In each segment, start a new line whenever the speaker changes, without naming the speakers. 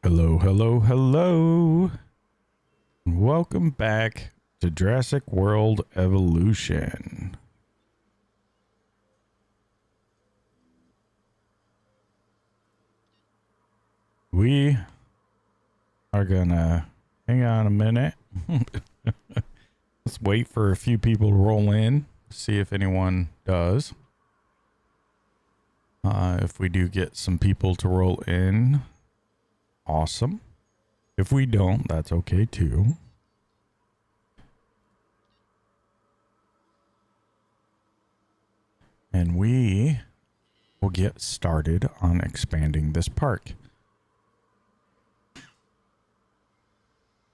Hello, hello, hello. Welcome back to Jurassic World Evolution. We are gonna hang on a minute. Let's wait for a few people to roll in, see if anyone does. If we do get some people to roll in, awesome. If we don't, that's okay too. And we will get started on expanding this park.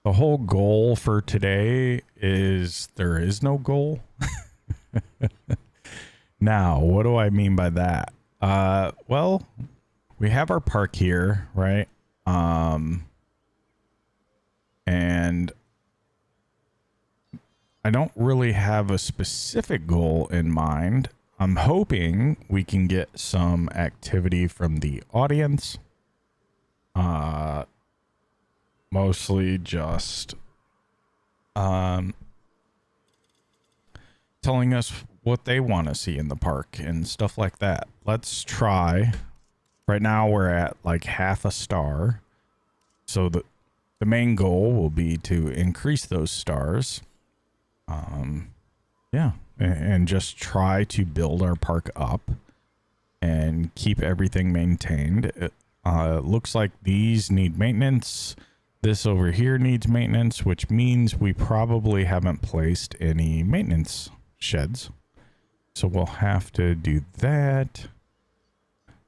The whole goal for today is there is no goal. Now, what do I mean by that? Well, we have our park here, right? And I don't really have a specific goal in mind. I'm hoping we can get some activity from the audience. Mostly just telling us what they want to see in the park and stuff like that. Let's try. Right now we're at like half a star. So the main goal will be to increase those stars. Yeah, and just try to build our park up and keep everything maintained. It looks like these need maintenance. This over here needs maintenance, which means we probably haven't placed any maintenance sheds. So we'll have to do that.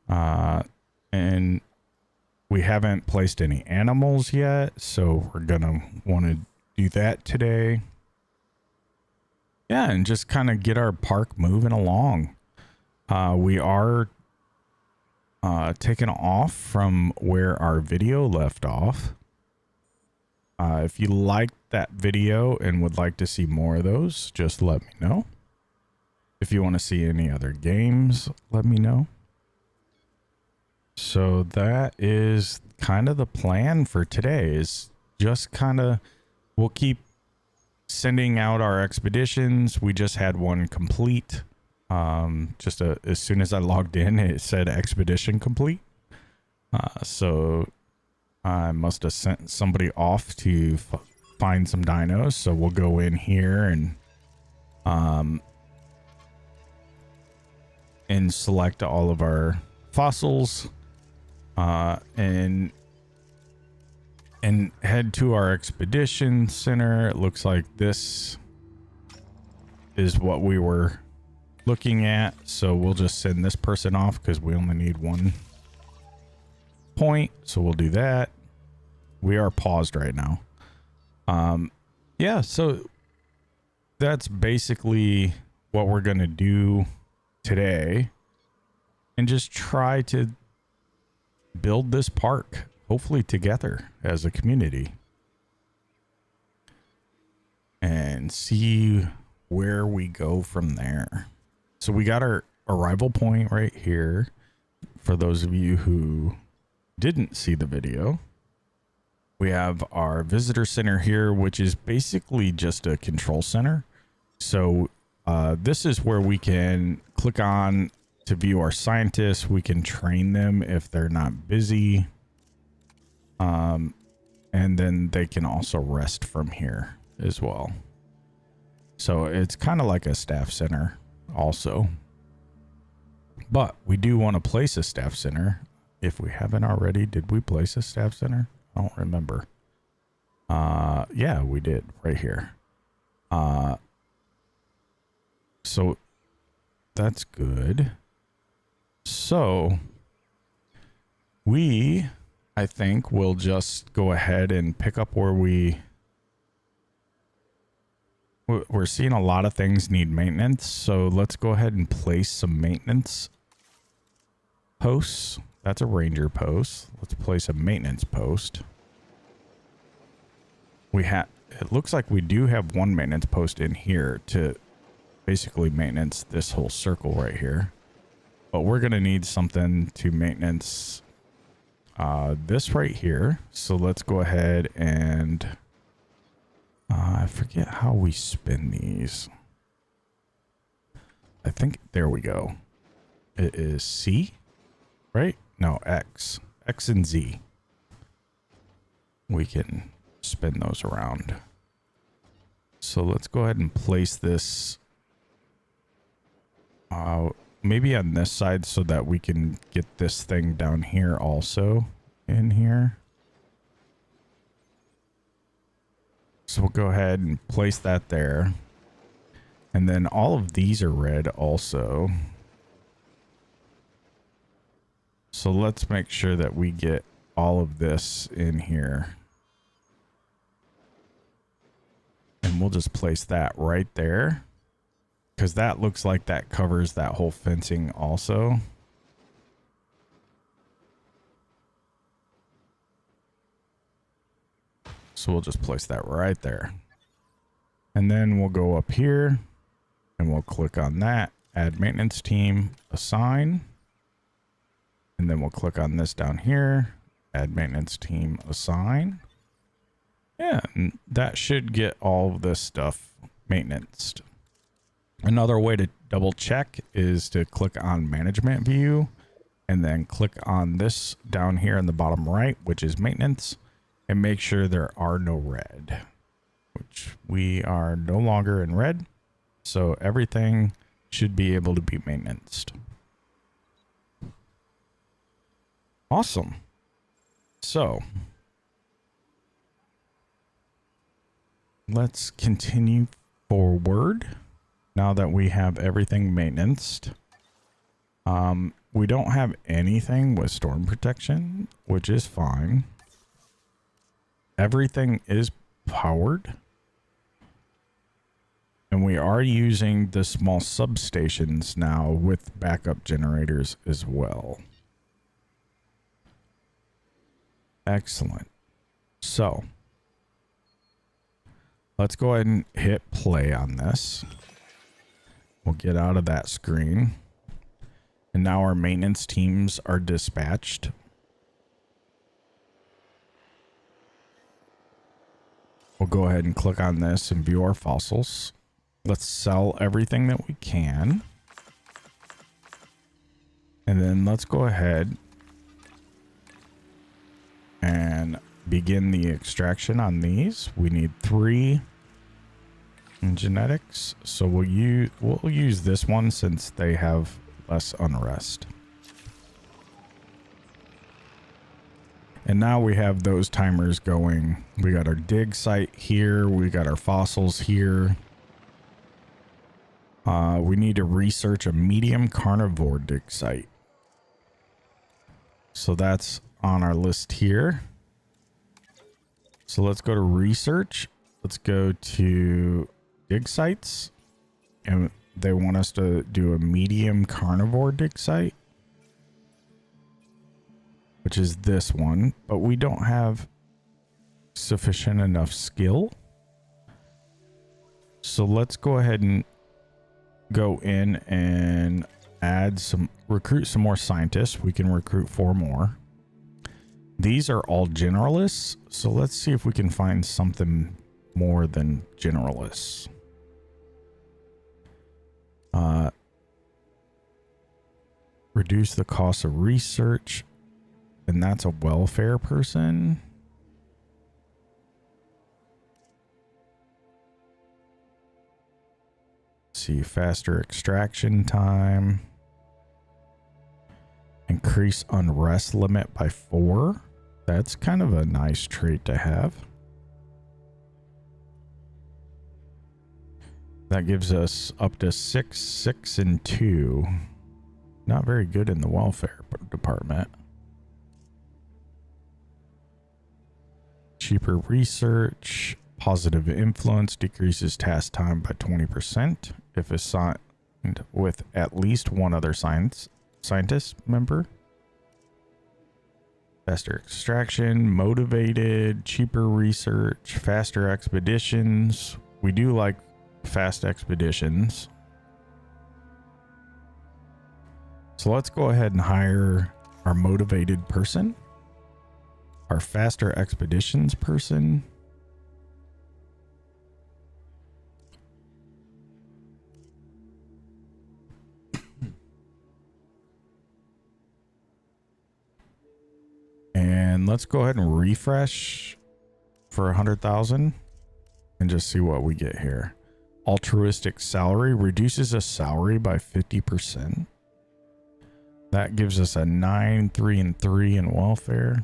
And we haven't placed any animals yet, so we're gonna want to do that today. Yeah, and just kind of get our park moving along. We are taking off from where our video left off. If you liked that video and would like to see more of those, just let me know. If you want to see any other games, let me know. So that is kind of the plan for today, is just kind of, we'll keep sending out our expeditions. We just had one complete. As soon as I logged in, it said expedition complete. So I must have sent somebody off to find some dinos. So we'll go in here and select all of our fossils, and head to our expedition center. It looks like this is what we were looking at. So we'll just send this person off because we only need 1 point. So we'll do that. We are paused right now. Yeah, so that's basically what we're going to do today, and just try to build this park, hopefully together as a community, and see where we go from there. So we got our arrival point right here. For those of you who didn't see the video, we have our visitor center here, which is basically just a control center. So this is where we can click on to view our scientists. We can train them if they're not busy. And then they can also rest from here as well. So it's kind of like a staff center also. But we do want to place a staff center. If we haven't already, did we place a staff center? I don't remember. Yeah, we did right here. So that's good. So I think we'll just go ahead and pick up where we're seeing a lot of things need maintenance. So let's go ahead and place some maintenance posts. That's a ranger post. Let's place a maintenance post. It looks like we do have 1 maintenance post in here to basically maintenance this whole circle right here. But we're going to need something to maintenance this right here. So let's go ahead and I forget how we spin these. I think there we go. It is C, right? No, X. X and Z. We can spin those around. So let's go ahead and place this maybe on this side so that we can get this thing down here also in here. So we'll go ahead and place that there. And then all of these are red also. So let's make sure that we get all of this in here. And we'll just place that right there, because that looks like that covers that whole fencing also. So we'll just place that right there. And then we'll go up here and we'll click on that, add maintenance team, assign. And then we'll click on this down here, add maintenance team, assign. Yeah, and that should get all of this stuff maintenanced. Another way to double check is to click on management view and then click on this down here in the bottom right, which is maintenance, and make sure there are no red, which we are no longer in red. So everything should be able to be maintained. Awesome. So let's continue forward now that we have everything maintained. We don't have anything with storm protection, which is fine. Everything is powered. And we are using the small substations now with backup generators as well. Excellent. So let's go ahead and hit play on this. We'll get out of that screen. And now our maintenance teams are dispatched. We'll go ahead and click on this and view our fossils. Let's sell everything that we can. And then let's go ahead and begin the extraction on these. We need 3 in genetics. So we'll use this one since they have less unrest. And now we have those timers going. We got our dig site here. We got our fossils here. We need to research a medium carnivore dig site. So that's on our list here. So let's go to research. Let's go to dig sites. And they want us to do a medium carnivore dig site, which is this one, but we don't have sufficient enough skill. So let's go ahead and go in and recruit some more scientists. We can recruit 4 more. These are all generalists. So let's see if we can find something more than generalists. Reduce the cost of research. And that's a welfare person. Let's see, faster extraction time. Increase unrest limit by 4. That's kind of a nice trait to have. That gives us up to 6, 6, and 2. Not very good in the welfare department. Cheaper research. Positive influence decreases task time by 20% if assigned with at least 1 other scientist member. Faster extraction, motivated, cheaper research, faster expeditions. We do like fast expeditions. So let's go ahead and hire our motivated person. our faster expeditions person. And let's go ahead and refresh for 100,000 and just see what we get here. Altruistic salary reduces a salary by 50%. That gives us a 9, 3, and 3 in welfare.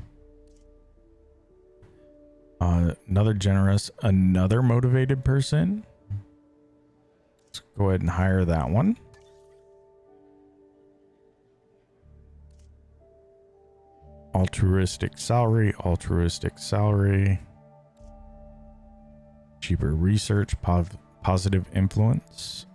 Another generous, another motivated person. Let's go ahead and hire that one. Altruistic salary, altruistic salary. Cheaper research, positive influence.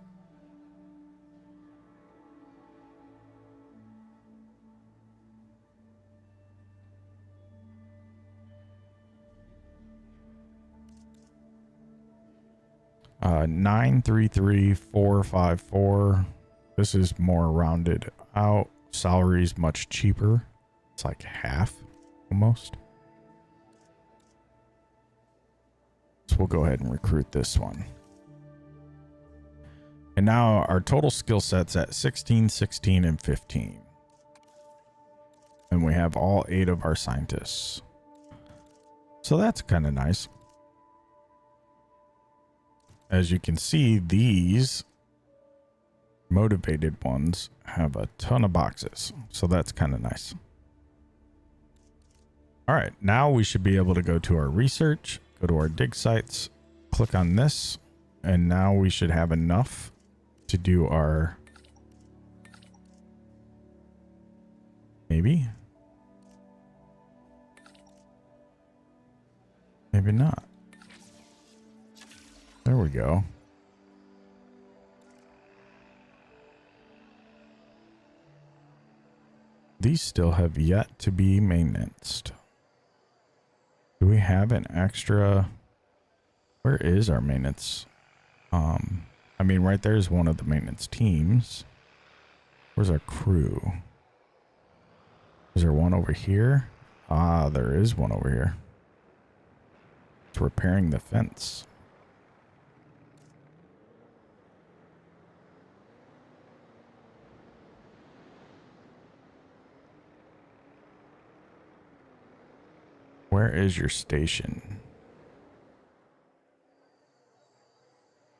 Uh, 933,454. This is more rounded out. Salary's much cheaper. It's like half almost. So we'll go ahead and recruit this one. And now our total skill set's at 16, 16, and 15. And we have all 8 of our scientists. So that's kind of nice. As you can see, these motivated ones have a ton of boxes. So that's kind of nice. All right, now we should be able to go to our research, go to our dig sites, click on this, and now we should have enough to do our... Maybe? Maybe not. There we go. These still have yet to be maintenanced. Do we have an extra? Where is our maintenance? I mean, right there is one of the maintenance teams. Where's our crew? Is there one over here? Ah, there is one over here. It's repairing the fence. Where is your station?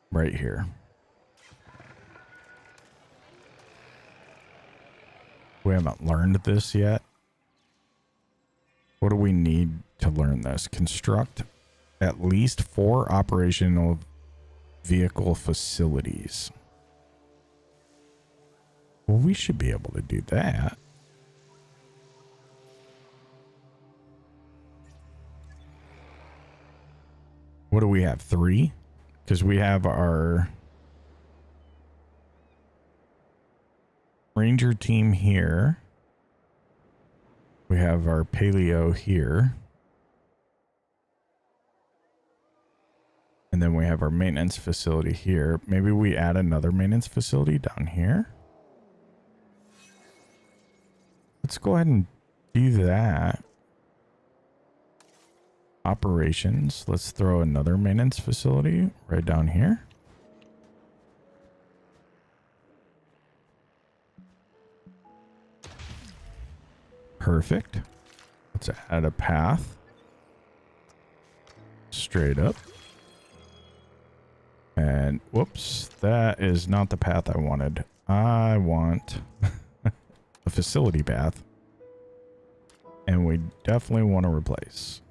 Right here. We haven't learned this yet. What do we need to learn this? Construct at least 4 operational vehicle facilities. Well, we should be able to do that. What do we have? 3? Because we have our ranger team here. We have our paleo here. And then we have our maintenance facility here. Maybe we add another maintenance facility down here. Let's go ahead and do that. Operations. Let's throw another maintenance facility right down here. Perfect. Let's add a path. Straight up. And whoops, that is not the path I wanted. I want a facility path. And we definitely want to replace.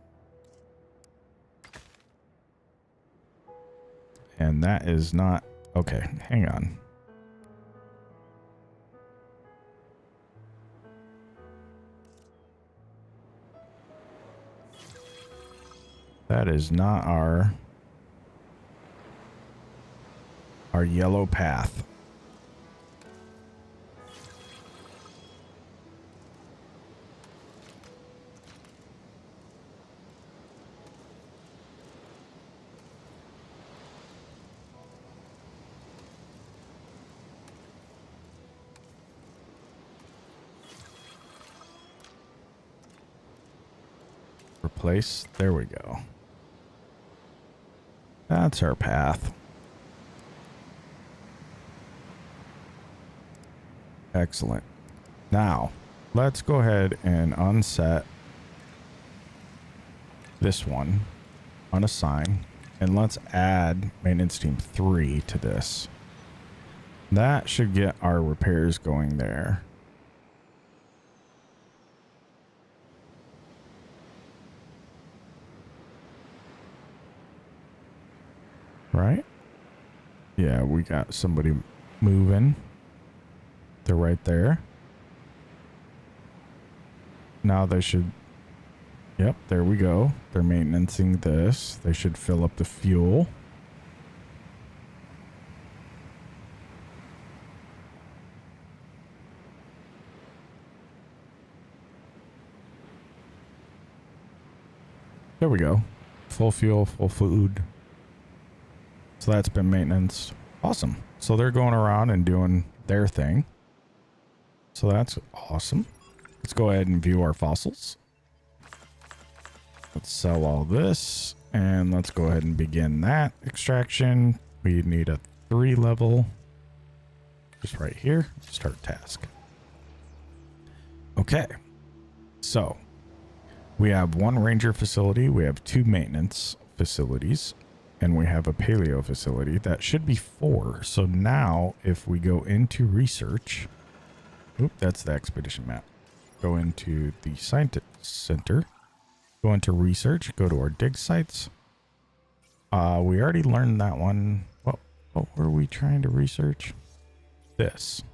And that is not... Okay, hang on. That is not our yellow path. Replace. There we go. That's our path. Excellent. Now, let's go ahead and unset this one, unassign, and let's add maintenance team 3 to this. That should get our repairs going there. Right? Yeah, we got somebody moving. They're right there. Now they should... Yep, there we go. They're maintaining this. They should fill up the fuel. There we go. Full fuel, full food. So that's been maintenance. Awesome. So they're going around and doing their thing. So that's awesome. Let's go ahead and view our fossils. Let's sell all this. And let's go ahead and begin that extraction. We need a 3 level. Just right here. Start task. Okay. So we have 1 ranger facility. We have 2 maintenance facilities. And we have a paleo facility. That should be 4. So now if we go into research... Oop, that's the expedition map. Go into the science center. Go into research. Go to our dig sites. We already learned that one. What were we trying to research? This.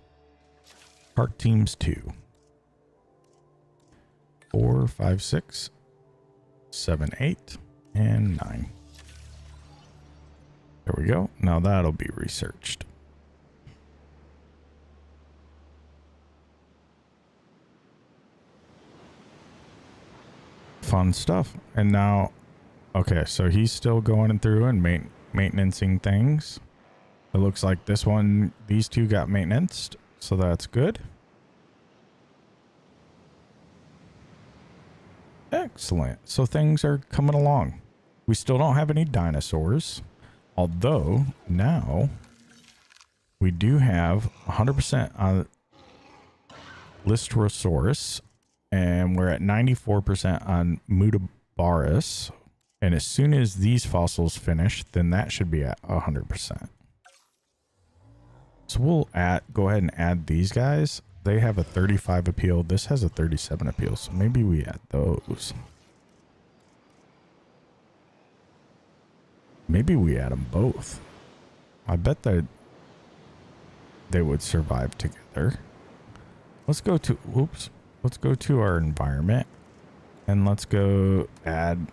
Park teams 2. 4, 5, 6, 7, 8, and 9. There we go. Now that'll be researched. Fun stuff. And now, okay, so he's still going through and maintaining things. It looks like this one, these 2 got maintained, so that's good. Excellent. So things are coming along. We still don't have any dinosaurs, although now we do have 100% on Listrosaurus. And we're at 94% on Mudabarus. And as soon as these fossils finish, then that should be at 100%. So we'll go ahead and add these guys. They have a 35 appeal. This has a 37 appeal. So maybe we add those. Maybe we add them both. I bet that they would survive together. Let's go to... Oops. Let's go to our environment and let's go add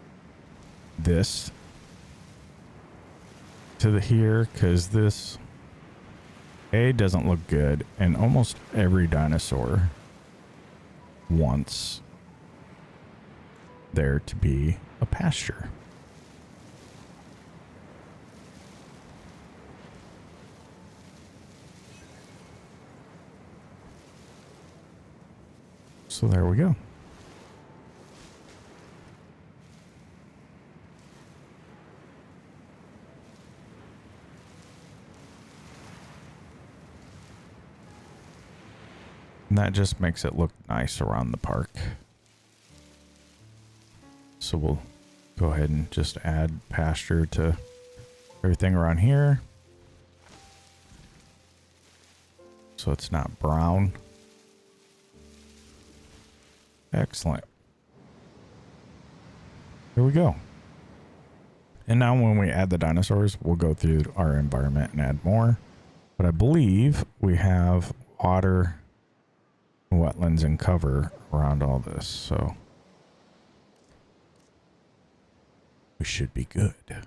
this to the here, because this doesn't look good, and almost every dinosaur wants there to be a pasture. So there we go. And that just makes it look nice around the park. So we'll go ahead and just add pasture to everything around here. So it's not brown. Excellent. Here we go. And now when we add the dinosaurs, we'll go through our environment and add more. But I believe we have water, wetlands, and cover around all this. So we should be good. As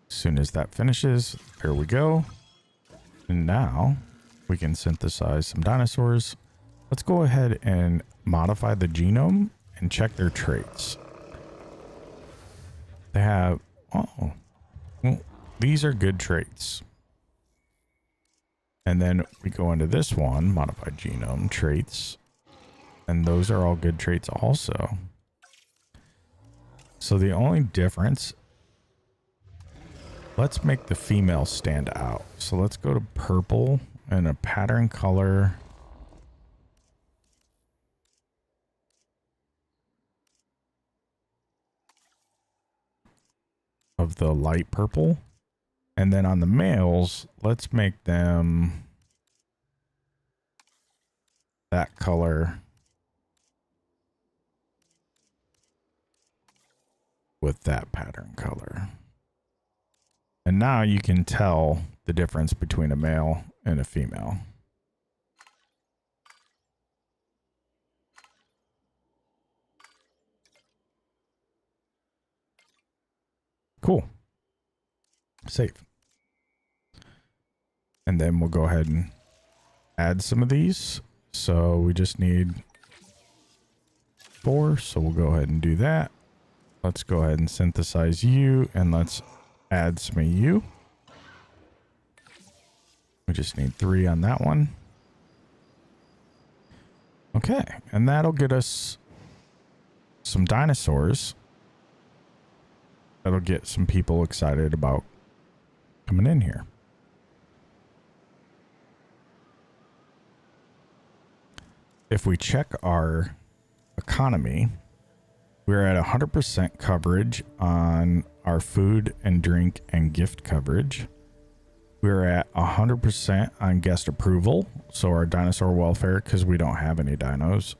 soon as that finishes, there we go. And now we can synthesize some dinosaurs. Let's go ahead and modify the genome and check their traits. They have, well, these are good traits. And then we go into this one, modify genome traits. And those are all good traits also. So the only difference, let's make the female stand out. So let's go to purple and a pattern color. Of the light purple. And then on the males, let's make them that color with that pattern color. And now you can tell the difference between a male and a female. Cool. Save. And then we'll go ahead and add some of these. So we just need 4. So we'll go ahead and do that. Let's go ahead and synthesize you, and let's add some of you. We just need 3 on that one. Okay, and that'll get us some dinosaurs. That'll get some people excited about coming in here. If we check our economy, we're at 100% coverage on our food and drink and gift coverage. We're at 100% on guest approval. So our dinosaur welfare, because we don't have any dinos.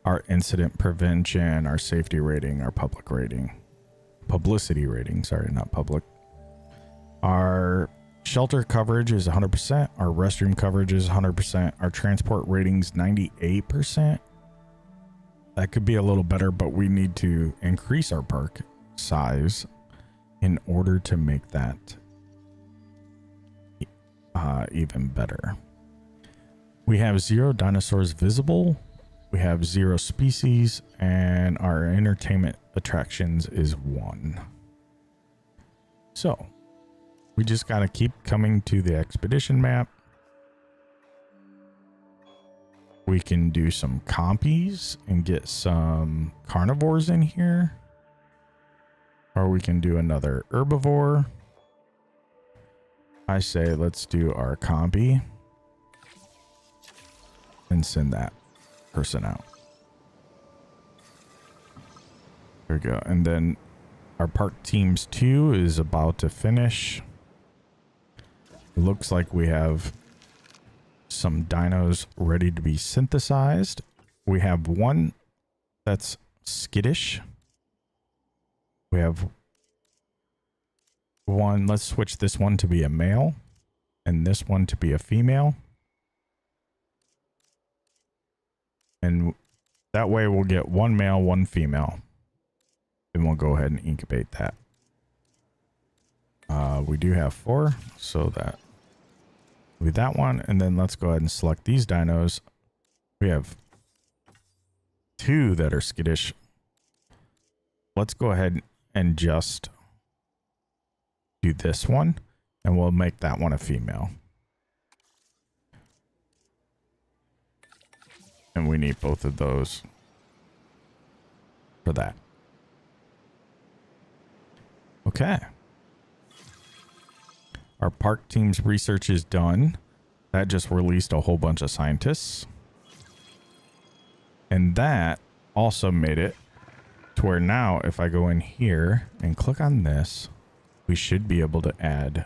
Our incident prevention, our safety rating, our public rating. Publicity rating, sorry, not public. Our shelter coverage is 100%. Our restroom coverage is 100%. Our transport rating's 98%. That could be a little better, but we need to increase our park size in order to make that even better. We have 0 dinosaurs visible. We have 0 species, and our entertainment attractions is 1. So we just got to keep coming to the expedition map. We can do some compies and get some carnivores in here. Or we can do another herbivore. I say let's do our compy and send that person out. There we go. And then our park teams 2 is about to finish. It looks like we have some dinos ready to be synthesized. We have one that's skittish. We have one, let's switch this one to be a male and this one to be a female. And that way we'll get 1 male, 1 female. And we'll go ahead and incubate that. We do have 4, so that will be that one. And then let's go ahead and select these dinos. We have 2 that are skittish. Let's go ahead and just do this one, and we'll make that one a female. And we need both of those for that. Okay. Our park team's research is done. That just released a whole bunch of scientists. And that also made it to where now if I go in here and click on this, we should be able to add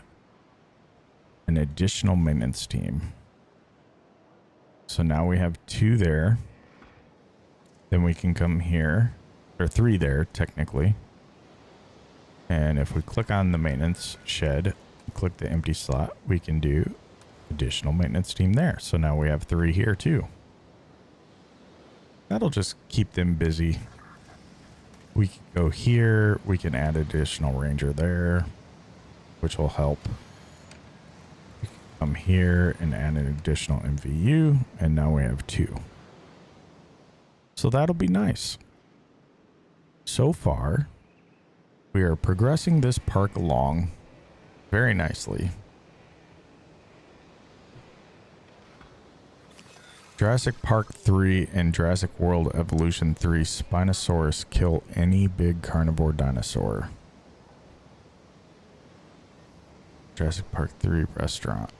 an additional maintenance team. So now we have 2 there. Then we can come here, or 3 there technically. And if we click on the maintenance shed, click the empty slot, we can do additional maintenance team there. So now we have 3 here too. That'll just keep them busy. We can go here, we can add additional ranger there, which will help. We can come here and add an additional MVU, and now we have 2. So that'll be nice. So far, we are progressing this park along very nicely. Jurassic Park 3 and Jurassic World Evolution 3 Spinosaurus kill any big carnivore dinosaur. Jurassic Park 3 restaurant.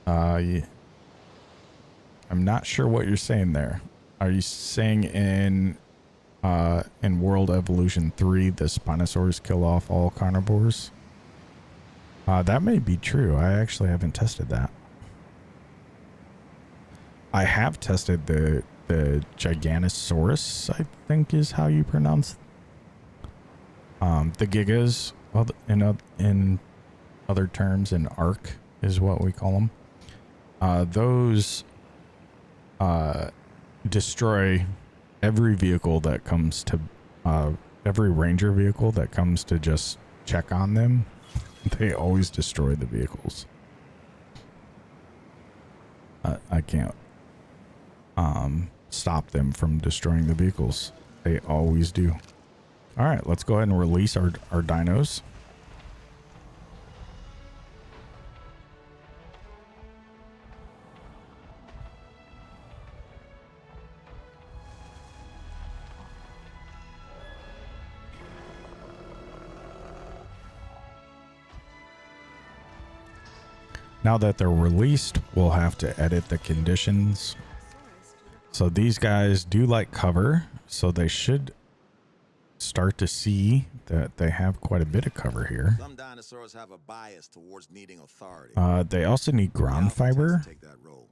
Yeah. I'm not sure what you're saying there. Are you saying in World Evolution 3 the Spinosaurs kill off all carnivores? That may be true. I actually haven't tested that. I have tested the Giganosaurus, I think is how you pronounce the Gigas, well, in other terms, an ARC is what we call them. Those destroy every vehicle that comes to every ranger vehicle that comes to just check on them. They always destroy the vehicles. I can't stop them from destroying the vehicles. They always do. All right, let's go ahead and release our dinos. Now that they're released, we'll have to edit the conditions. So these guys do like cover, so they should start to see that they have quite a bit of cover here.
Some dinosaurs have a bias towards needing authority.
They also need ground fiber
take that role.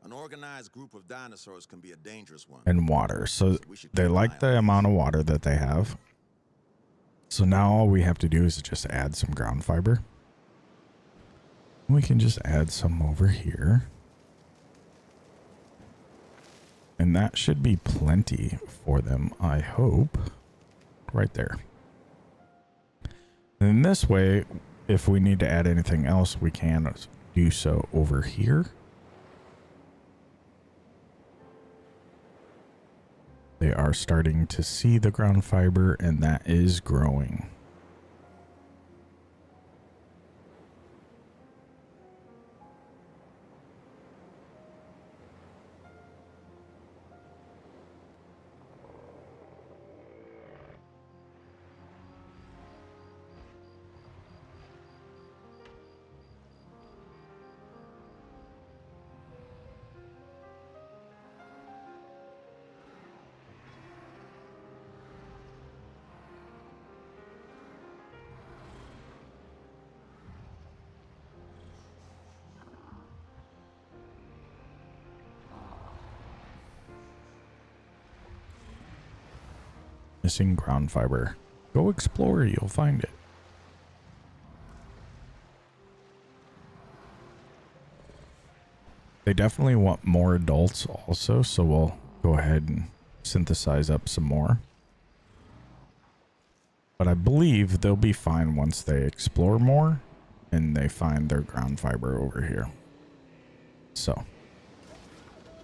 An organized group of dinosaurs can be a dangerous one.
and water. So they like the amount of water that they have. So now all we have to do is just add some ground fiber. We can just add some over here. And that should be plenty for them, I hope. Right there. And in this way, if we need to add anything else, we can do so over here. They are starting to see the ground fiber, and that is growing. Missing ground fiber. Go explore, you'll find it. They definitely want more adults also, so we'll go ahead and synthesize up some more. But I believe they'll be fine once they explore more and they find their ground fiber over here. So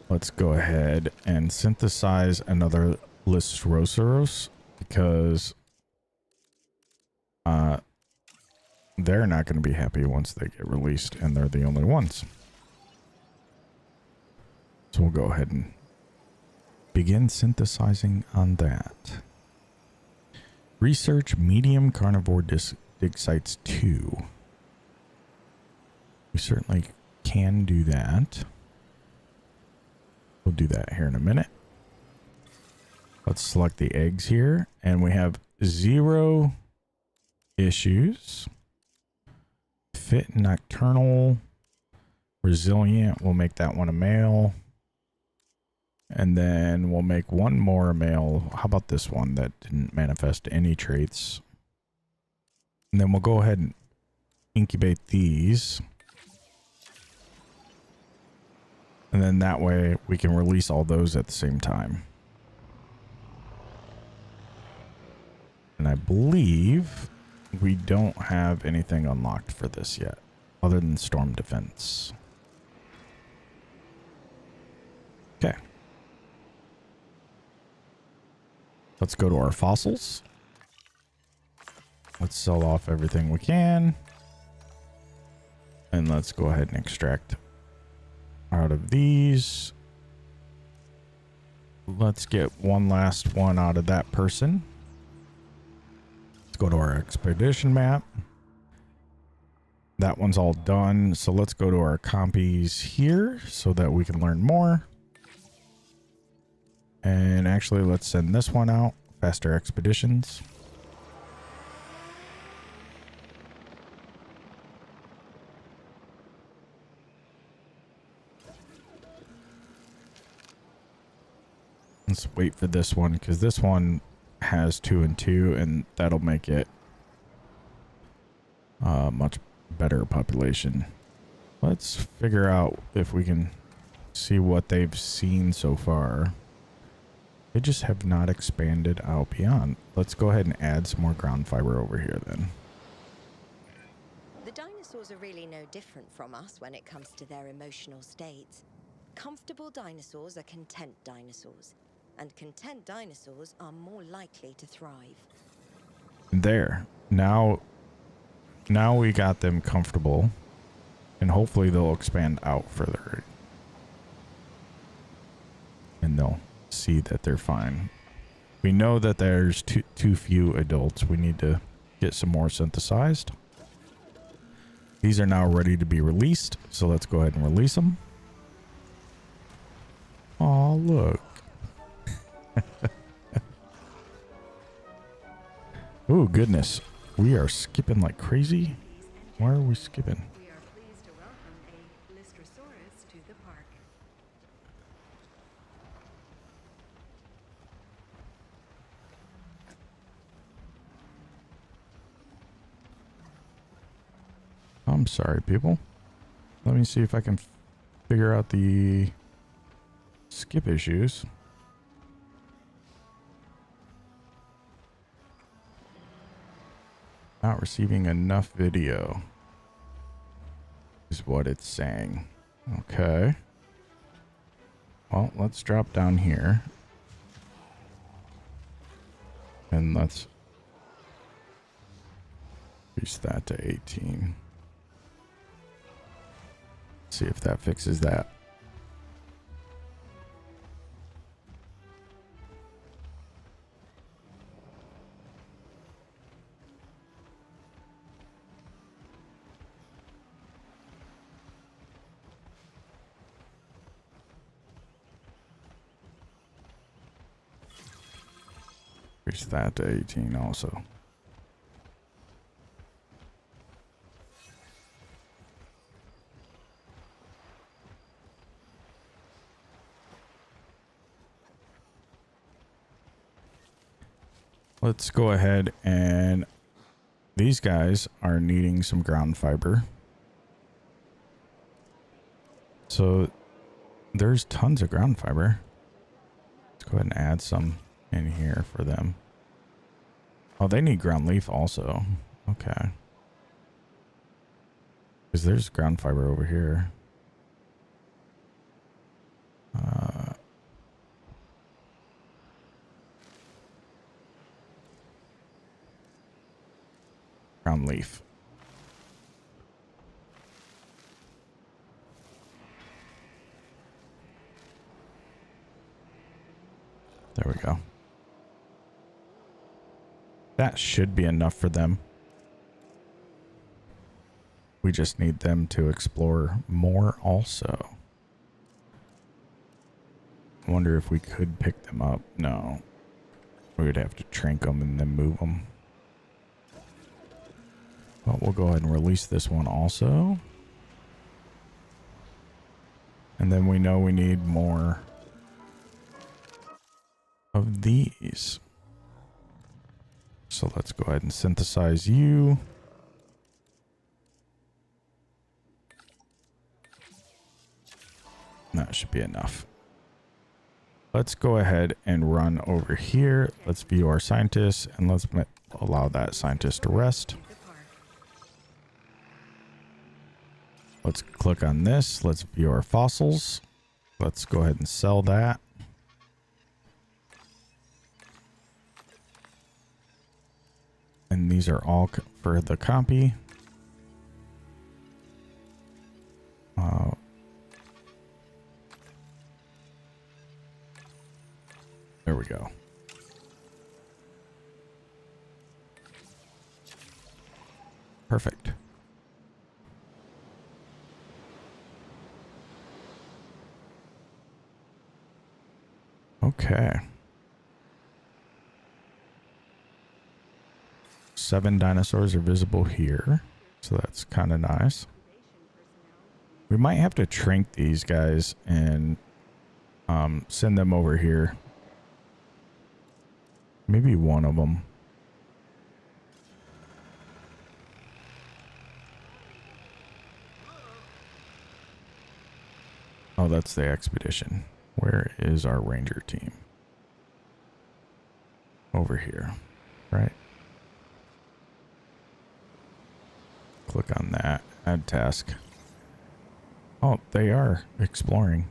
let's go ahead and synthesize another Lystrosaurus, because they're not going to be happy once they get released, and they're the only ones. So we'll go ahead and begin synthesizing on that. Research medium carnivore dig sites 2. We certainly can do that. We'll do that here in a minute. Let's select the eggs here, and we have 0 issues. Fit nocturnal, resilient, we'll make that one a male. And then we'll make one more a male. How about this one that didn't manifest any traits? And then we'll go ahead and incubate these. And then that way we can release all those at the same time. And I believe we don't have anything unlocked for this yet, other than storm defense. Okay. Let's go to our fossils. Let's sell off everything we can. And let's go ahead and extract out of these. Let's get one last one out of that person. Let's go to our expedition map. That one's all done. So let's go to our compies here so that we can learn more. And actually, let's send this one out. Faster expeditions. Let's wait for this one because this one has 2 and 2, and that'll make it much better population. Let's figure out if we can see what they've seen so far. They just have not expanded out beyond. Let's go ahead and add some more ground fiber over here then.
The dinosaurs are really no different from us when it comes to their emotional states. Comfortable dinosaurs are content dinosaurs, and content dinosaurs are more likely to thrive.
There. Now we got them comfortable, and hopefully they'll expand out further. And they'll see that they're fine. We know that there's too few adults. We need to get some more synthesized. These are now ready to be released, so let's go ahead and release them. Oh, look. Oh, goodness. We are skipping like crazy. Why are we skipping?
We are pleased to welcome a Lystrosaurus to the park.
I'm sorry, people. Let me see if I can figure out the skip issues. Not receiving enough video is what it's saying. Okay. Well, let's drop down here. And let's increase that to 18. See if that fixes that. Increase that to 18 also. Let's go ahead, and these guys are needing some ground fiber. So there's tons of ground fiber. Let's go ahead and add some in here for them. Oh, they need ground leaf also. Okay. Because there's ground fiber over here. Ground leaf. There we go. That should be enough for them. We just need them to explore more also. I wonder if we could pick them up. No. We would have to trank them and then move them. But we'll go ahead and release this one also. And then we know we need more of these. So let's go ahead and synthesize you. That should be enough. Let's go ahead and run over here. Let's view our scientists, and let's allow that scientist to rest. Let's click on this. Let's view our fossils. Let's go ahead and sell that. And these are all for the copy. There we go. Perfect. Okay. 7 dinosaurs are visible here, so that's kind of nice. We might have to shrink these guys and send them over here. Maybe one of them. Oh, that's the expedition. Where is our ranger team? Over here, right? Click on that. Add task. Oh, they are exploring.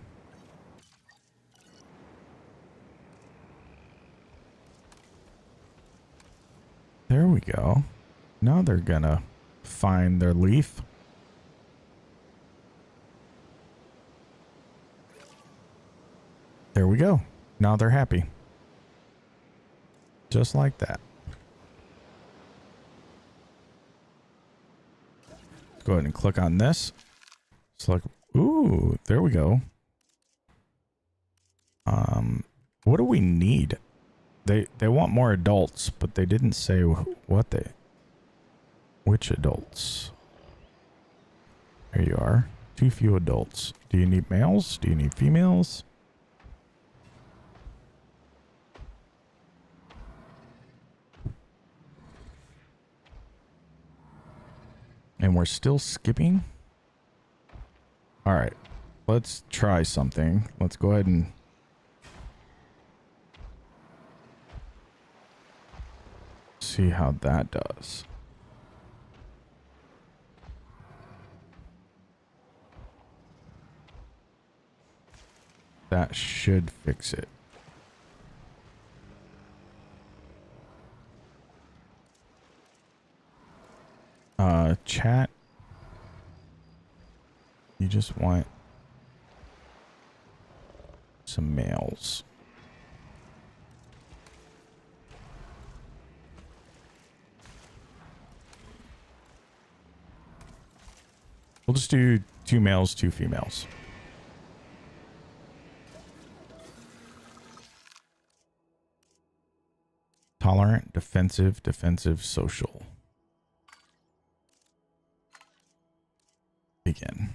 There we go. Now they're gonna find their leaf. There we go. Now they're happy. Just like that. Let's go ahead and click on this. Select. Ooh, there we go. What do we need? They want more adults, but they didn't say which adults. There you are. Too few adults. Do you need males? Do you need females? And we're still skipping? All right. Let's try something. Let's go ahead and see how that does. That should fix it. Chat. You just want some males. We'll just do 2 males, 2 females. Tolerant, defensive, defensive, social. Begin.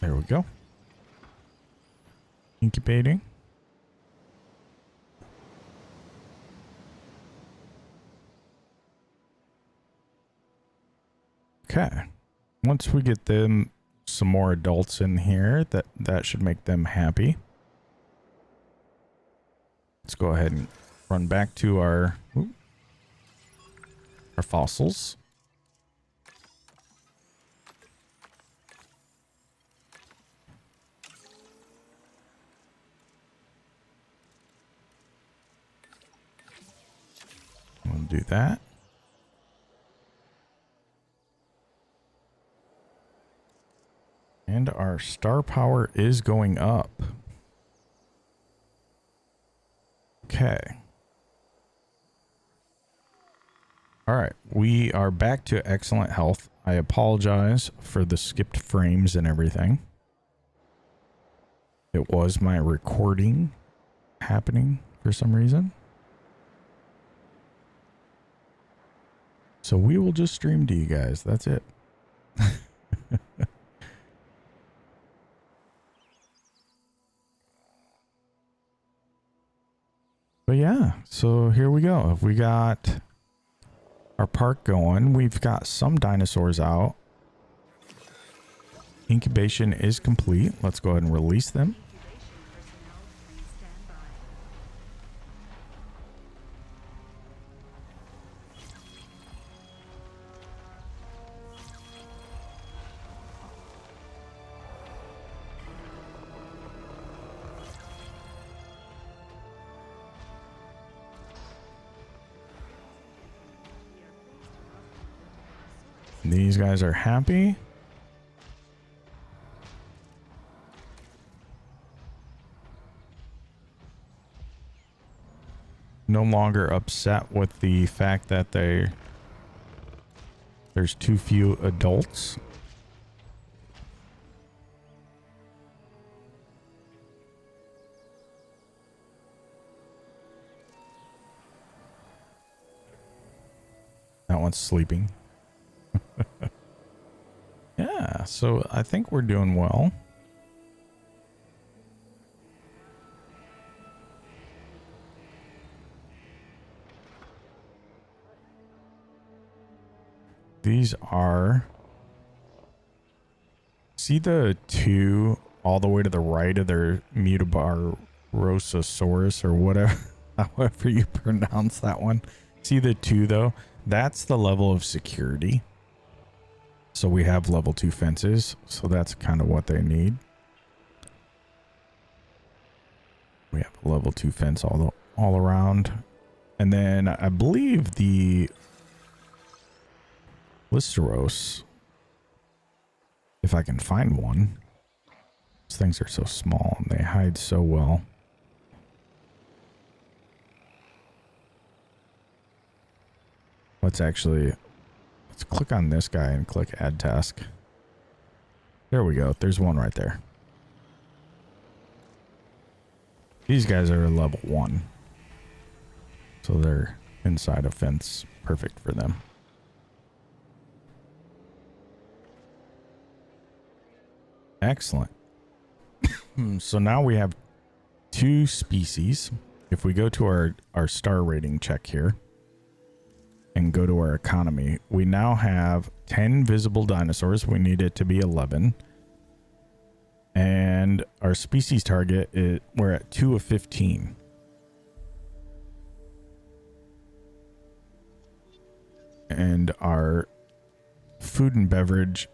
There we go. Incubating. Okay. Once we get them some more adults in here, that should make them happy. Let's go ahead and run back to our fossils. We'll do that. And our star power is going up. Okay. All right. We are back to excellent health. I apologize for the skipped frames and everything. It was my recording happening for some reason. So we will just stream to you guys. That's it. But yeah, so here we go. We got our park going. We've got some dinosaurs out. Incubation is complete. Let's go ahead and release them. These guys are happy. No longer upset with the fact that there's too few adults. That one's sleeping. Yeah, so I think we're doing well. These are... See the two all the way to the right of their Mutabarosaurus or whatever, however you pronounce that one. See the two though? That's the level of security. So we have level 2 fences, so that's kind of what they need. We have a level 2 fence all around. And then I believe the Listeros, if I can find one. These things are so small and they hide so well. Let's click on this guy and click add task. There we go. There's one right there. These guys are level 1. So they're inside a fence. Perfect for them. Excellent. So now we have 2 species. If we go to our star rating check here and go to our economy, we now have 10 visible dinosaurs. We need it to be 11. And our species target is, we're at 2 of 15. And our food and beverage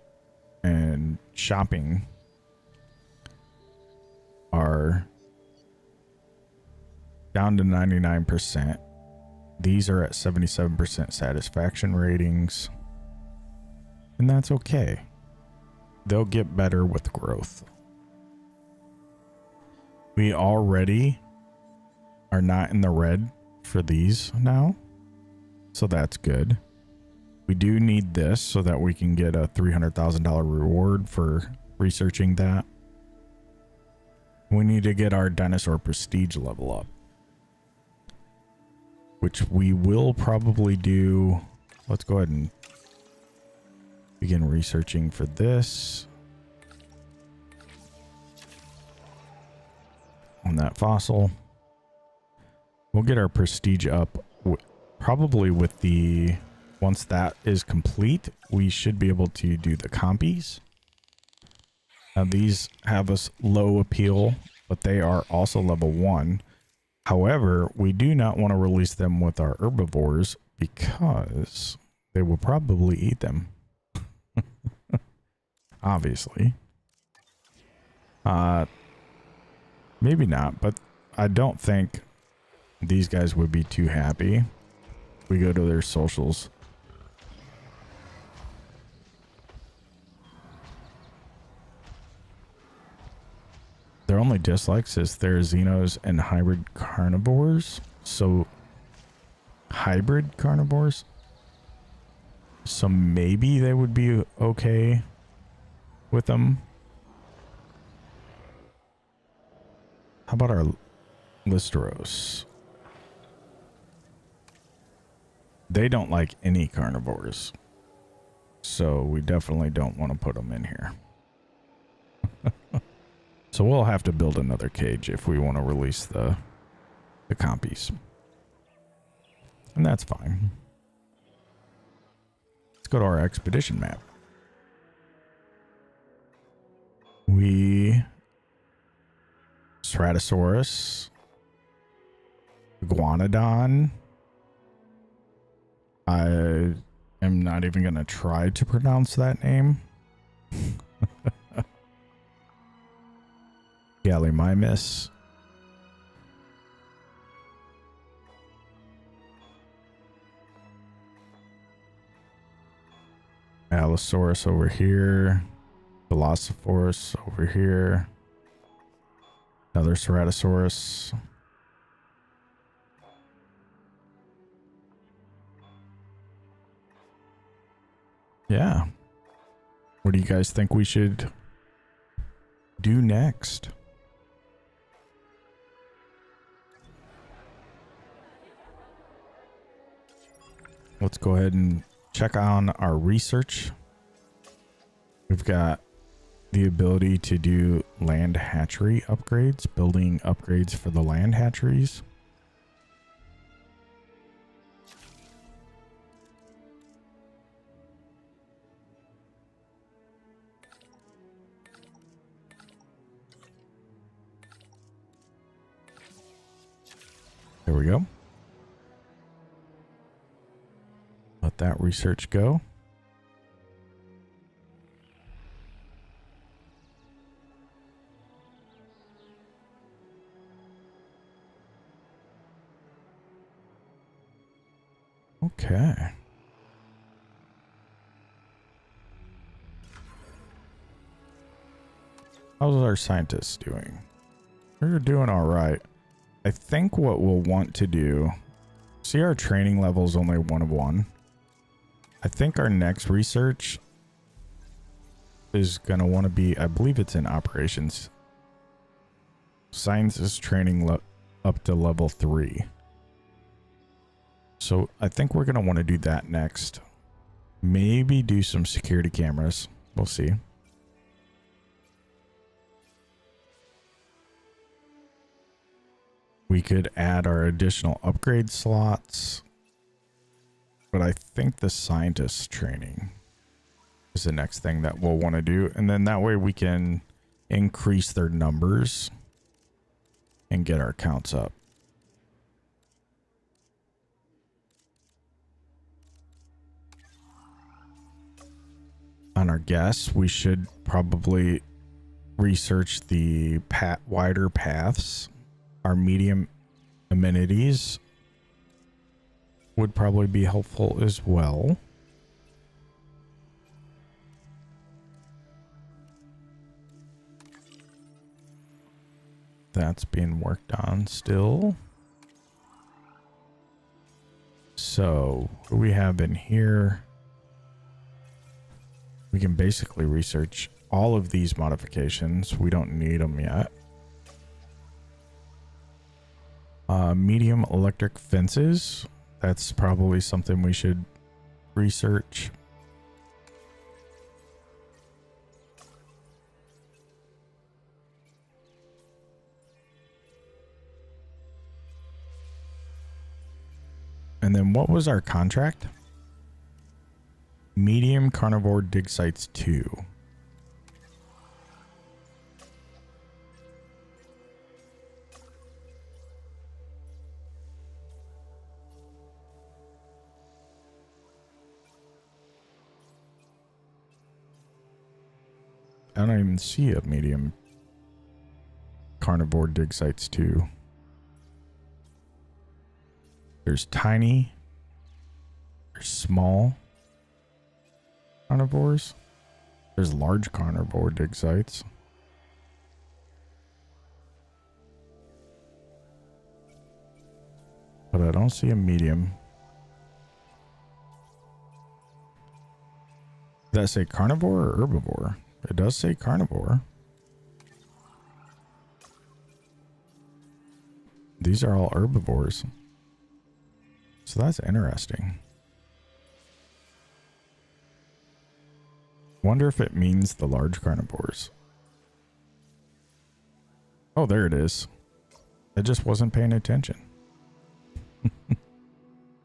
and shopping are down to 99%. These are at 77% satisfaction ratings. And that's okay. They'll get better with growth. We already are not in the red for these now. So that's good. We do need this so that we can get a $300,000 reward for researching that. We need to get our dinosaur prestige level up, which we will probably do. Let's go ahead and begin researching for this on that fossil. We'll get our prestige up probably with the, once that is complete, we should be able to do the compies. Now these have a low appeal, but they are also level 1. However, we do not want to release them with our herbivores because they will probably eat them. Obviously. Maybe not, but I don't think these guys would be too happy. We go to their socials. Their only dislikes is their xenos and hybrid carnivores. So hybrid carnivores. So maybe they would be okay with them. How about our Listeros? They don't like any carnivores. So we definitely don't want to put them in here. So we'll have to build another cage if we want to release the compies. And that's fine. Let's go to our expedition map. Stratosaurus, Iguanodon. I am not even going to try to pronounce that name. Gallimimus. Allosaurus over here. Velociraptor over here. Another Ceratosaurus. Yeah. What do you guys think we should do next? Let's go ahead and check on our research. We've got the ability to do land hatchery upgrades, building upgrades for the land hatcheries. There we go. Let that research go. Okay. How's our scientists doing? They're doing all right. I think what we'll want to do, see our training level is only 1 of 1. I think our next research is going to want to be, I believe it's in operations. Science is training up to level 3. So I think we're going to want to do that next. Maybe do some security cameras. We'll see. We could add our additional upgrade slots. But I think the scientist training is the next thing that we'll want to do. And then that way we can increase their numbers and get our counts up. On our guests, we should probably research the wider paths. Our medium amenities would probably be helpful as well. That's being worked on still. So what do we have in here? We can basically research all of these modifications. We don't need them yet. Medium electric fences. That's probably something we should research. And then what was our contract? Medium carnivore dig sites 2. I don't even see a medium carnivore dig sites 2. There's tiny. There's small carnivores. There's large carnivore dig sites. But I don't see a medium. Does that say carnivore or herbivore? It does say carnivore. These are all herbivores. So that's interesting. Wonder if it means the large carnivores. Oh, there it is. I just wasn't paying attention.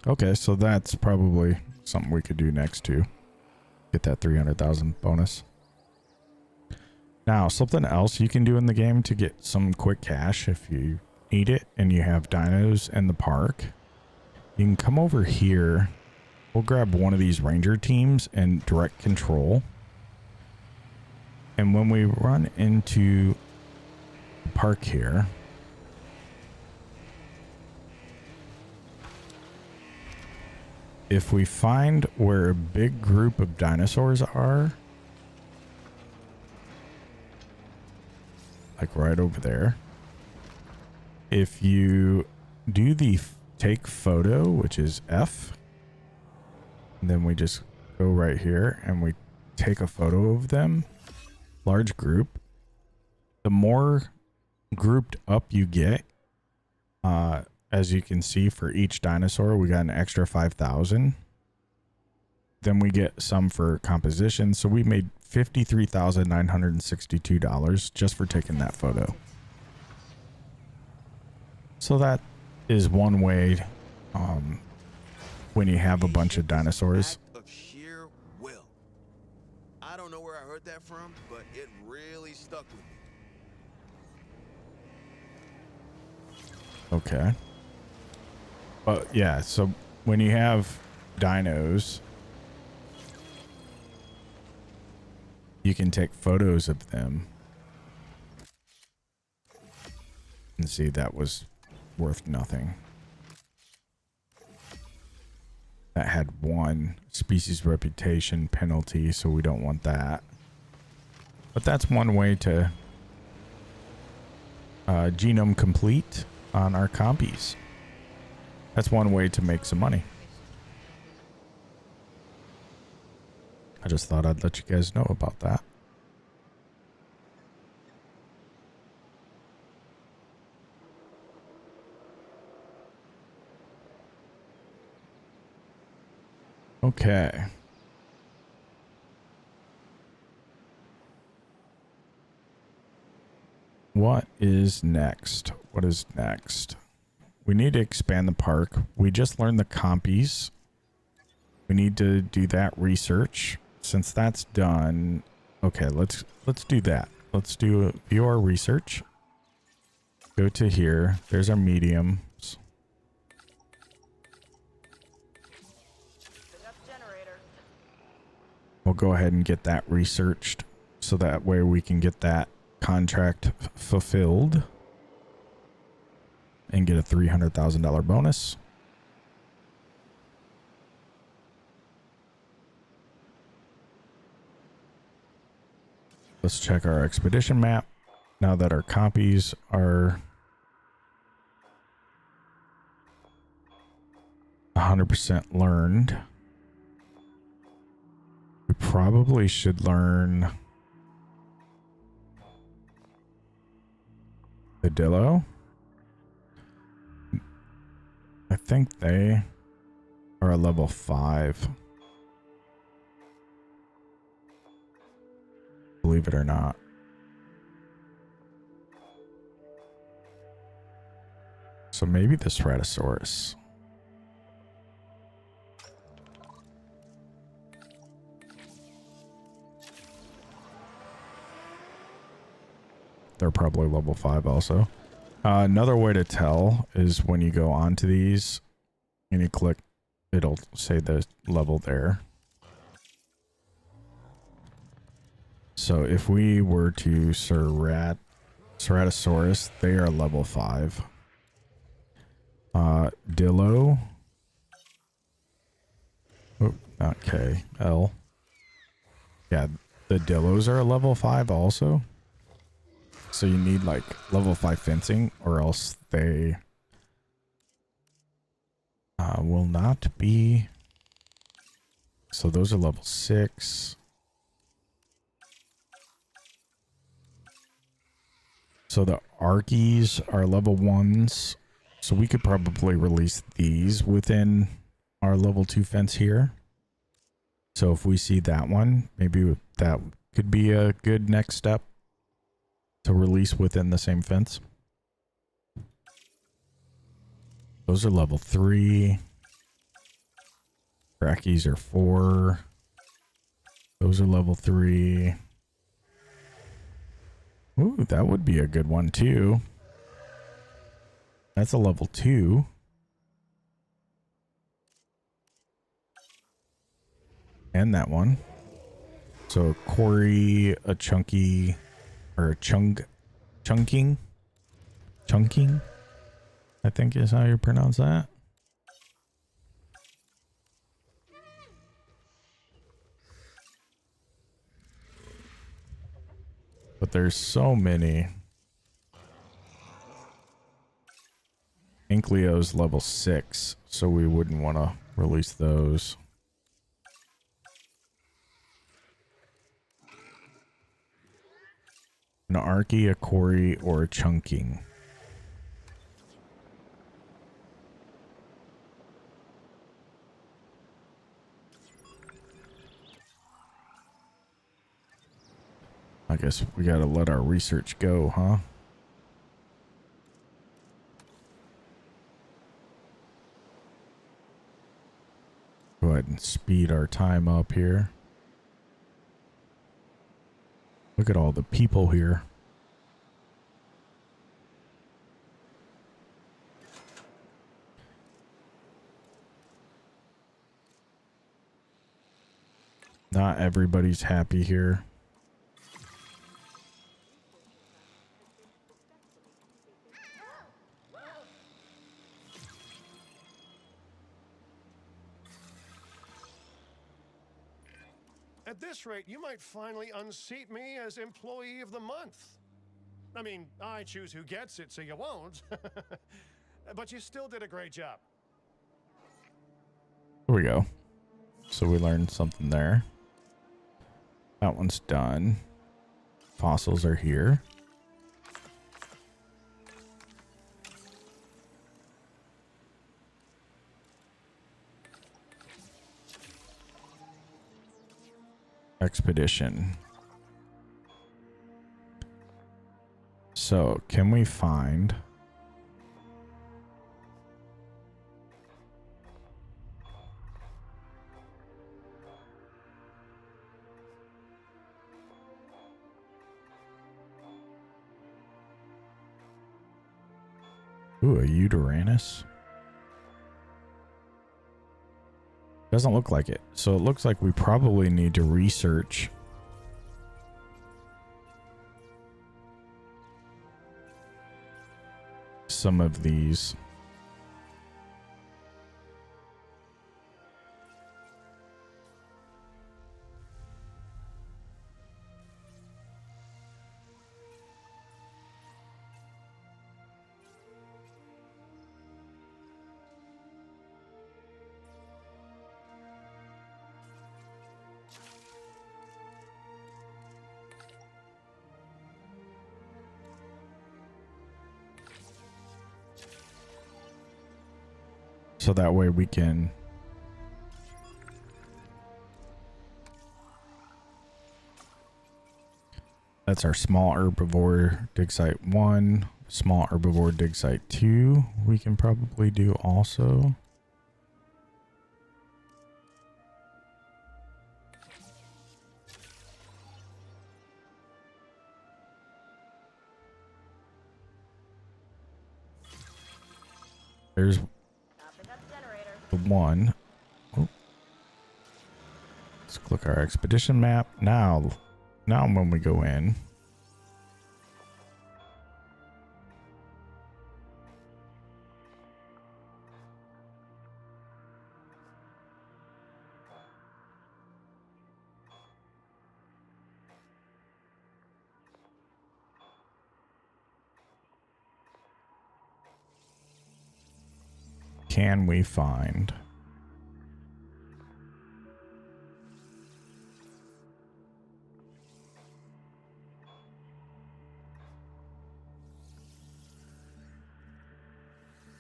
Okay, so that's probably something we could do next too. Get that 300,000 bonus. Now, something else you can do in the game to get some quick cash if you need it and you have dinos in the park. You can come over here. We'll grab one of these ranger teams and direct control. And when we run into the park here, if we find where a big group of dinosaurs are, like right over there, if you do the take photo, which is F, and then we just go right here and we take a photo of them, large group, the more grouped up you get, as you can see for each dinosaur, we got an extra 5,000. Then we get some for composition. So we made $53,962 just for taking that photo. So that is one way, when you have a bunch of dinosaurs.
Act of sheer will. I don't know where I heard that from, but it really stuck with me.
Okay. But yeah, so when you have dinos, you can take photos of them. And see, that was worth nothing. That had 1 species reputation penalty, so we don't want that. But that's one way to genome complete on our compies. That's one way to make some money. I just thought I'd let you guys know about that. Okay. What is next? What is next? We need to expand the park. We just learned the compies. We need to do that research. Since that's done, okay, let's do that. Let's do view our research. Go to here. There's our mediums. We'll go ahead and get that researched so that way we can get that contract fulfilled and get a $300,000 bonus. Let's check our expedition map now that our copies are 100% learned. We probably should learn the Dillo. I think they are a level 5. Believe it or not. So maybe the Ceratosaurus. They're probably level 5 also. Another way to tell is when you go onto these and you click, it'll say the level there. So if we were to Ceratosaurus, they are level 5. Dillo. Oh, not K. L. Yeah, the Dillos are a level 5 also. So you need like level 5 fencing or else they will not be. So those are level 6. So the Archies are level 1s. So we could probably release these within our level 2 fence here. So if we see that one, maybe that could be a good next step to release within the same fence. Those are level 3. Brackies are 4. Those are level 3. Ooh, that would be a good one too. That's a level 2. And that one. So Corey, a chunky, or a chunking, I think is how you pronounce that. But there's so many. Inkleo's level 6, so we wouldn't want to release those. An Archie, a Cory, or a Chunking. I guess we gotta let our research go, huh? Go ahead and speed our time up here. Look at all the people here. Not everybody's happy here.
At this rate, you might finally unseat me as Employee of the Month. I mean, I choose who gets it, so you won't. But you still did a great job.
Here we go. So we learned something there. That one's done. Fossils are here. Expedition. So, can we find... Ooh, a Uteranus? Doesn't look like it. So it looks like we probably need to research some of these. So that way we can that's our small herbivore dig site 1, small herbivore dig site 2 we can probably do also. There's the one. Oh. Let's click our expedition map. Now when we go in, can we find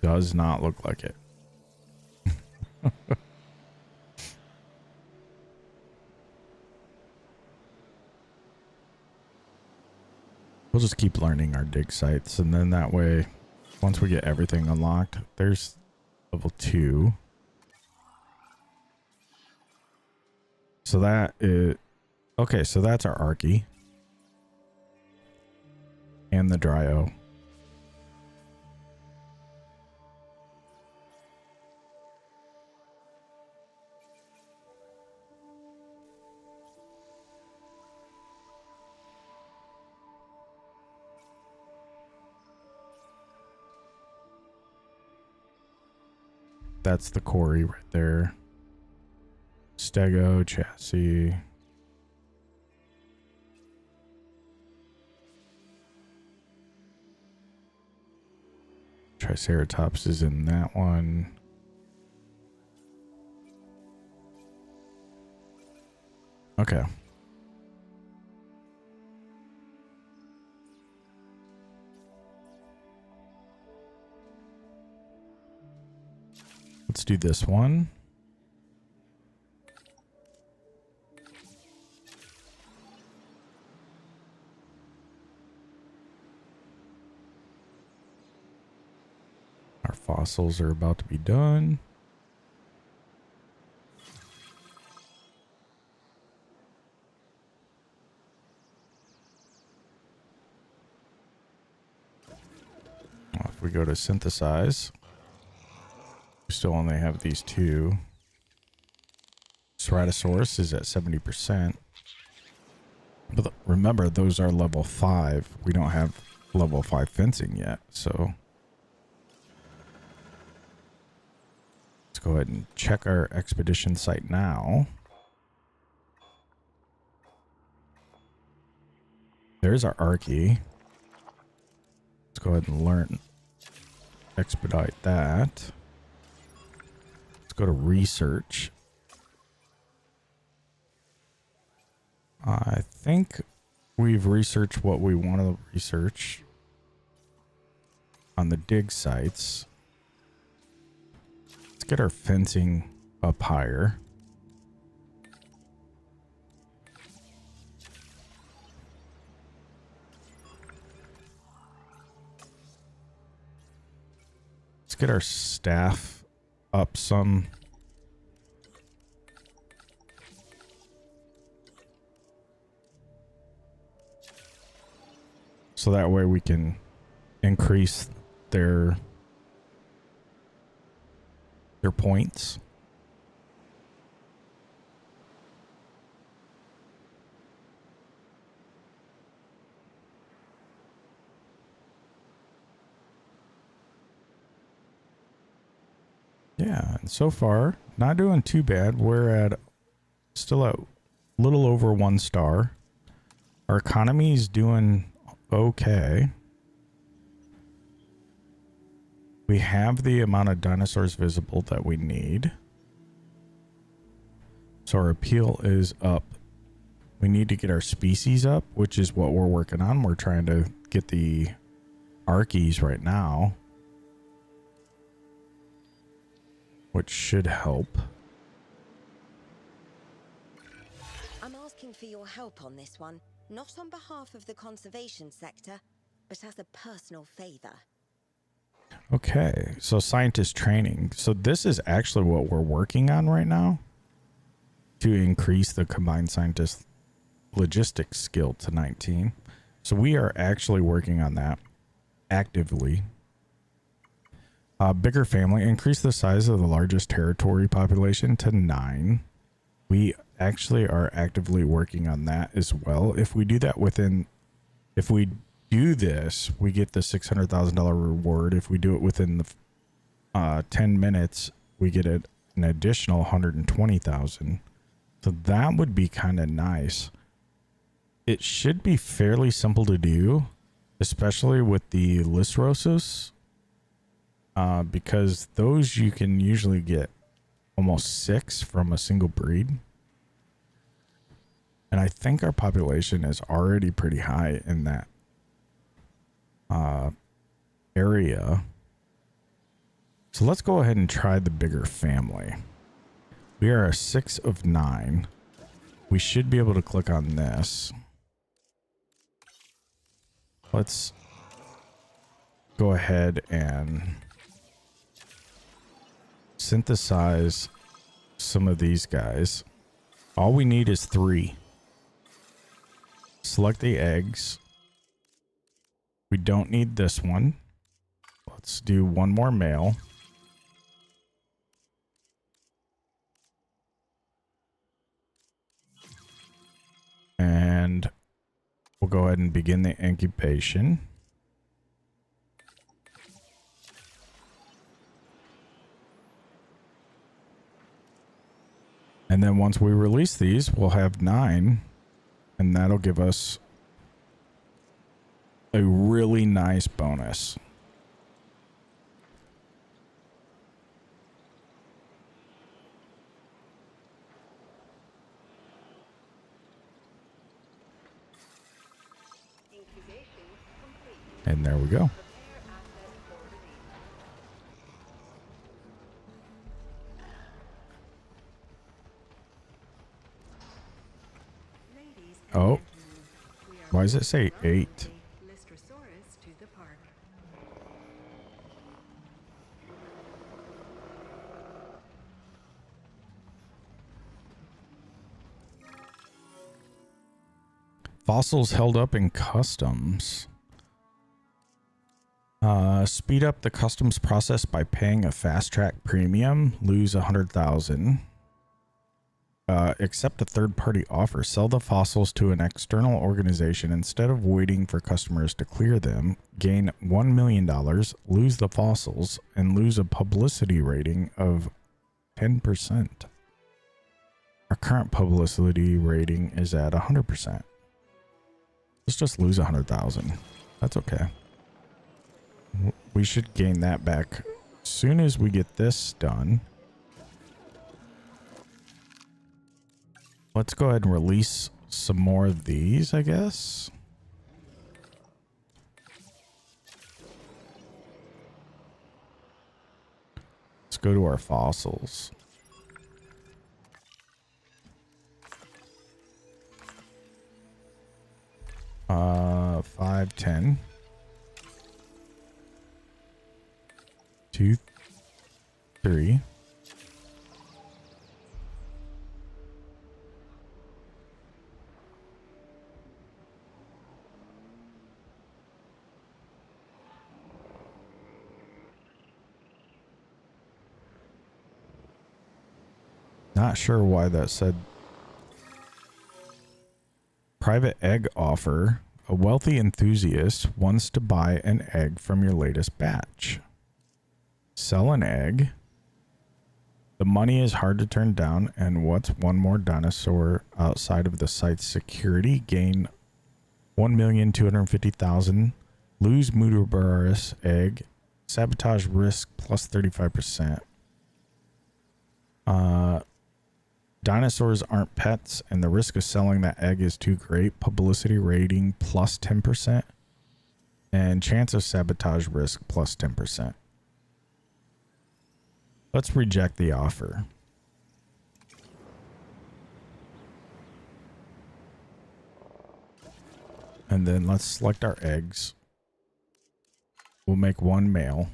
does not look like it. We'll just keep learning our dig sites, and then that way once we get everything unlocked, there's level 2. So that is okay, so that's our Archie and the Dryo. That's the Cory right there. Stego, chassis. Triceratops is in that one. Okay. Let's do this one. Our fossils are about to be done. If we go to synthesize, we still only have these two. Ceratosaurus is at 70%. But remember, those are level 5. We don't have level 5 fencing yet, so let's go ahead and check our expedition site now. There's our Archie. Let's go ahead and learn. Expedite that. Let's go to research. I think we've researched what we want to research on the dig sites. Let's get our fencing up higher. Let's get our staff up some. So that way we can increase their points. Yeah, and so far, not doing too bad. We're at still at a little over 1 star. Our economy is doing okay. We have the amount of dinosaurs visible that we need. So our appeal is up. We need to get our species up, which is what we're working on. We're trying to get the Archies right now, which should help.
I'm asking for your help on this one, not on behalf of the conservation sector, but as a personal favor.
Okay, so scientist training. So this is actually what we're working on right now to increase the combined scientist logistics skill to 19. So we are actually working on that actively. Bigger family, increase the size of the largest territory population to 9. We actually are actively working on that as well. If we do that if we do this, we get the $600,000 reward. If we do it within the 10 minutes, we get an additional 120,000. So that would be kind of nice. It should be fairly simple to do, especially with the Lysrosis, because those you can usually get almost 6 from a single breed. And I think our population is already pretty high in that area. So let's go ahead and try the bigger family. We are a 6 of 9. We should be able to click on this. Let's go ahead and synthesize some of these guys. All we need is 3. Select the eggs. We don't need this one. Let's do one more male. And we'll go ahead and begin the incubation. And then once we release these, we'll have 9. And that'll give us a really nice bonus. And there we go. Oh, why does it say 8? Fossils held up in customs. Speed up the customs process by paying a fast track premium. Lose 100,000. Accept a third-party offer. Sell the fossils to an external organization instead of waiting for customers to clear them. Gain $1 million, lose the fossils, and lose a publicity rating of 10%. Our current publicity rating is at 100%. Let's just lose 100,000. That's okay. We should gain that back as soon as we get this done. Let's go ahead and release some more of these, I guess. Let's go to our fossils. Uh, 5, 10. 2, 3. Not sure why that said private egg offer. A wealthy enthusiast wants to buy an egg from your latest batch. Sell an egg. The money is hard to turn down. And what's one more dinosaur outside of the site's security? Gain 1,250,000. Lose Mudabarus egg. Sabotage risk plus 35%. Dinosaurs aren't pets, and the risk of selling that egg is too great. Publicity rating plus 10%. And chance of sabotage risk plus 10%. Let's reject the offer. And then let's select our eggs. We'll make one male.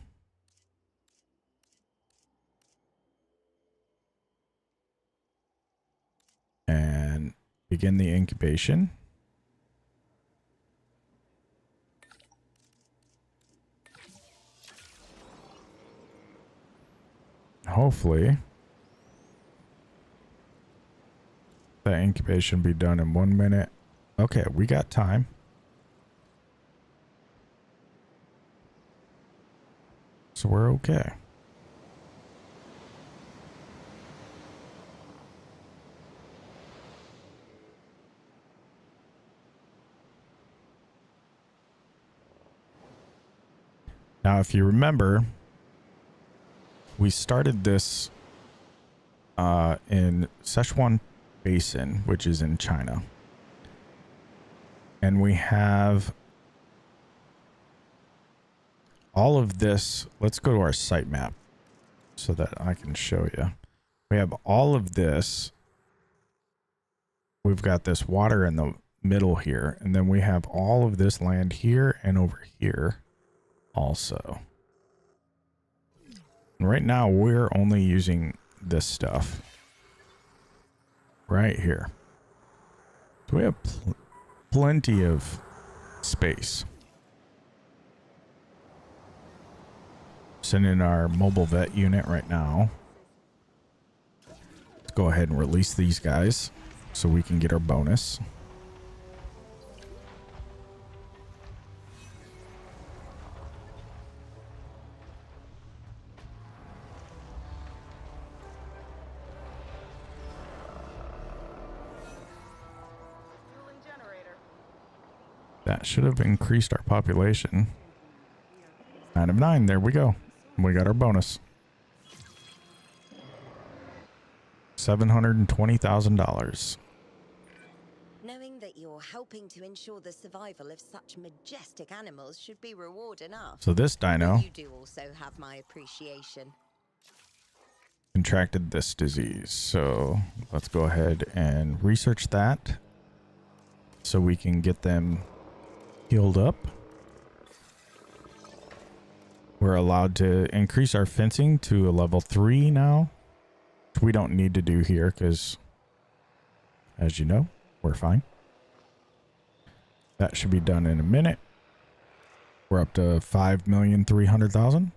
And begin the incubation. Hopefully that incubation be done in 1 minute. Okay, we got time. So we're okay. Now, if you remember, we started this in Sichuan Basin, which is in China. And we have all of this. Let's go to our site map so that I can show you. We have all of this. We've got this water in the middle here. And then we have all of this land here and over here also. And right now, we're only using this stuff right here. So we have plenty of space. Sending our mobile vet unit right now. Let's go ahead and release these guys so we can get our bonus. That should have increased our population. 9 of 9. There we go. We got our bonus. $720,000.
Knowing that your or helping to ensure the survival of such majestic animals should be reward enough.
So this dino
But you do also have my appreciation.
contracted this disease. So let's go ahead and research that so we can get them healed up. We're allowed to increase our fencing to a level 3 now, which we don't need to do here because, as you know, we're fine. That should be done in a minute. We're up to 5,300,000.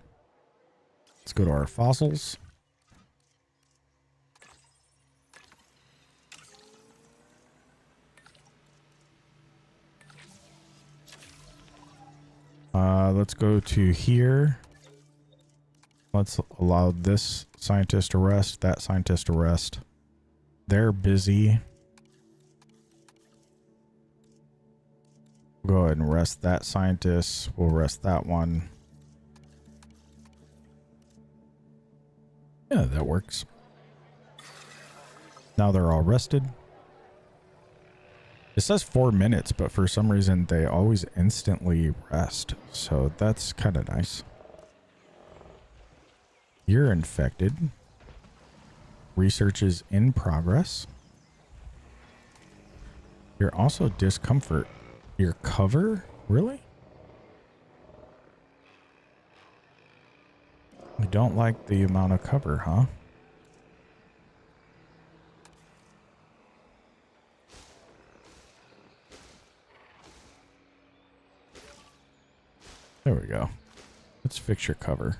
Let's go to our fossils. Let's go to here. Let's allow this scientist to rest, that scientist to rest. They're busy. We'll go ahead and rest that scientist. We'll rest that one. Yeah, that works. Now they're all rested. It says 4 minutes, but for some reason they always instantly rest. So that's kind of nice. You're infected. Research is in progress. You're also discomfort. Your cover? Really? You don't like the amount of cover, huh? There we go. Let's fix your cover.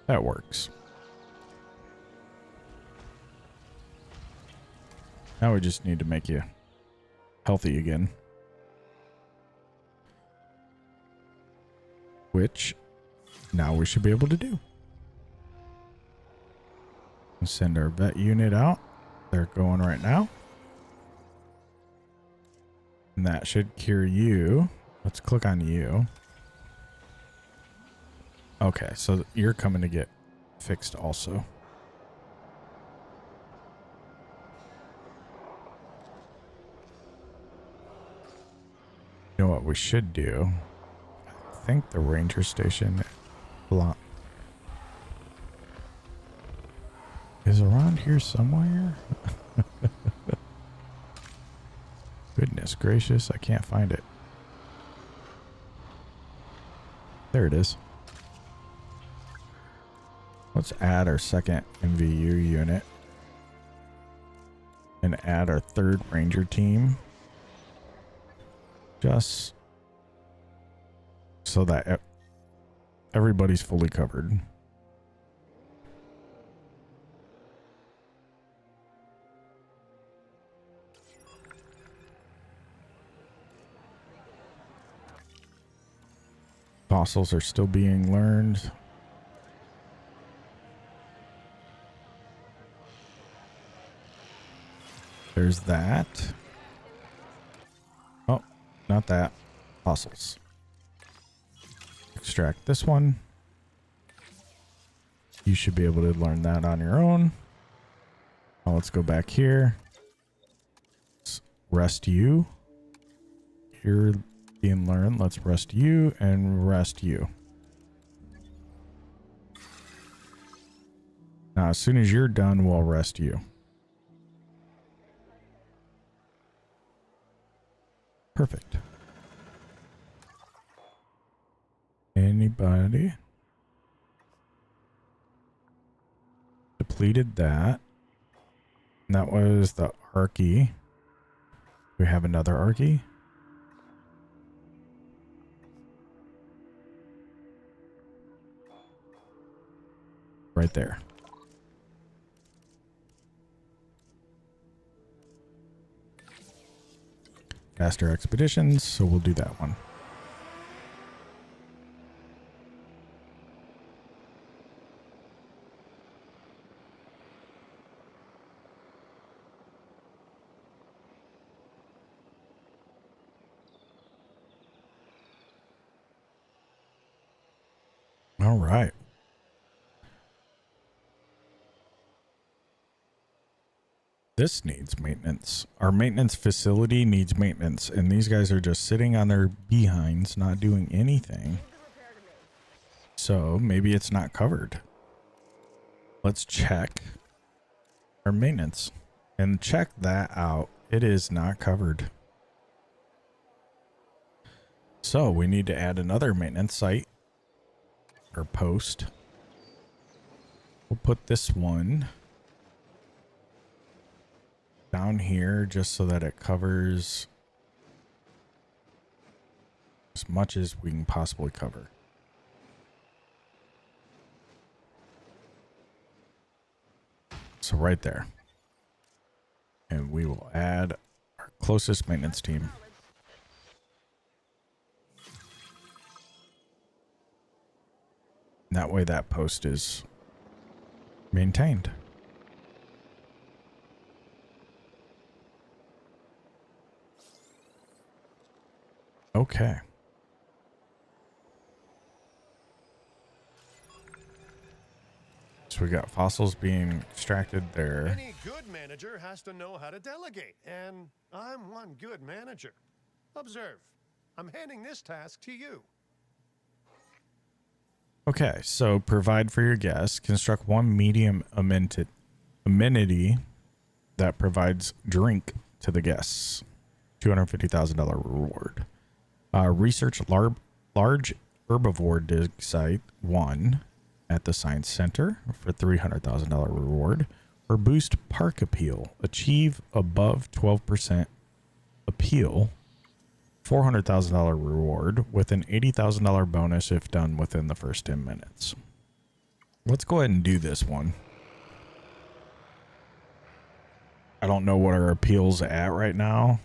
That works. Now we just need to make you healthy again. Which now we should be able to do. We'll send our vet unit out. They're going right now. And that should cure you. Let's click on you. Okay, so you're coming to get fixed also. You know what we should do? I think the ranger station is around here somewhere. Goodness gracious, I can't find it. There it is. Let's add our second MVU unit and add our third ranger team. Just so that everybody's fully covered. Fossils are still being learned. There's that. Oh, not that. Fossils. Extract this one. You should be able to learn that on your own. Now let's go back here. Let's rest you. You're being learned. Let's rest you and rest you. Now, as soon as you're done, we'll rest you. Perfect. Anybody? Depleted that. And that was the Archie. We have another Archie. Right there. Faster expeditions, so we'll do that one. All right. This needs maintenance. Our maintenance facility needs maintenance, and these guys are just sitting on their behinds, not doing anything. So maybe it's not covered. Let's check our maintenance and check that out. It is not covered. So we need to add another maintenance site or post. We'll put this one down here just so that it covers as much as we can possibly cover. So right there. And we will add our closest maintenance team. That way that post is maintained. Okay. So we got fossils being extracted there.
Any good manager has to know how to delegate, and I'm one good manager. Observe. I'm handing this task to you.
Okay, so provide for your guests. Construct one medium amenity that provides drink to the guests. $250,000 reward. Research large herbivore dig site 1 at the Science Center for $300,000 reward. Or boost park appeal. Achieve above 12% appeal. $400,000 reward with an $80,000 bonus if done within the first 10 minutes. Let's go ahead and do this one. I don't know what our appeal's at right now.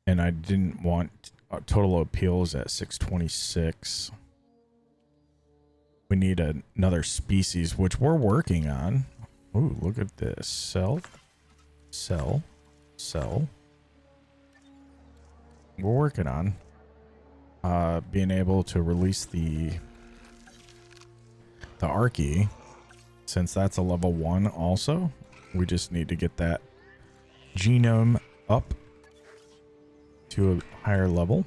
And I didn't want total appeals at 626. We need another species, which we're working on. Ooh, look at this. Sell. We're working on being able to release the Archie, since that's a level 1 also. We just need to get that genome up to a higher level.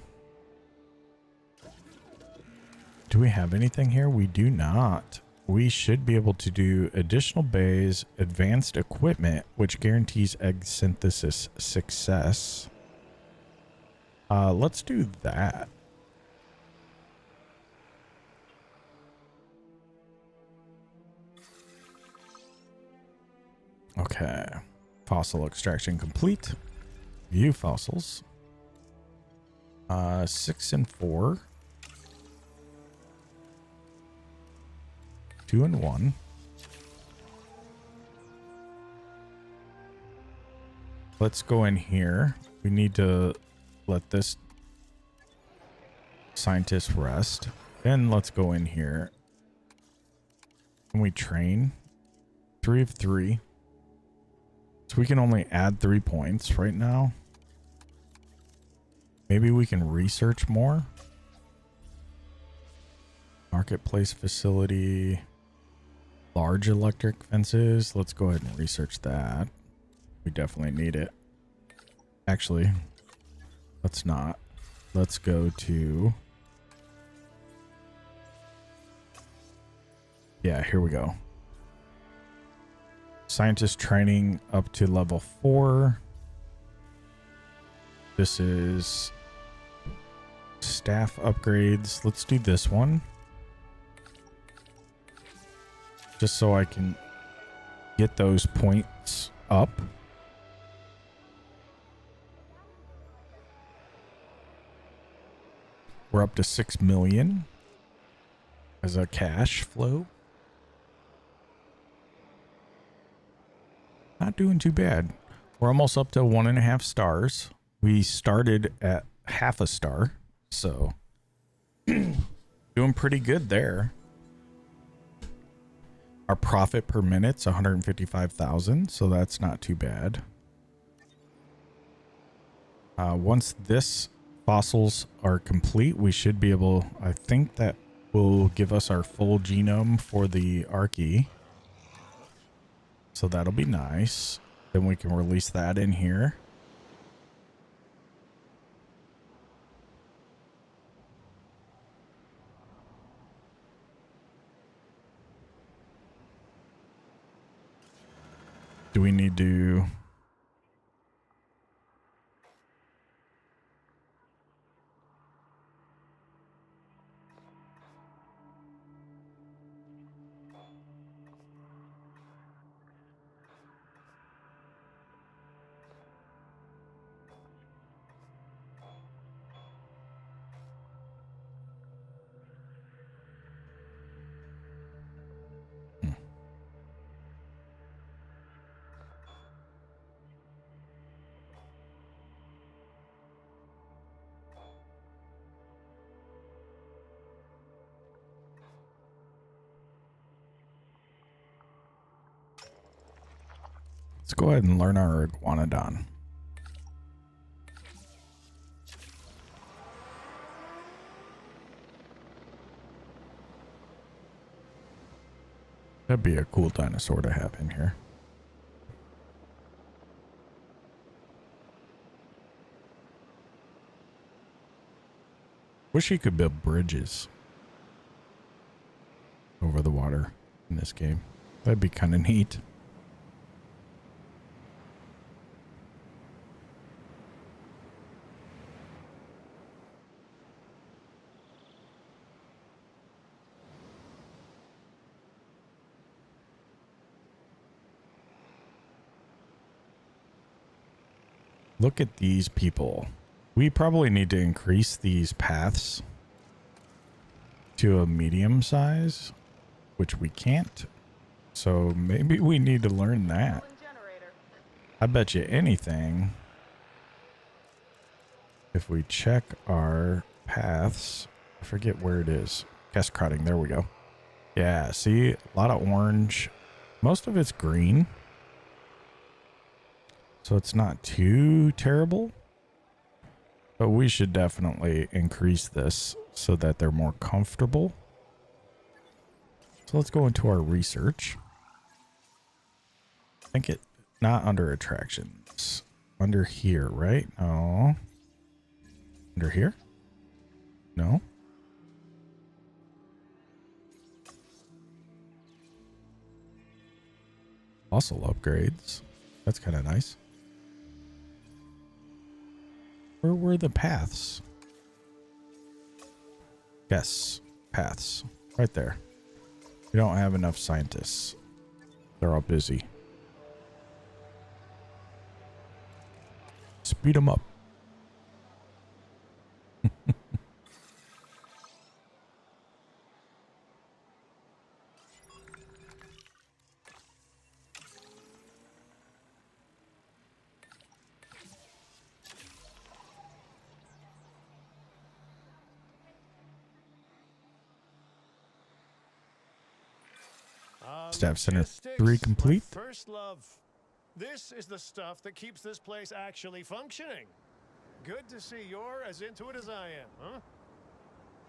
Do we have anything here? We do not. We should be able to do additional bays, advanced equipment, which guarantees egg synthesis success. Let's do that. Okay. Fossil extraction complete. View fossils. 6 and 4. 2 and 1. Let's go in here. We need to let this scientist rest. Then let's go in here. Can we train? 3 of 3. So we can only add 3 points right now. Maybe we can research more. Marketplace facility. Large electric fences. Let's go ahead and research that. We definitely need it. Actually, let's not. Let's go to... Yeah, here we go. Scientist training up to level 4. This is staff upgrades. Let's do this one. Just so I can get those points up. We're up to 6 million as a cash flow. Not doing too bad. We're almost up to 1.5 stars. We started at half a star, so doing pretty good there. Our profit per minute's 155,000, so that's not too bad. Once this fossils are complete, we should be able, I think that will give us our full genome for the Archie. So that'll be nice. Then we can release that in here. Do we need to... Let's go ahead and learn our iguanodon. That'd be a cool dinosaur to have in here. Wish you could build bridges over the water in this game. That'd be kind of neat. Look at these people. We probably need to increase these paths to a medium size, which we can't. So maybe we need to learn that. I bet you anything, if we check our paths, I forget where it is. Cascading, there we go. Yeah, see, a lot of orange. Most of it's green. So it's not too terrible, but we should definitely increase this so that they're more comfortable. So let's go into our research. I think it, not under attractions, under here, right? No. Under here? No. Fossil upgrades. That's kind of nice. Where were the paths? Yes, paths. Right there. We don't have enough scientists. They're all busy. Speed them up. Staff Center 3 complete.
First love. This is the stuff that keeps this place actually functioning. Good to see you're as into it as I am, huh?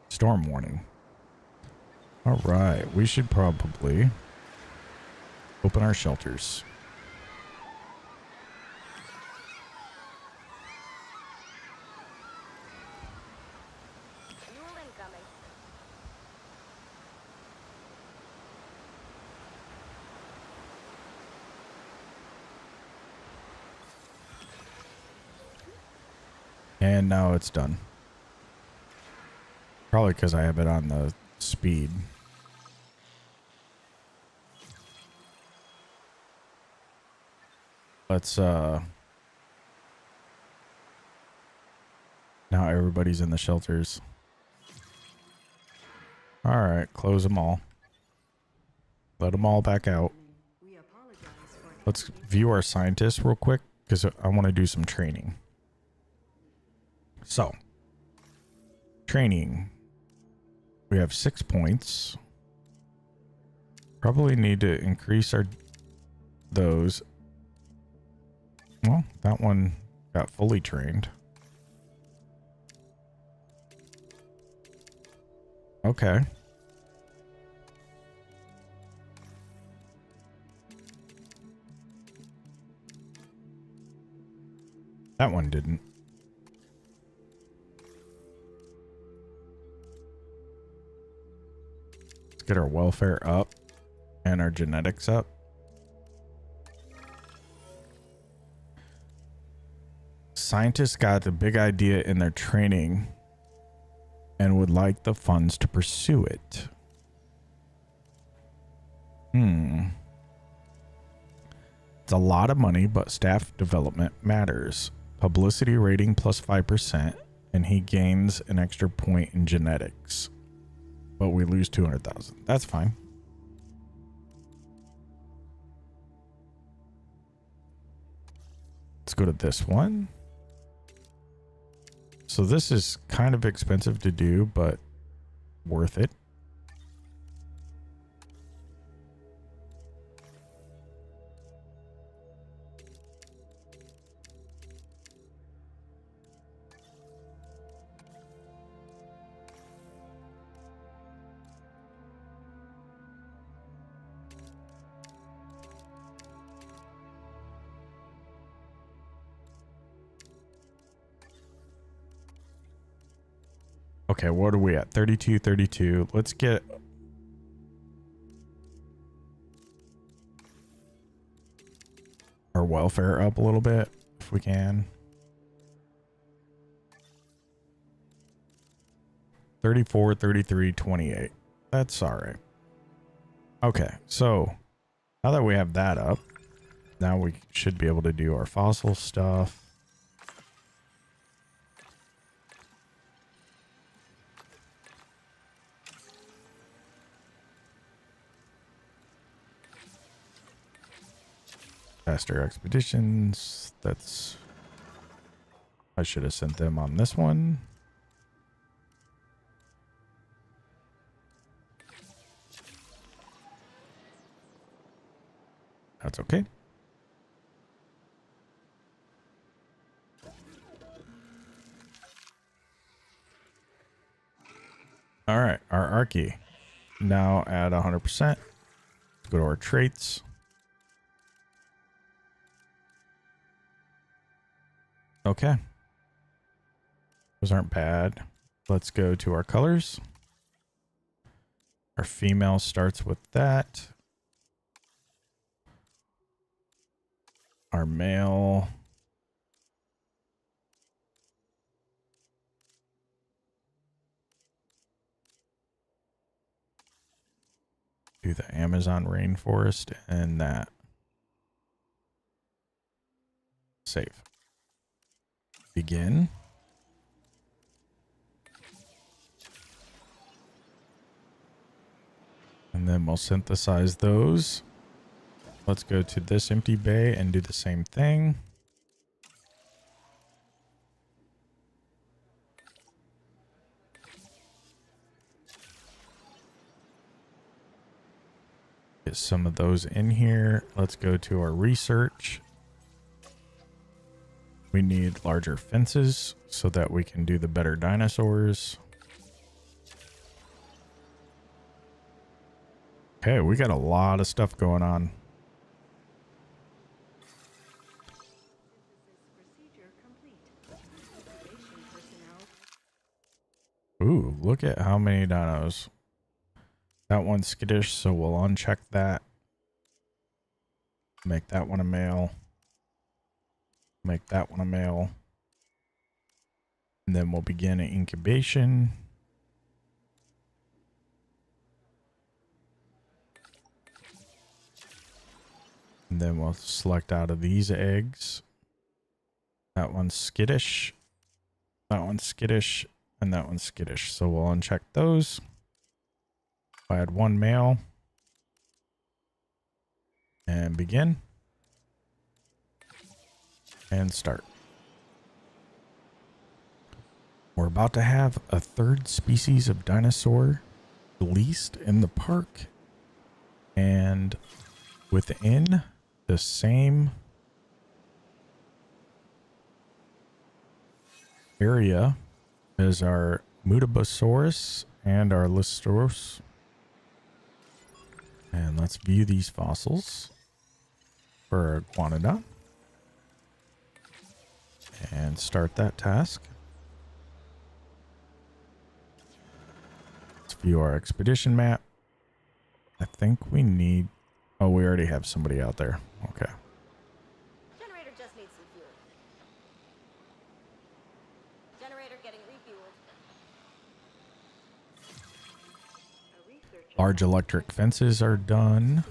Storm warning. All right, we should probably open our shelters. And now it's done. Probably because I have it on the speed. Let's now everybody's in the shelters. All right, close them all. Let them all back out. Let's view our scientists real quick because I want to do some training. So, training. We have 6 points. Probably need to increase those. Well, that one got fully trained. Okay. That one didn't. Let's get our welfare up and our genetics up. Scientists got the big idea in their training and would like the funds to pursue it. It's a lot of money, but staff development matters. Publicity rating plus 5%, and he gains an extra point in genetics. But we lose 200,000. That's fine. Let's go to this one. So this is kind of expensive to do, but worth it. Okay, what are we at? 32, 32. Let's get... our welfare up a little bit, if we can. 34, 33, 28. That's all right. Okay, so now that we have that up, now we should be able to do our fossil stuff. Faster expeditions. That's... I should have sent them on this one. That's okay. All right, our Archie now at 100%. Let's go to our traits. Okay. Those aren't bad. Let's go to our colors. Our female starts with that. Our male. Do the Amazon rainforest and that. Save. Begin. And then we'll synthesize those. Let's go to this empty bay and do the same thing. Get some of those in here. Let's go to our research. We need larger fences so that we can do the better dinosaurs. Okay, we got a lot of stuff going on. Ooh, look at how many dinos. That one's skittish, so we'll uncheck that. Make that one a male. Make that one a male. And then we'll begin an incubation. And then we'll select out of these eggs. That one's skittish. That one's skittish. And that one's skittish. So we'll uncheck those. I had one male. And begin. And start. We're about to have a third species of dinosaur released in the park. And within the same area as our Mutabosaurus and our Listosaurus. And let's view these fossils for Iguanodon. and start that task. Let's view our expedition map. I think we need... Oh, we already have somebody out there. Okay.
Generator just needs some fuel. Generator getting refueled.
Large electric fences are done.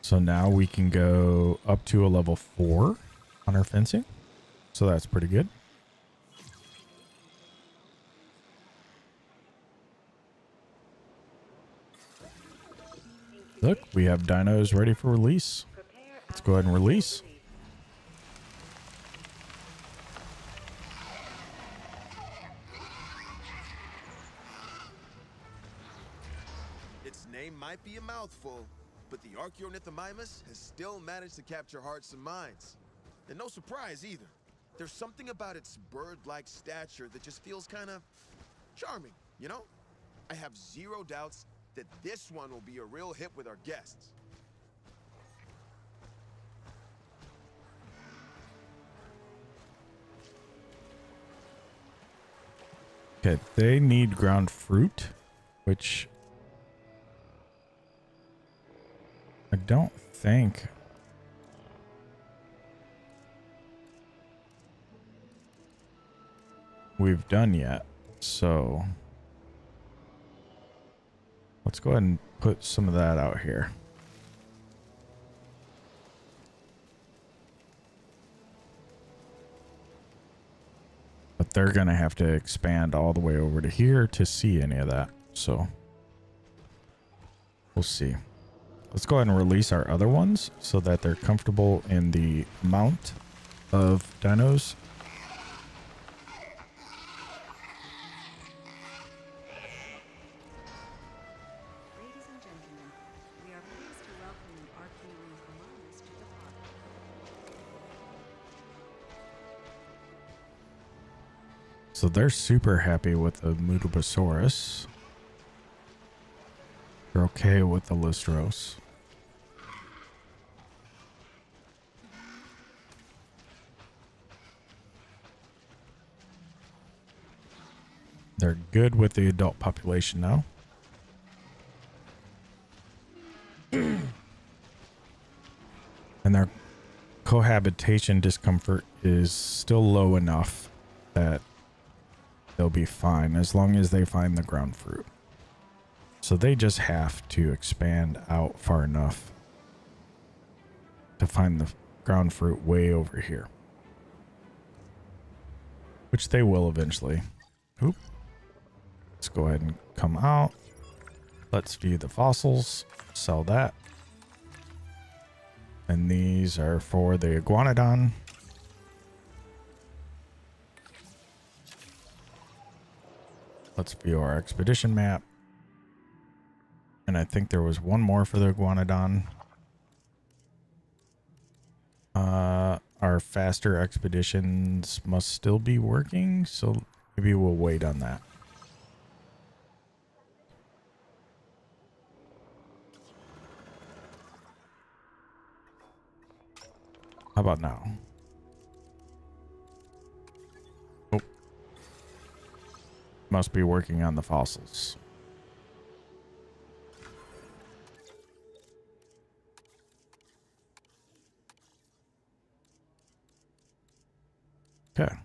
So now we can go up to a level 4 on our fencing. So that's pretty good. Look, we have dinos ready for release. Let's go ahead and release.
Its name might be a mouthful, but the Archaeornithomimus has still managed to capture hearts and minds. And no surprise either. There's something about its bird-like stature that just feels kind of charming, you know? I have zero doubts that this one will be a real hit with our guests.
Okay, they need ground fruit, which I don't think we've done yet. So let's go ahead and put some of that out here. But they're going to have to expand all the way over to here to see any of that. So we'll see. Let's go ahead and release our other ones so that they're comfortable in the amount of dinos.
Ladies and gentlemen, we are pleased to welcome the Archaeornithomimus to the park.
So they're super happy with the Mutobosaurus. They're okay with the Listros. They're good with the adult population now. And their cohabitation discomfort is still low enough that they'll be fine as long as they find the ground fruit. So they just have to expand out far enough to find the ground fruit way over here. Which they will eventually. Oop. Let's go ahead and come out. Let's view the fossils. Sell that. And these are for the iguanodon. Let's view our expedition map. And I think there was one more for the iguanodon. Our faster expeditions must still be working, so maybe we'll wait on that. How about now? Oh. Must be working on the fossils. Okay.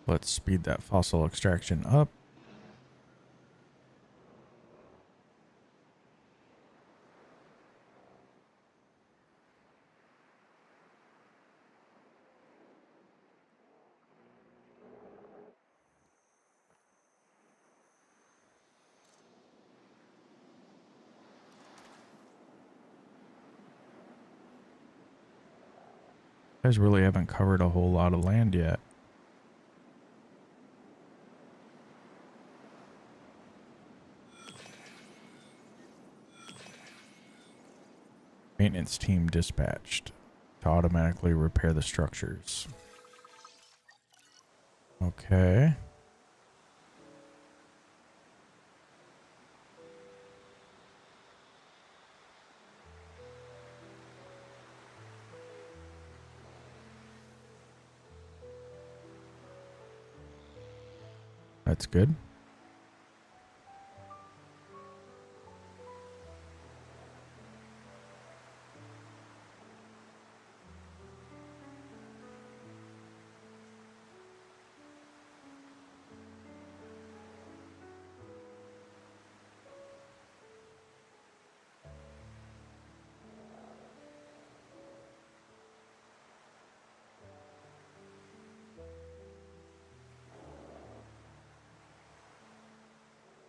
Let's speed that fossil extraction up. You guys really haven't covered a whole lot of land yet. Maintenance team dispatched to automatically repair the structures. Okay. That's good.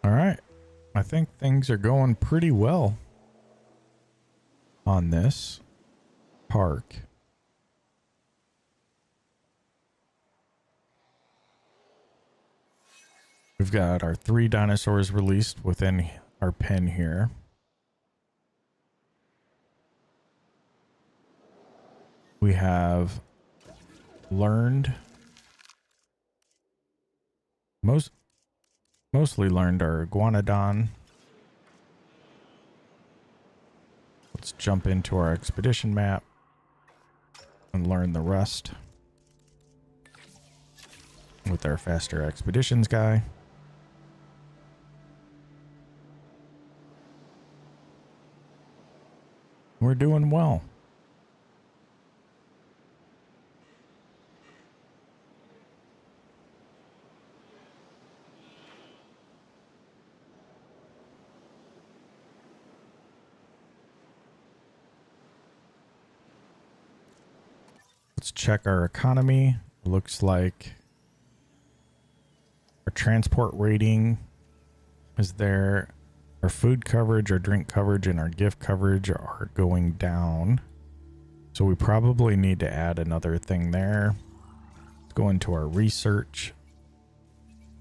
All right. I think things are going pretty well on this park. We've got our 3 dinosaurs released within our pen here. We have learned mostly learned our iguanodon. Let's jump into our expedition map and learn the rest with our faster expeditions guy. We're doing well. Let's check our economy. Looks like our transport rating is there. Our food coverage, our drink coverage, and our gift coverage are going down. So we probably need to add another thing there. Let's go into our research.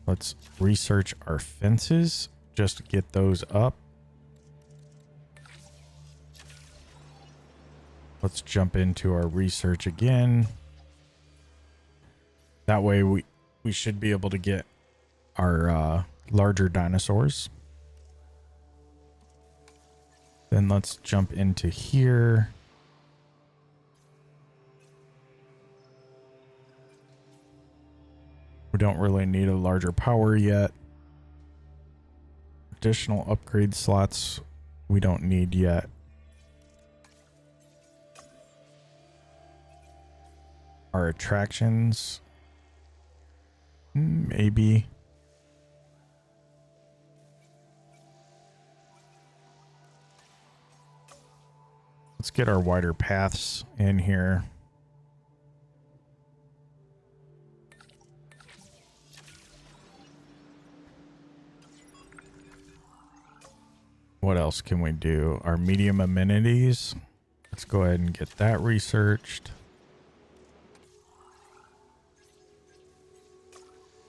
Let's research our fences just to get those up. Let's jump into our research again. That way we should be able to get our larger dinosaurs. Then let's jump into here. We don't really need a larger power yet. Additional upgrade slots we don't need yet. Our attractions, maybe. Let's get our wider paths in here. What else can we do? Our medium amenities. Let's go ahead and get that researched.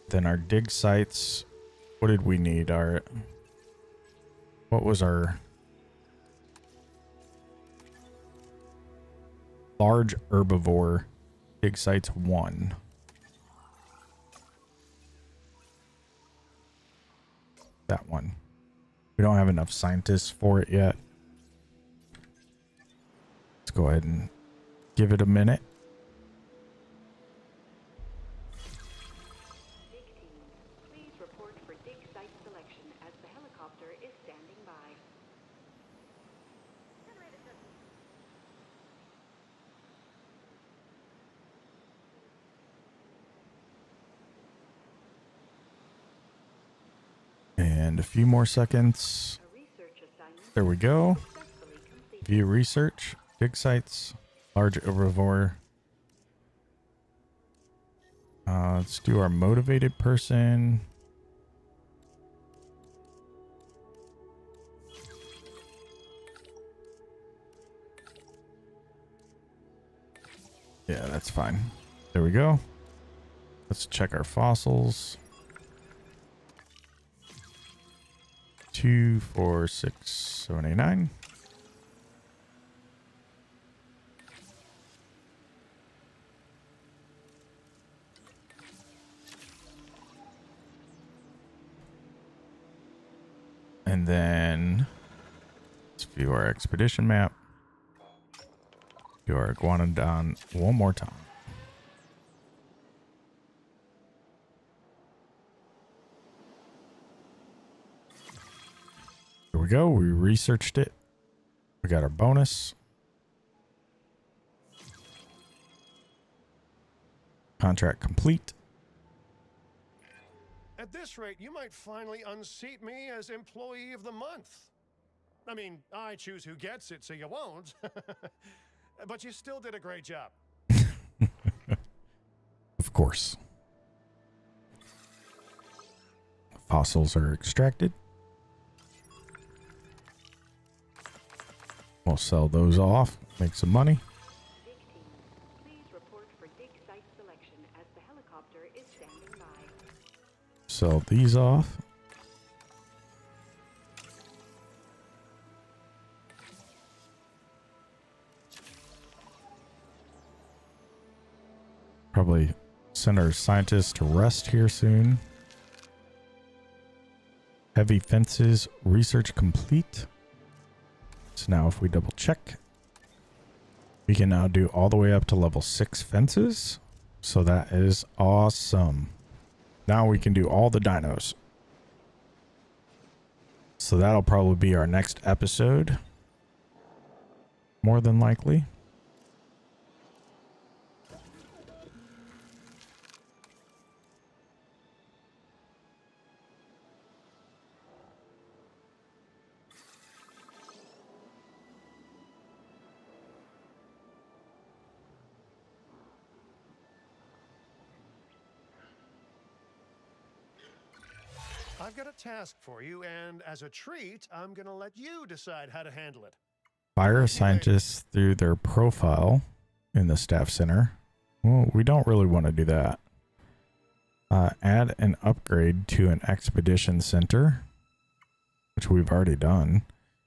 Then our dig sites. What did we need? What was our large herbivore dig sites 1? That one. We don't have enough scientists for it yet. Let's go ahead and give it a minute.
Please report for dig site selection as the helicopter is standing by.
And a few more seconds. There we go. View research, dig sites, large herbivore. Let's do our motivated person. Yeah, that's fine. There we go. Let's check our fossils. 2, 4, 6, 7, 8, 9. And then let's view our expedition map. Do our iguanodon one more time. There we go. We researched it. We got our bonus. Contract complete.
At this rate, you might finally unseat me as employee of the month. I mean, I choose who gets it, so you won't. But you still did a great job.
Of course. Fossils are extracted. We'll sell those off, make some money.
Dig team, please report for dig site selection as the helicopter is standing by.
Sell these off. Probably send our scientists to rest here soon. Heavy fences, research complete. So now if we double check, we can now do all the way up to level 6 fences. So that is awesome. Now we can do all the dinos. So that'll probably be our next episode. More than likely.
I've got a task for you, and as a treat, I'm going to let you decide how to handle it.
Fire scientists through their profile in the staff center. Well, we don't really want to do that. Add an upgrade to an expedition center, which we've already done.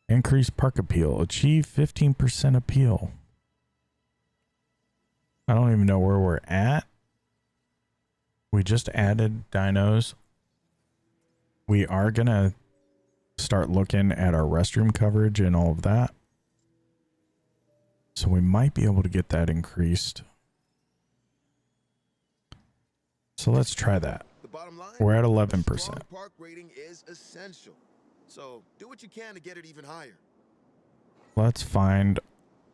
Increase park appeal. Achieve 15% appeal. I don't even know where we're at. We just added dinos. We are going to start looking at our restroom coverage and all of that. So we might be able to get that increased. So let's try that.
The bottom line,
We're at
a
11%.
strong park rating is essential. So do what you can to get it even higher.
Let's find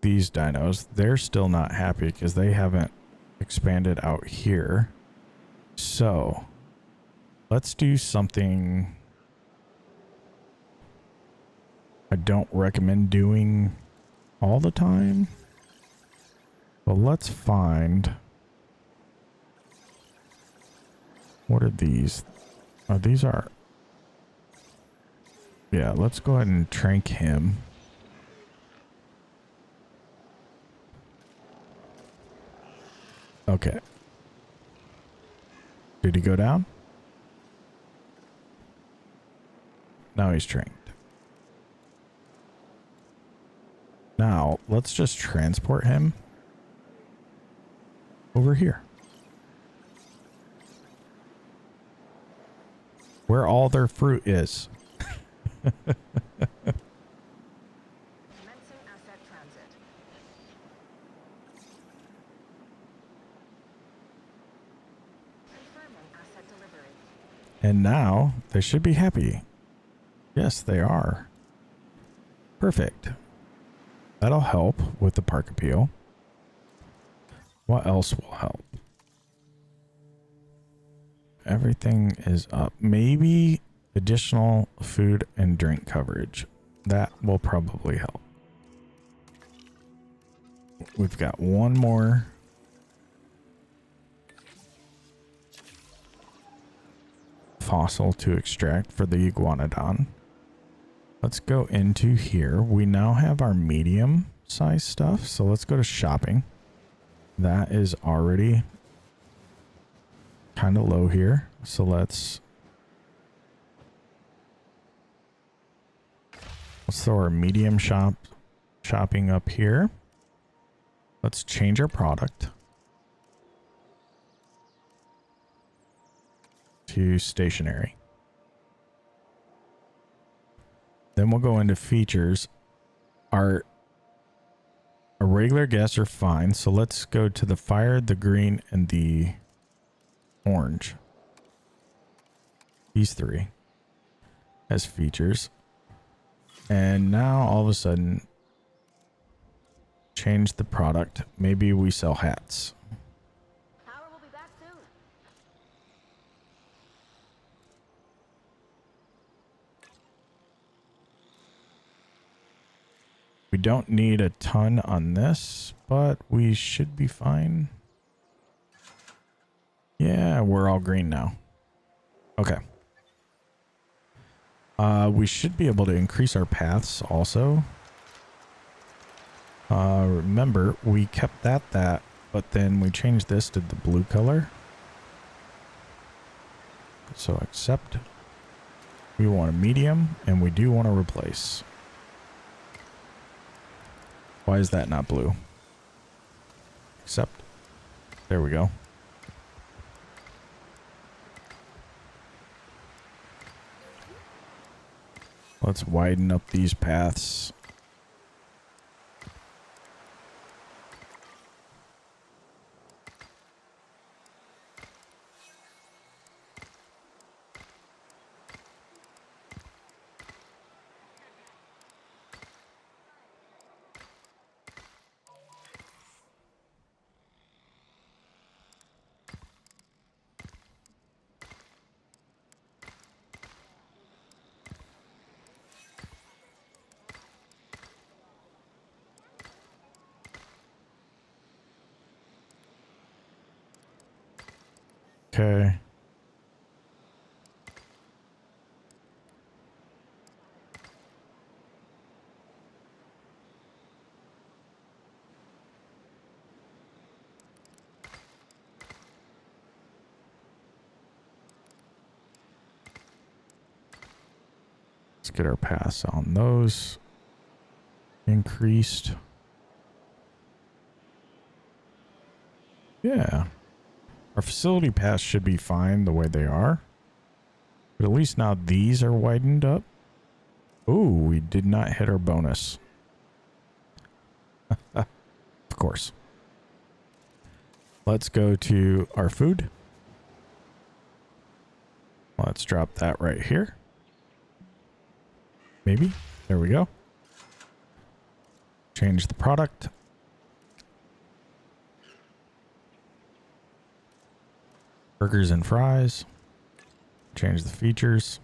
these dinos. They're still not happy because they haven't expanded out here. So let's do something I don't recommend doing all the time. But let's find... What are these? Oh, these are... Yeah, let's go ahead and trank him. Okay. Did he go down? Now he's tranked. Now, let's just transport him over here. Where all their fruit is.
Commencing asset transit. Confirming asset delivery.
And now they should be happy. Yes, they are. Perfect. That'll help with the park appeal. What else will help? Everything is up. Maybe additional food and drink coverage. That will probably help. We've got one more. Fossil to extract for the iguanodon. Let's go into here. We now have our medium size stuff. So let's go to shopping. That is already kind of low here. So let's throw our medium shopping up here. Let's change our product to stationary. Then we'll go into features. Our regular guests are fine. So let's go to the fire, the green, and the orange. These three as features. And now all of a sudden, change the product. Maybe we sell hats.
Power will be back soon.
We don't need a ton on this, but we should be fine. Yeah, we're all green now. Okay. We should be able to increase our paths also. Remember, we kept that, but then we changed this to the blue color. So accept. We want a medium, and we do want to replace. Why is that not blue? Accept. There we go. Let's widen up these paths. Okay. Let's get our pass on those increased. Yeah. Our facility paths should be fine the way they are. But at least now these are widened up. Oh, we did not hit our bonus. Of course. Let's go to our food. Let's drop that right here. Maybe. There we go. Change the product. Burgers and fries. Change the features.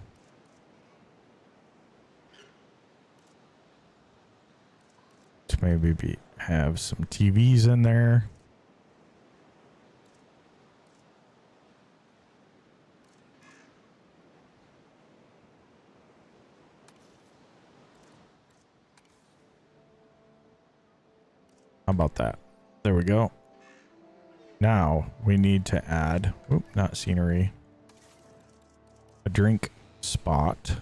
To maybe have some TVs in there. How about that? There we go. Now we need to add, not scenery, a drink spot.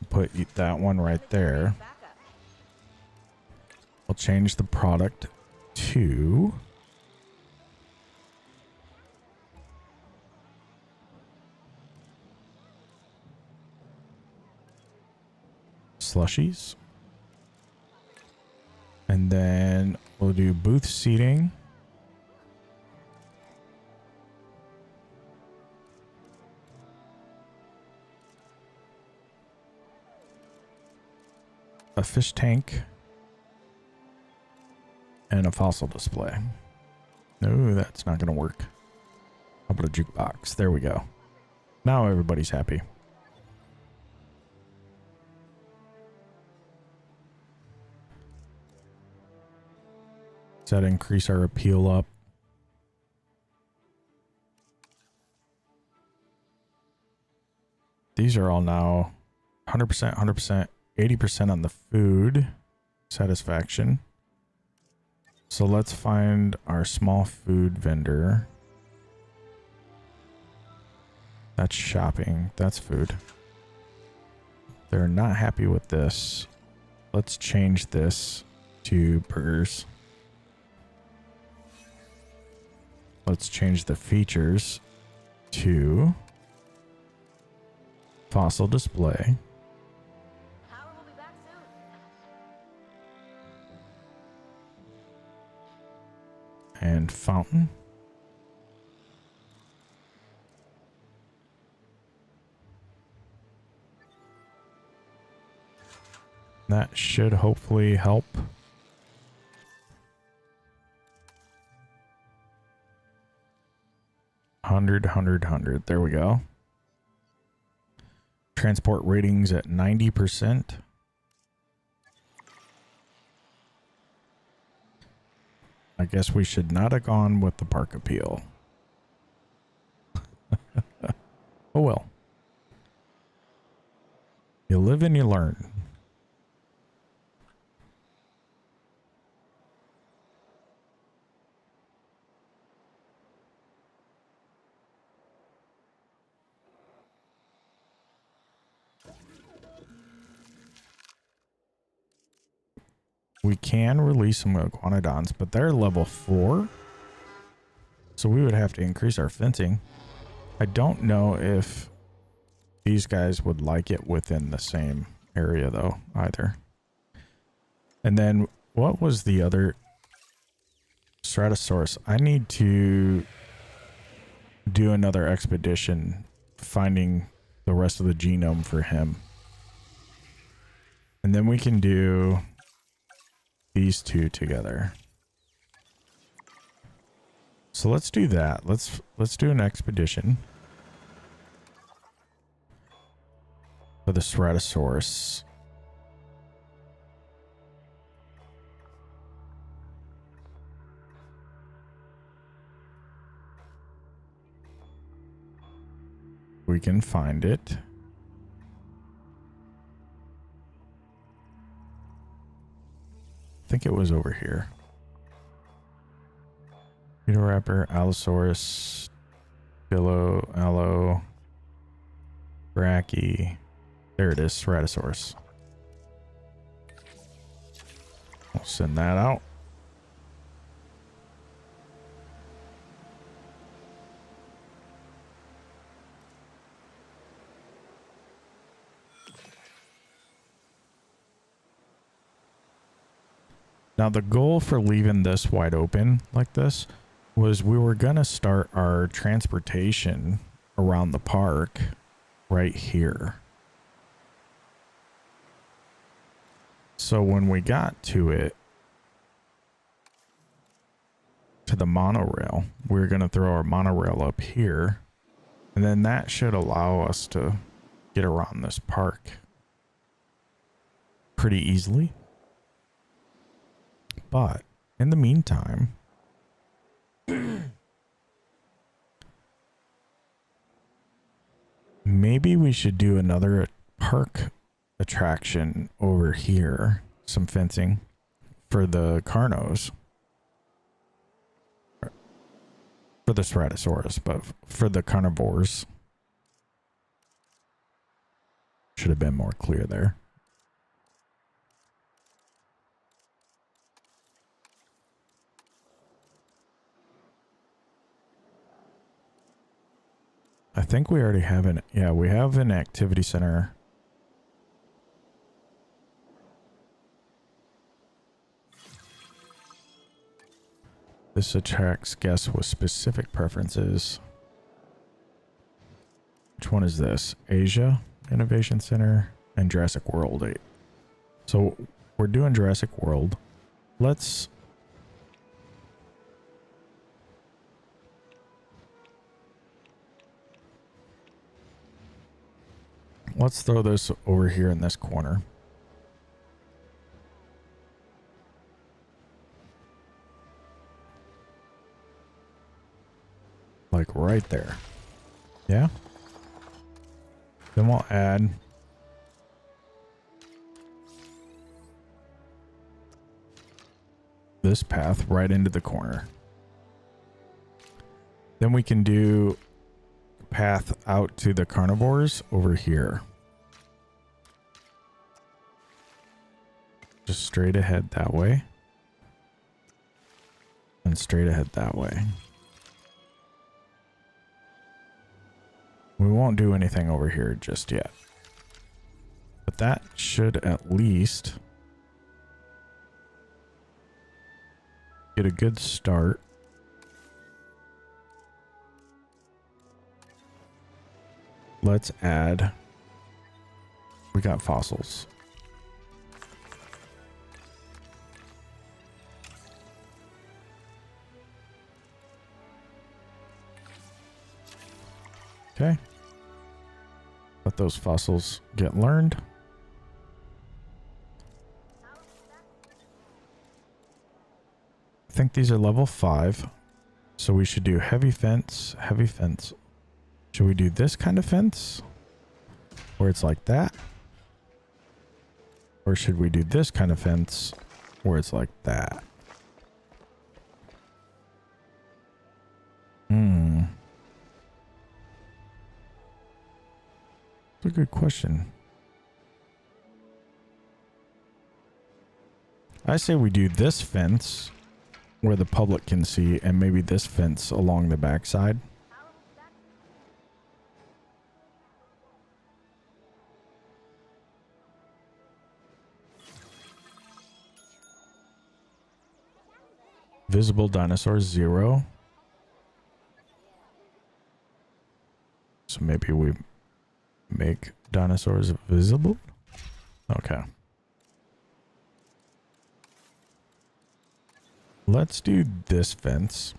Put that one right there. We'll change the product to slushies. And then we'll do booth seating. A fish tank. And a fossil display. No, that's not going to work. How about a jukebox? There we go. Now everybody's happy. Does that increase our appeal up? These are all now 100%, 100%, 80% on the food satisfaction. So let's find our small food vendor. That's shopping. That's food. They're not happy with this. Let's change this to burgers. Let's change the features to fossil display.
Power will be back soon.
And fountain. That should hopefully help. Hundred. There we go. Transport ratings at 90%. I guess we should not have gone with the park appeal. Oh well. You live and you learn. We can release some iguanodons, but they're level 4. So we would have to increase our fencing. I don't know if these guys would like it within the same area though, either. And then what was the other Stratosaurus? I need to do another expedition finding the rest of the genome for him. And then we can do these two together. So let's do that. Let's do an expedition for the Stratosaurus. We can find it. I think it was over here. Raptor, Allosaurus, Billo, Allo, Brachy. There it is, Ceratosaurus. We'll send that out. Now the goal for leaving this wide open like this was we were going to start our transportation around the park right here. So when we got to it, to the monorail, we're going to throw our monorail up here, and then that should allow us to get around this park pretty easily. But in the meantime, maybe we should do another park attraction over here. Some fencing for the Carnos. For the Stratosaurus, but for the carnivores. Should have been more clear there. I think we already have an, yeah, we have an activity center. This attracts guests with specific preferences. Which one is this? Asia Innovation Center and Jurassic World 8. So we're doing Jurassic World. Let's throw this over here in this corner. Like right there. Yeah? Then we'll add this path right into the corner. Then we can do path out to the carnivores over here. Just straight ahead that way. And straight ahead that way. We won't do anything over here just yet. But that should at least get a good start. Let's add, we got fossils. Okay. Let those fossils get learned. I think these are level 5. So we should do heavy fence, heavy fence. Should we do this kind of fence? Where it's like that? Or should we do this kind of fence where it's like that? That's a good question. I say we do this fence where the public can see, and maybe this fence along the backside. Visible dinosaurs 0. So maybe we make dinosaurs visible. Okay. Let's do this fence.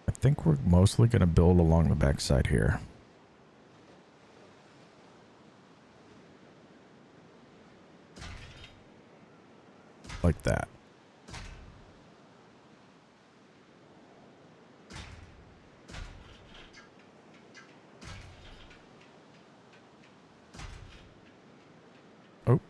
I think we're mostly going to build along the backside here. Like that. Oh.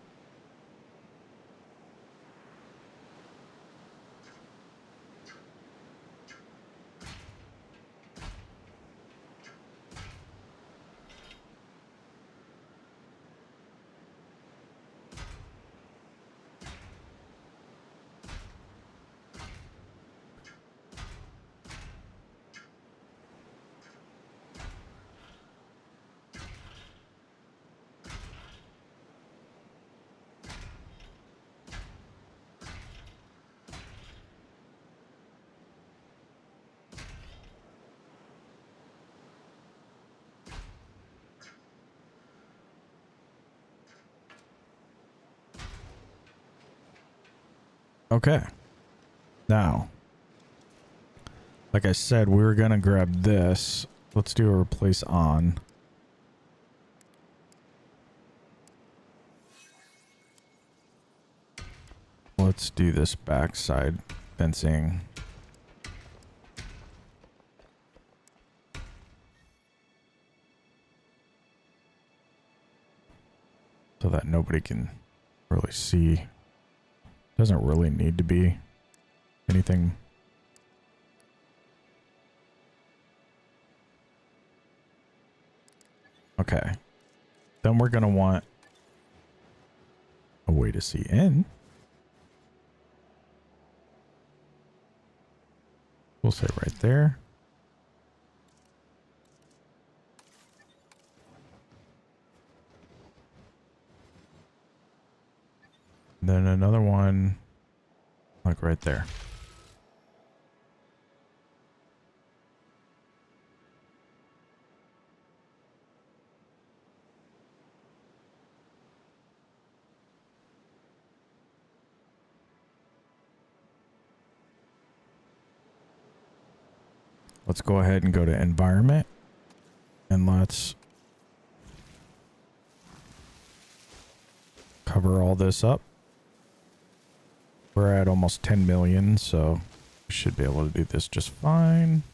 Okay. Now, like I said, we were going to grab this. Let's do a replace on. Let's do this backside fencing. So that nobody can really see. Doesn't really need to be anything. Okay. Then we're going to want a way to see in. We'll say right there. Then another one like right there. Let's go ahead and go to environment and let's cover all this up. We're at almost 10 million, so we should be able to do this just fine.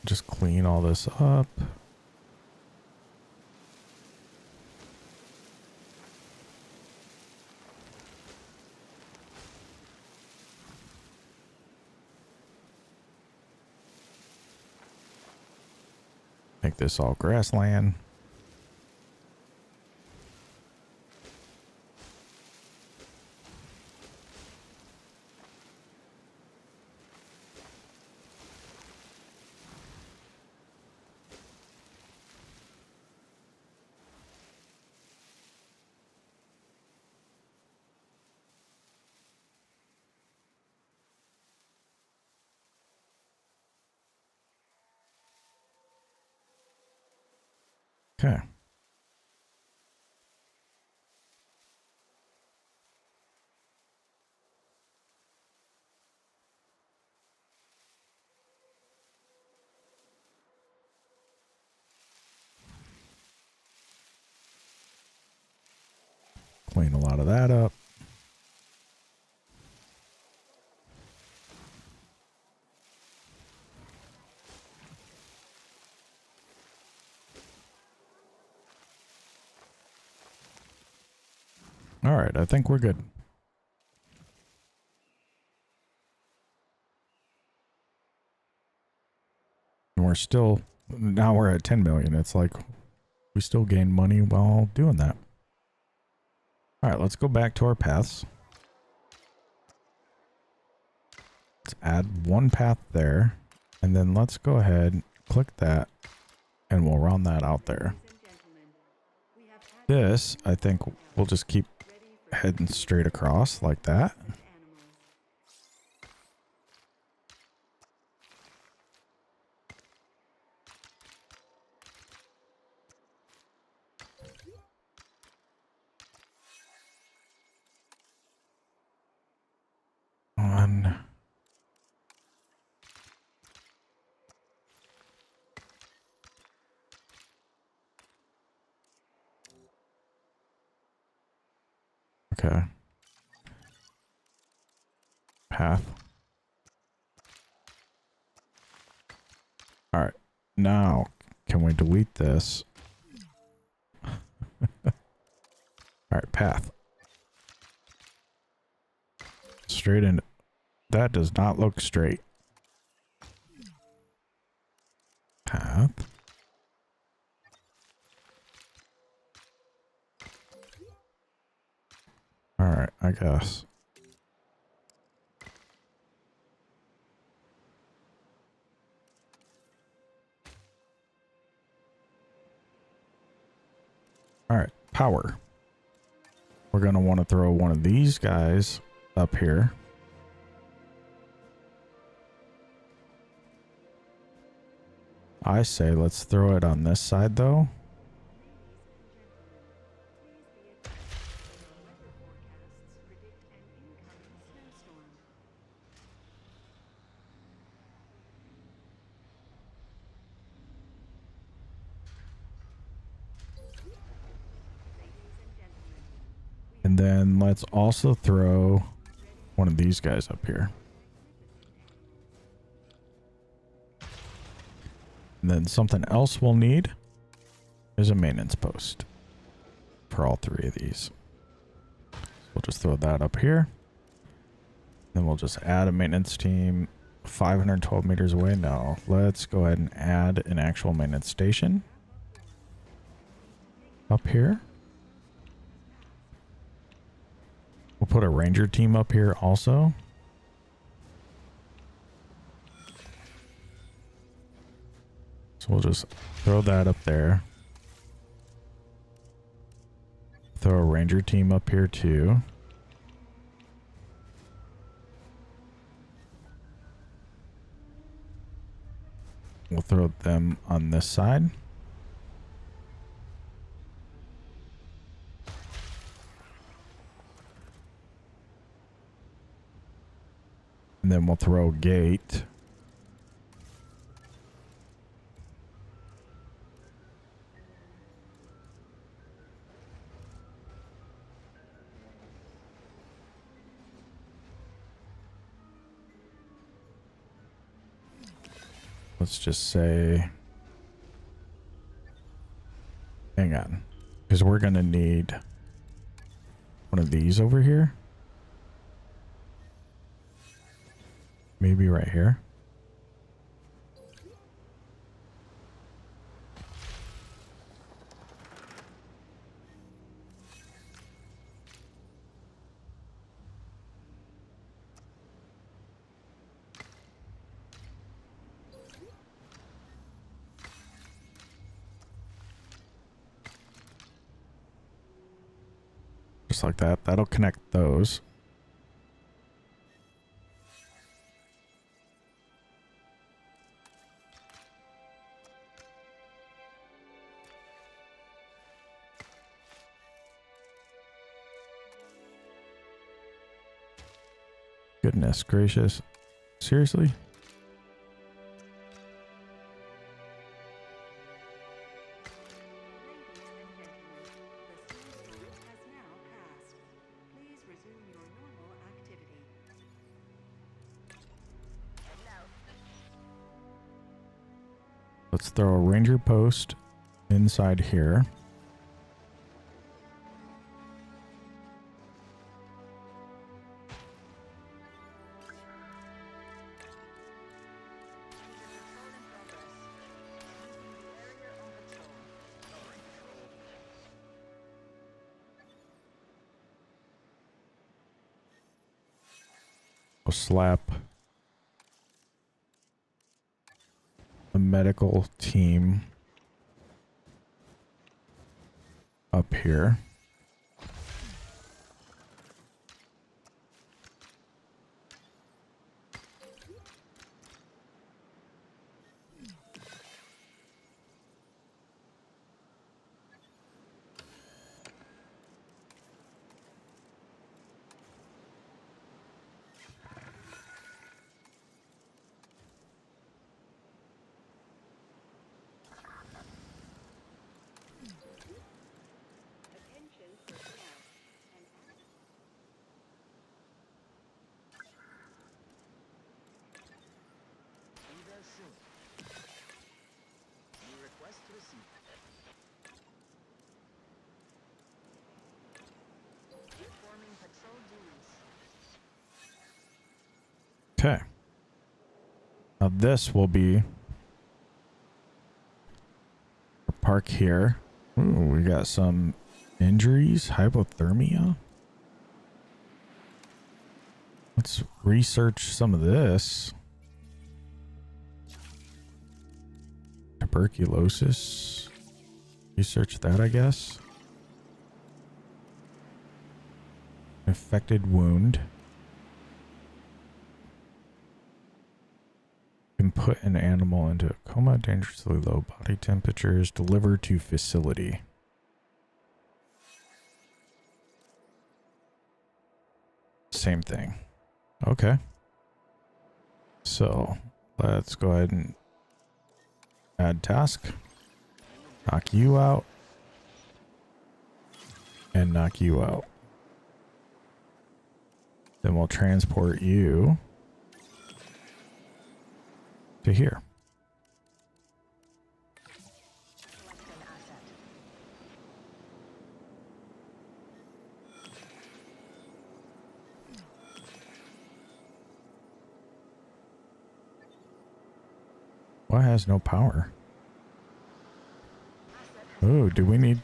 Just clean all this up. Make this all grassland. Okay. Clean a lot of that up. All right, I think we're good. And we're still, now we're at 10 million. It's like we still gain money while doing that. All right, let's go back to our paths. Let's add one path there, and then let's go ahead, click that, and we'll run that out there. This, I think we'll just keep heading straight across like that. On. Okay. Path. All right. Now, can we delete this? All right, path. Straight in. That does not look straight. Path. All right, I guess. All right, power. We're going to want to throw one of these guys up here. I say let's throw it on this side though. And then let's also throw one of these guys up here. And then something else we'll need is a maintenance post for all three of these. So we'll just throw that up here. Then we'll just add a maintenance team 512 meters away. No, let's go ahead and add an actual maintenance station up here. We'll put a ranger team up here also. So we'll just throw that up there. Throw a ranger team up here too. We'll throw them on this side. And then we'll throw a gate. Let's just say, hang on, because we're going to need one of these over here. Maybe right here. Just like that. That'll connect those. Goodness gracious. Seriously?
Ladies and gentlemen, the Sandbox has now passed.
Let's throw a ranger post inside here. We'll slap the medical team up here. Okay. Now this will be our park here. Ooh, we got some injuries, hypothermia. Let's research some of this. Tuberculosis. Research that, I guess. Infected wound. Can put an animal into a coma, dangerously low body temperatures, deliver to facility. Same thing. Okay. So let's go ahead and add task. Knock you out. And knock you out. Then we'll transport you to here. What has no power? Oh, do we need...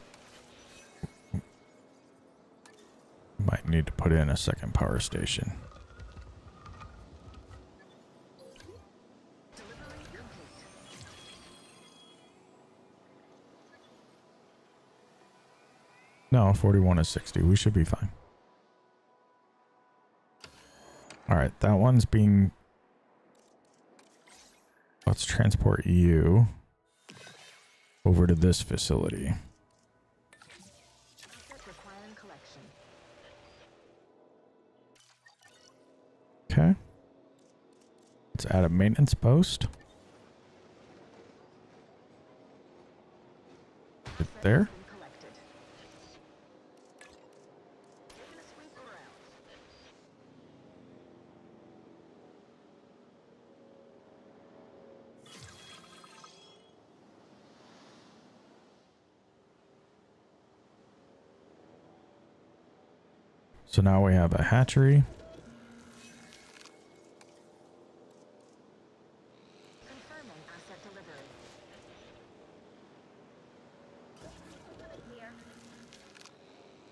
Might need to put in a second power station. No, 41 is 60. We should be fine. All right, that one's being... Let's transport you over to this facility. Okay. Let's add a maintenance post. Right there. So now we have a hatchery.
Confirming asset delivery. Here.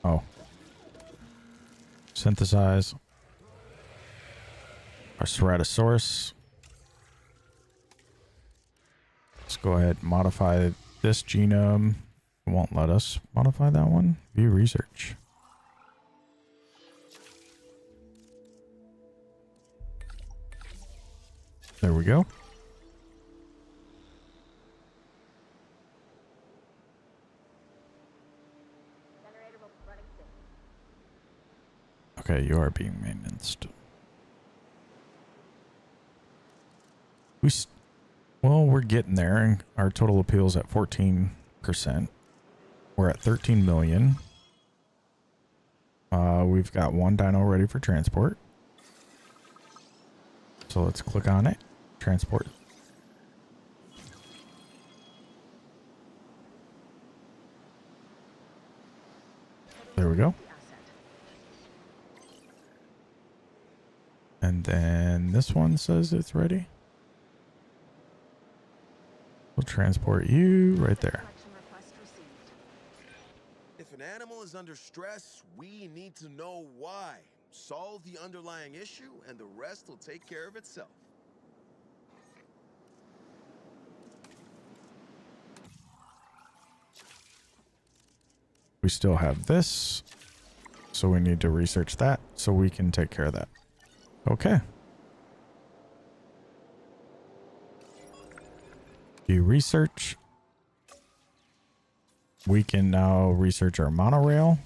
Oh. Synthesize our Ceratosaurus. Let's go ahead and modify this genome. It won't let us modify that one. View research. There we go.
Generator will be running soon.
Okay, you are being maintained. Well, we're getting there, and our total appeals at 14%. We're at 13 million. We've got one dino ready for transport. So let's click on it. Transport. go.
The asset.
And then this one says it's ready. We'll transport you right there.
Collection request received.
If an animal is under stress, we need to know why. Solve the underlying issue, and the rest will take care of itself.
We still have this, so we need to research that so we can take care of that. Okay. You research. We can now research our monorail.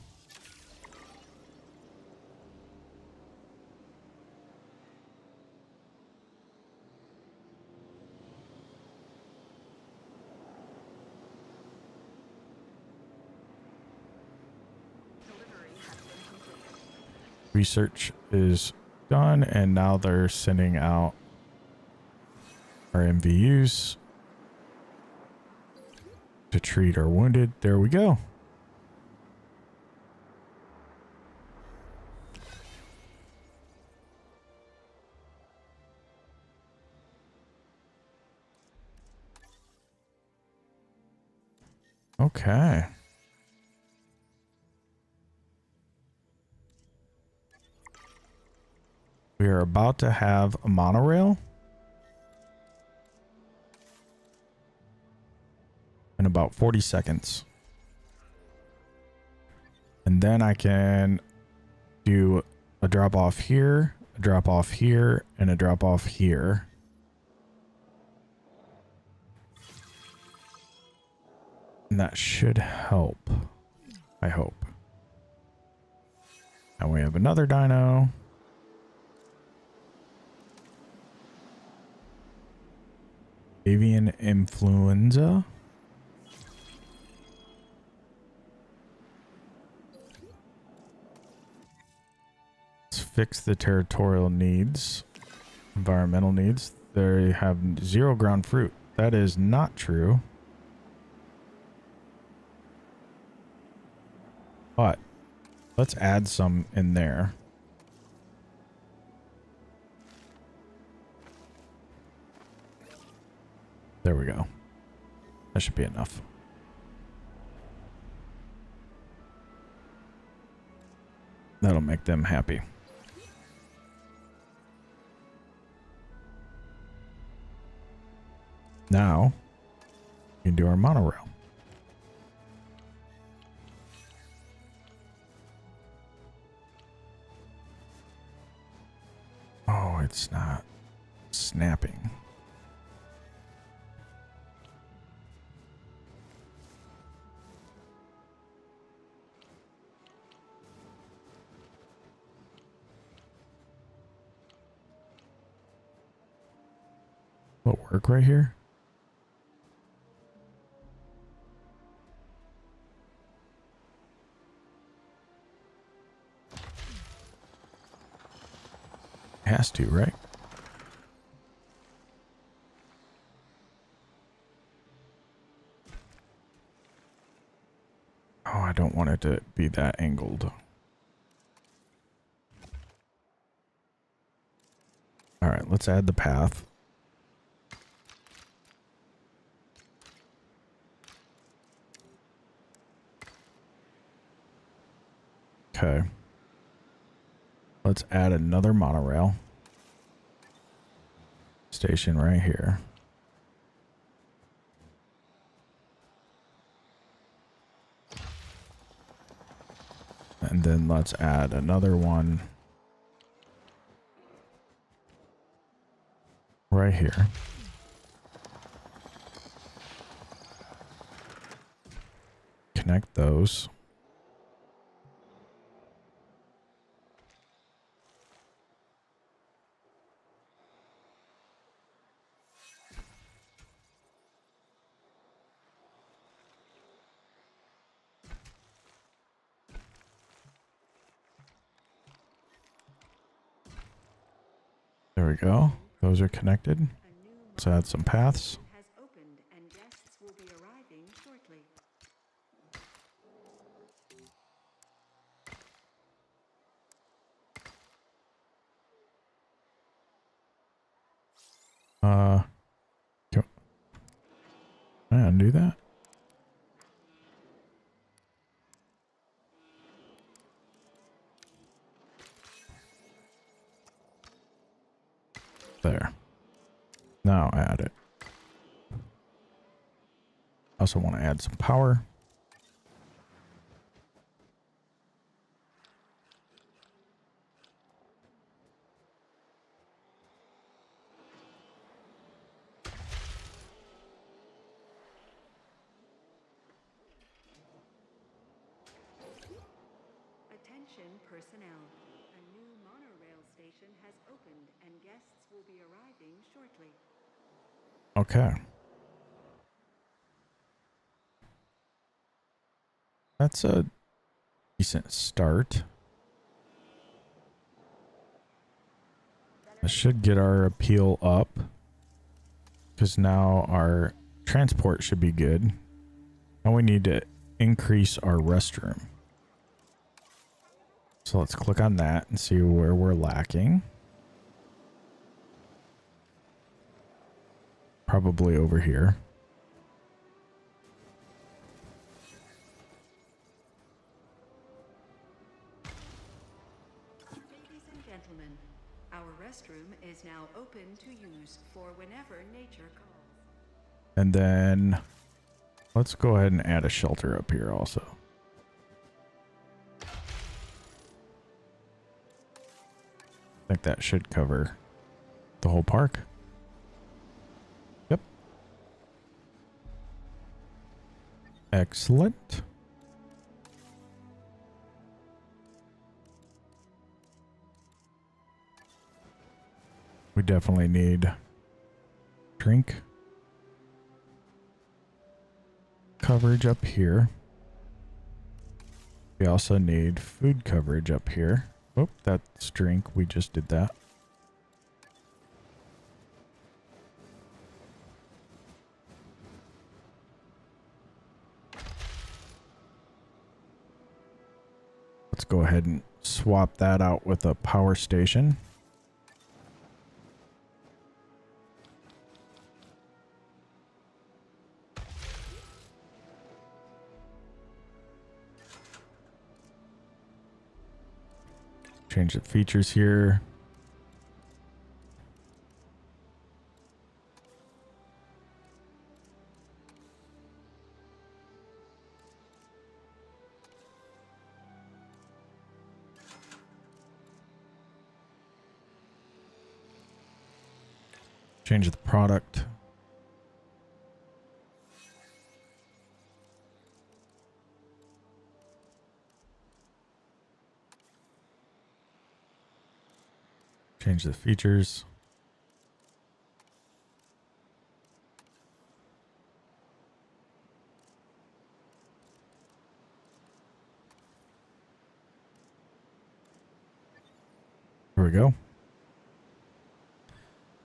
Delivery has been completed.
Research is done, and now they're sending out our MVUs to treat our wounded. There we go. Okay. We are about to have a monorail in about 40 seconds. And then I can do a drop off here, a drop off here, and a drop off here. And that should help, I hope. And we have another dino. Avian influenza. Let's fix the territorial needs, environmental needs. They have 0 ground fruit. That is not true. But let's add some in there. There we go. That should be enough. That'll make them happy. Now, we can do our monorail. Oh, it's not snapping. Will it work right here? Has to, right? Oh, I don't want it to be that angled. All right, let's add the path. Okay. Let's add another monorail station right here. And then let's add another one right here. Connect those. There we go. Those are connected.
A new
Let's add some paths.
has opened and guests will be arriving shortly.
Yeah, undo that. There. Now add it. Also want to add some power.
Attention personnel. A new monorail station has opened and guests will be arriving shortly.
Okay. That's a decent start. This should get our appeal up, because now our transport should be good. Now we need to increase our restroom. So let's click on that and see where we're lacking. Probably over here.
Ladies and gentlemen, our restroom is now open to use for whenever nature calls.
And then let's go ahead and add a shelter up here also. I think that should cover the whole park. Yep. Excellent. We definitely need drink coverage up here. We also need food coverage up here. Oh, that's drink. We just did that. Let's go ahead and swap that out with a power station. Change the features here. Change the product. Change the features. Here we go.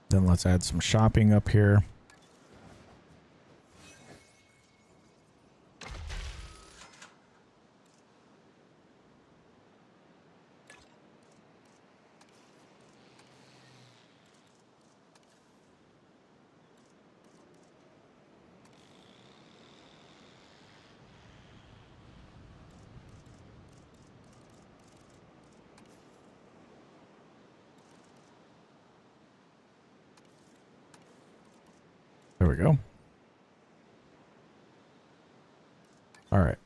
Then let's add some shopping up here. There we go. All right.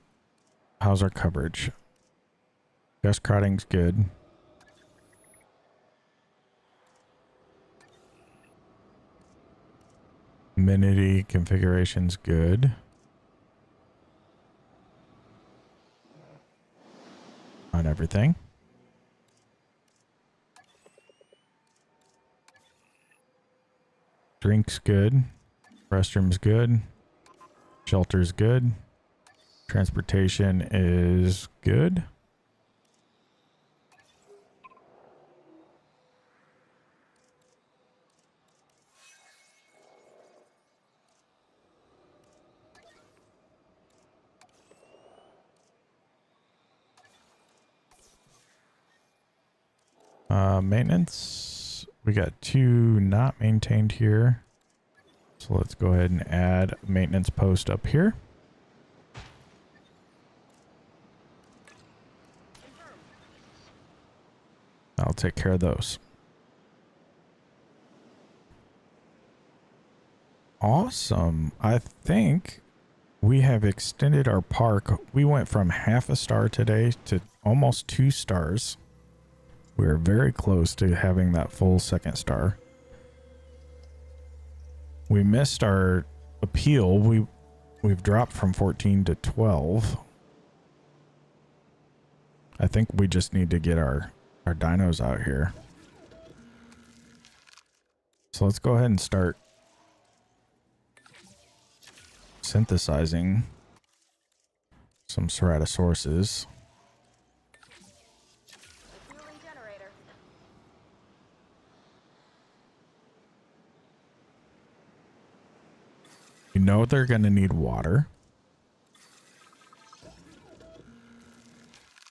How's our coverage? Guest crowding's good. Amenity configuration's good. On everything. Drink's good. Restroom's good. Shelter's good. Transportation is good. Maintenance. We got 2 not maintained here. So let's go ahead and add a maintenance post up here. I'll take care of those. Awesome. I think we have extended our park. We went from half a star today to almost 2 stars. We are very close to having that full 2nd star. We missed our appeal. We've dropped from 14 to 12. I think we just need to get our dinos out here. So let's go ahead and start synthesizing some ceratosauruses.
Fueling generator.
You know they're going to need water.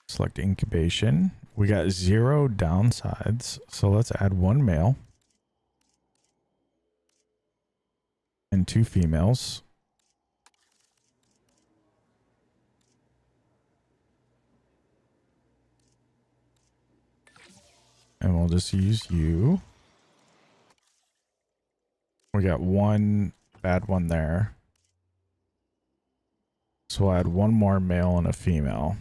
Select incubation. We got 0 downsides, so let's add 1 male and 2 females. And we'll just use you. We got 1 bad one there. So we'll add 1 more male and a female.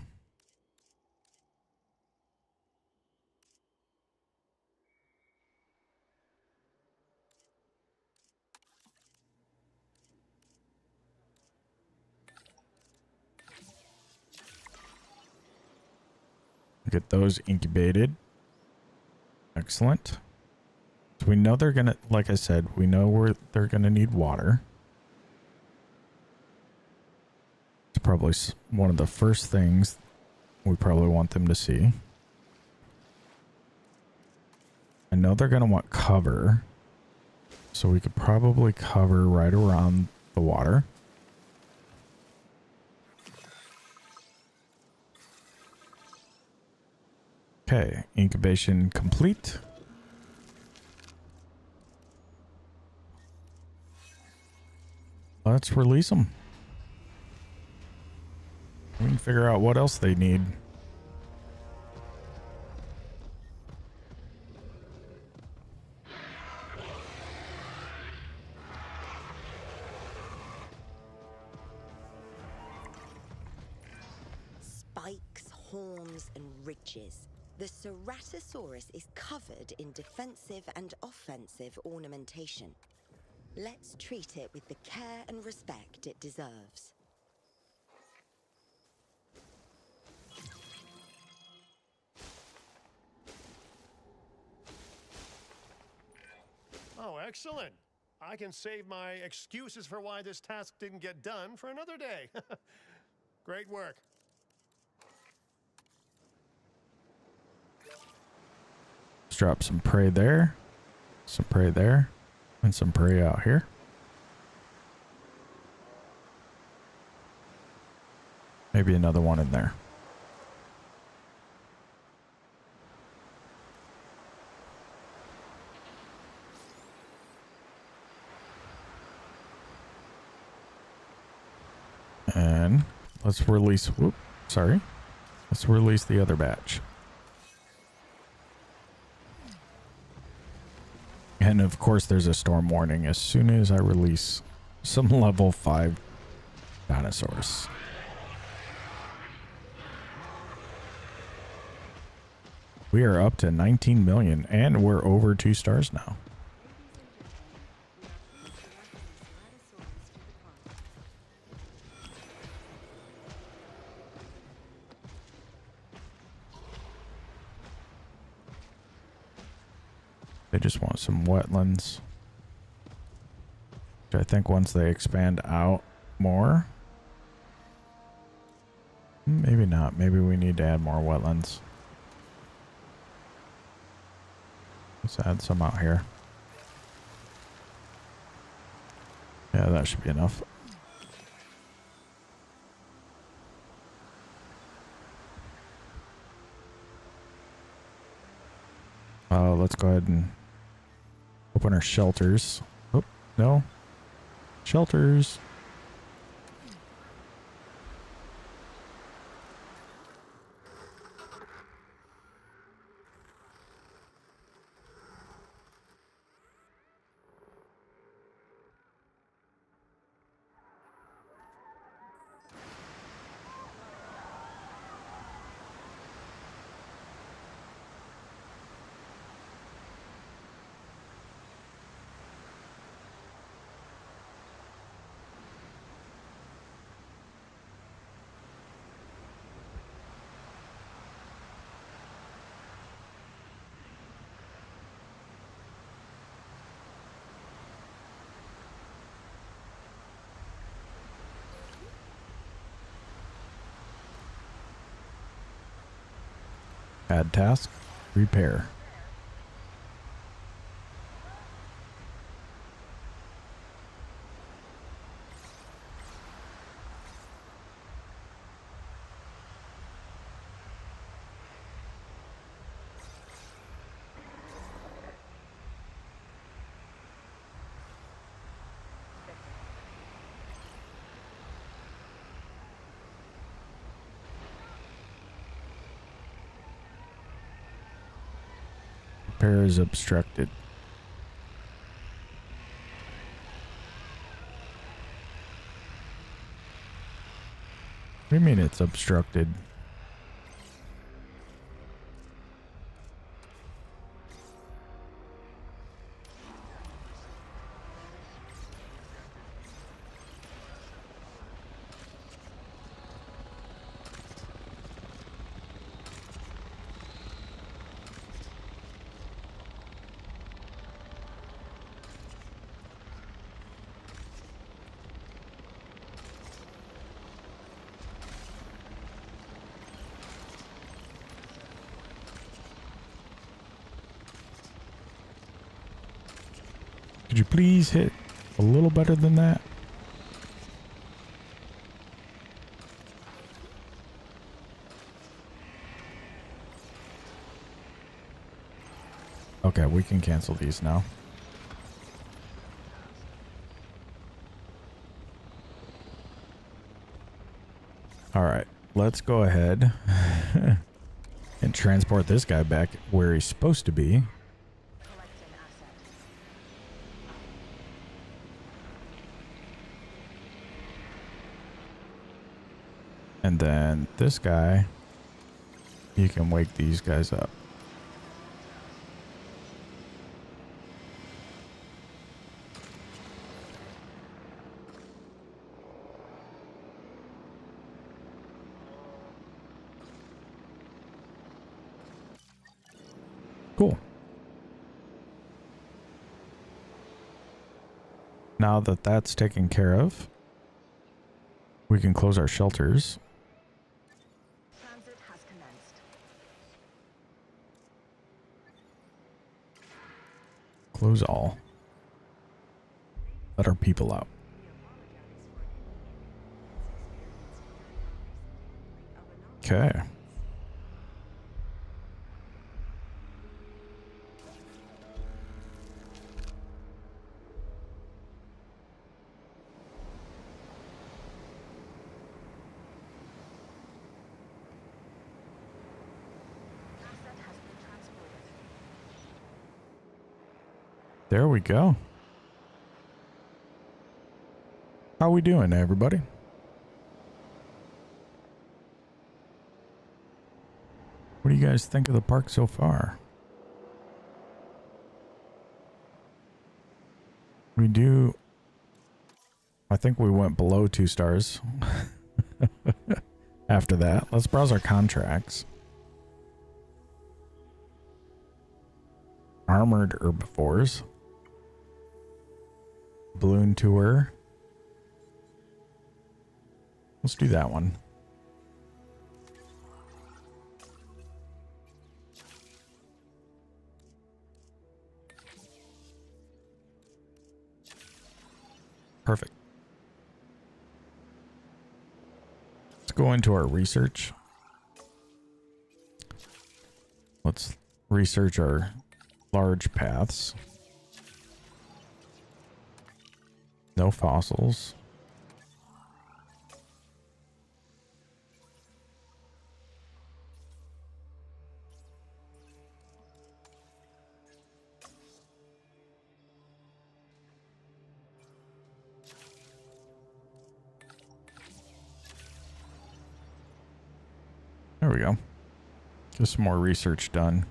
Get those incubated. Excellent. So we know they're gonna, like I said, we know they're gonna need water. It's probably one of the first things we probably want them to see. I know they're gonna want cover, so we could probably cover right around the water. Okay, incubation complete. Let's release them. We can figure out what else they need.
Spikes, horns, and ridges. The Ceratosaurus is covered in defensive and offensive ornamentation. Let's treat it with the care and respect it deserves.
Oh, excellent. I can save my excuses for why this task didn't get done for another day. Great work.
Let's drop some prey there, some prey there, and some prey out here. Maybe another one in there. And let's release, let's release the other batch. And of course there's a storm warning as soon as I release some level 5 dinosaurs. We are up to 19 million and we're over 2 stars now. They just want some wetlands. Which I think once they expand out more. Maybe not. Maybe we need to add more wetlands. Let's add some out here. Yeah, that should be enough. Let's go ahead and open our shelters. Oh, no. Shelters. Add task. Repair. Repair is obstructed. What do you mean it's obstructed? Could you please hit a little better than that? Okay, we can cancel these now. All right, let's go ahead and transport this guy back where he's supposed to be.
Collect an asset.
And then this guy, you can wake these guys up. Cool. Now that that's taken care of, we can close our shelters.
Transit has commenced.
Close all. Let our people out. Okay.
Asset has been transported.
There we go. How we doing, everybody? What do you guys think of the park so far? We do... I think we went below 2 stars. After that, let's browse our contracts. Armored herbivores. Balloon tour. Let's do that one. Perfect. Let's go into our research. Let's research our large paths. No fossils. There we go. Get some more research done.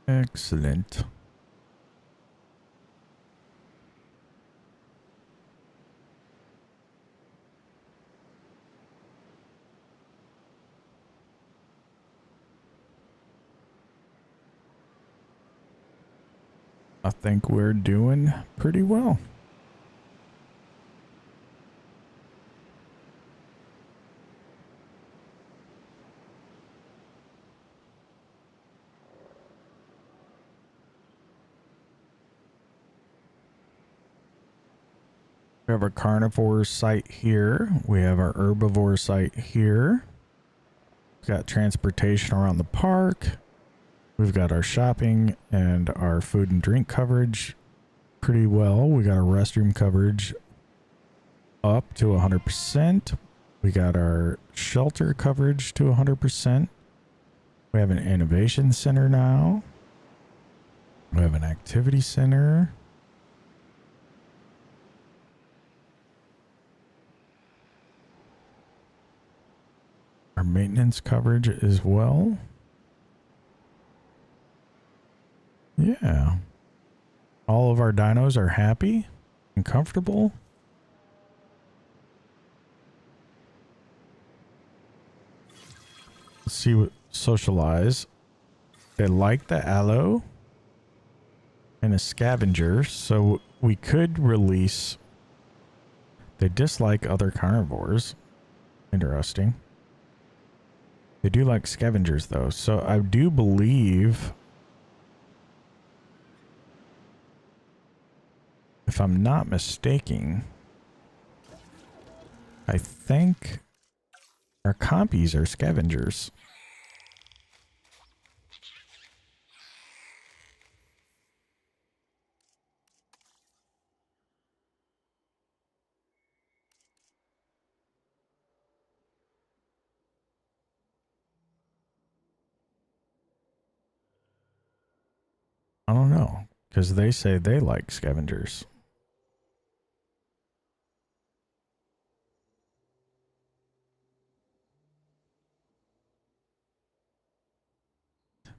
Excellent. I think we're doing pretty well. We have our carnivore site here. We have our herbivore site here. We've got transportation around the park. We've got our shopping and our food and drink coverage pretty well. We got our restroom coverage up to 100%. We got our shelter coverage to 100%. We have an innovation center now. We have an activity center. Our maintenance coverage as well. Yeah. All of our dinos are happy and comfortable. Let's see what socialize. They like the aloe and a scavenger, so we could release. They dislike other carnivores. Interesting. They do like scavengers though, so I do believe, if I'm not mistaken, I think our compies are scavengers. I don't know, because they say they like scavengers.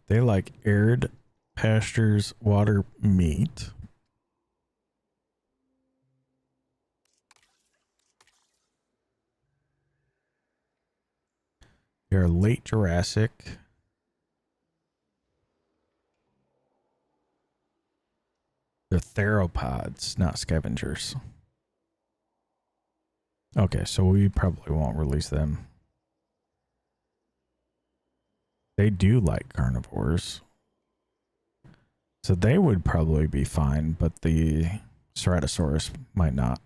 They like arid pastures, water, meat. They're late Jurassic. They're theropods, not scavengers. Okay, so we probably won't release them. They do like carnivores. So they would probably be fine, but the Ceratosaurus might not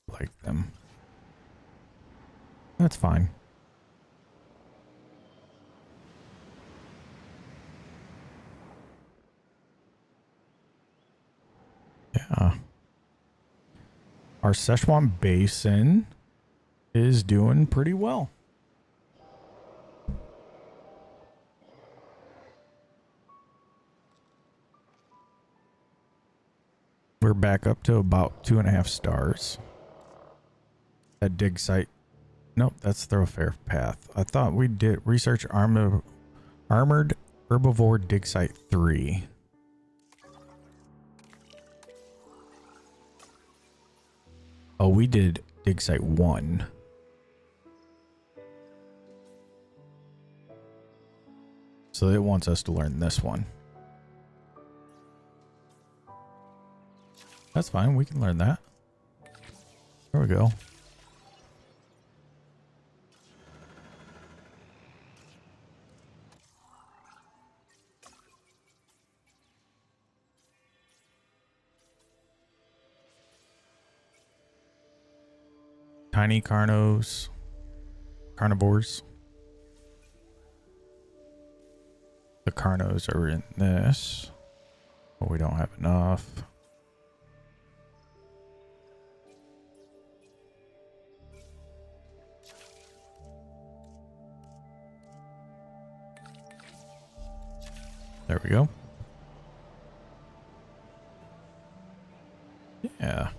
like them. That's fine. Yeah. Our Sichuan Basin is doing pretty well. We're back up to about 2.5 stars. That dig site. Nope, that's thoroughfare path. I thought we did research armored herbivore dig site 3. Oh, we did dig site 1. So it wants us to learn this one. That's fine. We can learn that. There we go. Tiny carnivores. The carnos are in this, but we don't have enough. There we go. Yeah.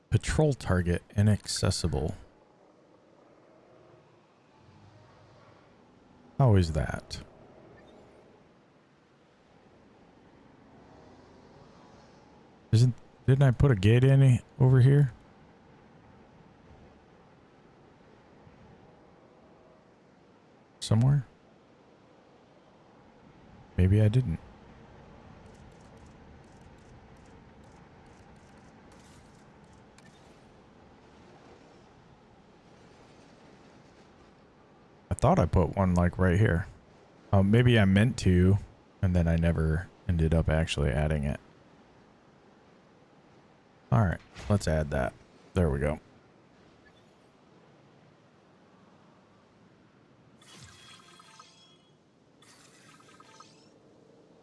Patrol target inaccessible. How is that? Didn't I put a gate in over here? Somewhere? Maybe I didn't. I thought I put one like right here. Oh, maybe I meant to, and then I never ended up actually adding it. All right, let's add that. There we go.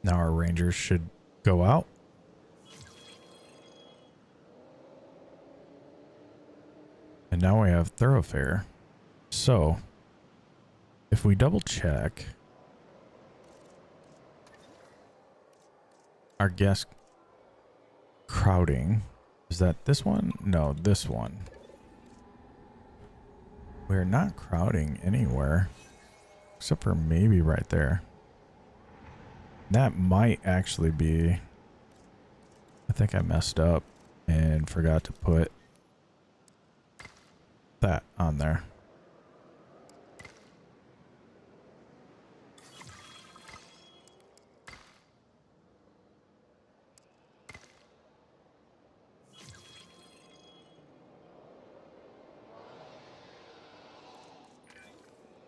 Now our rangers should go out. And now we have thoroughfare. So, if we double check our guest crowding, is that this one? No, this one. We're not crowding anywhere except for maybe right there. That might actually be, I think I messed up and forgot to put that on there.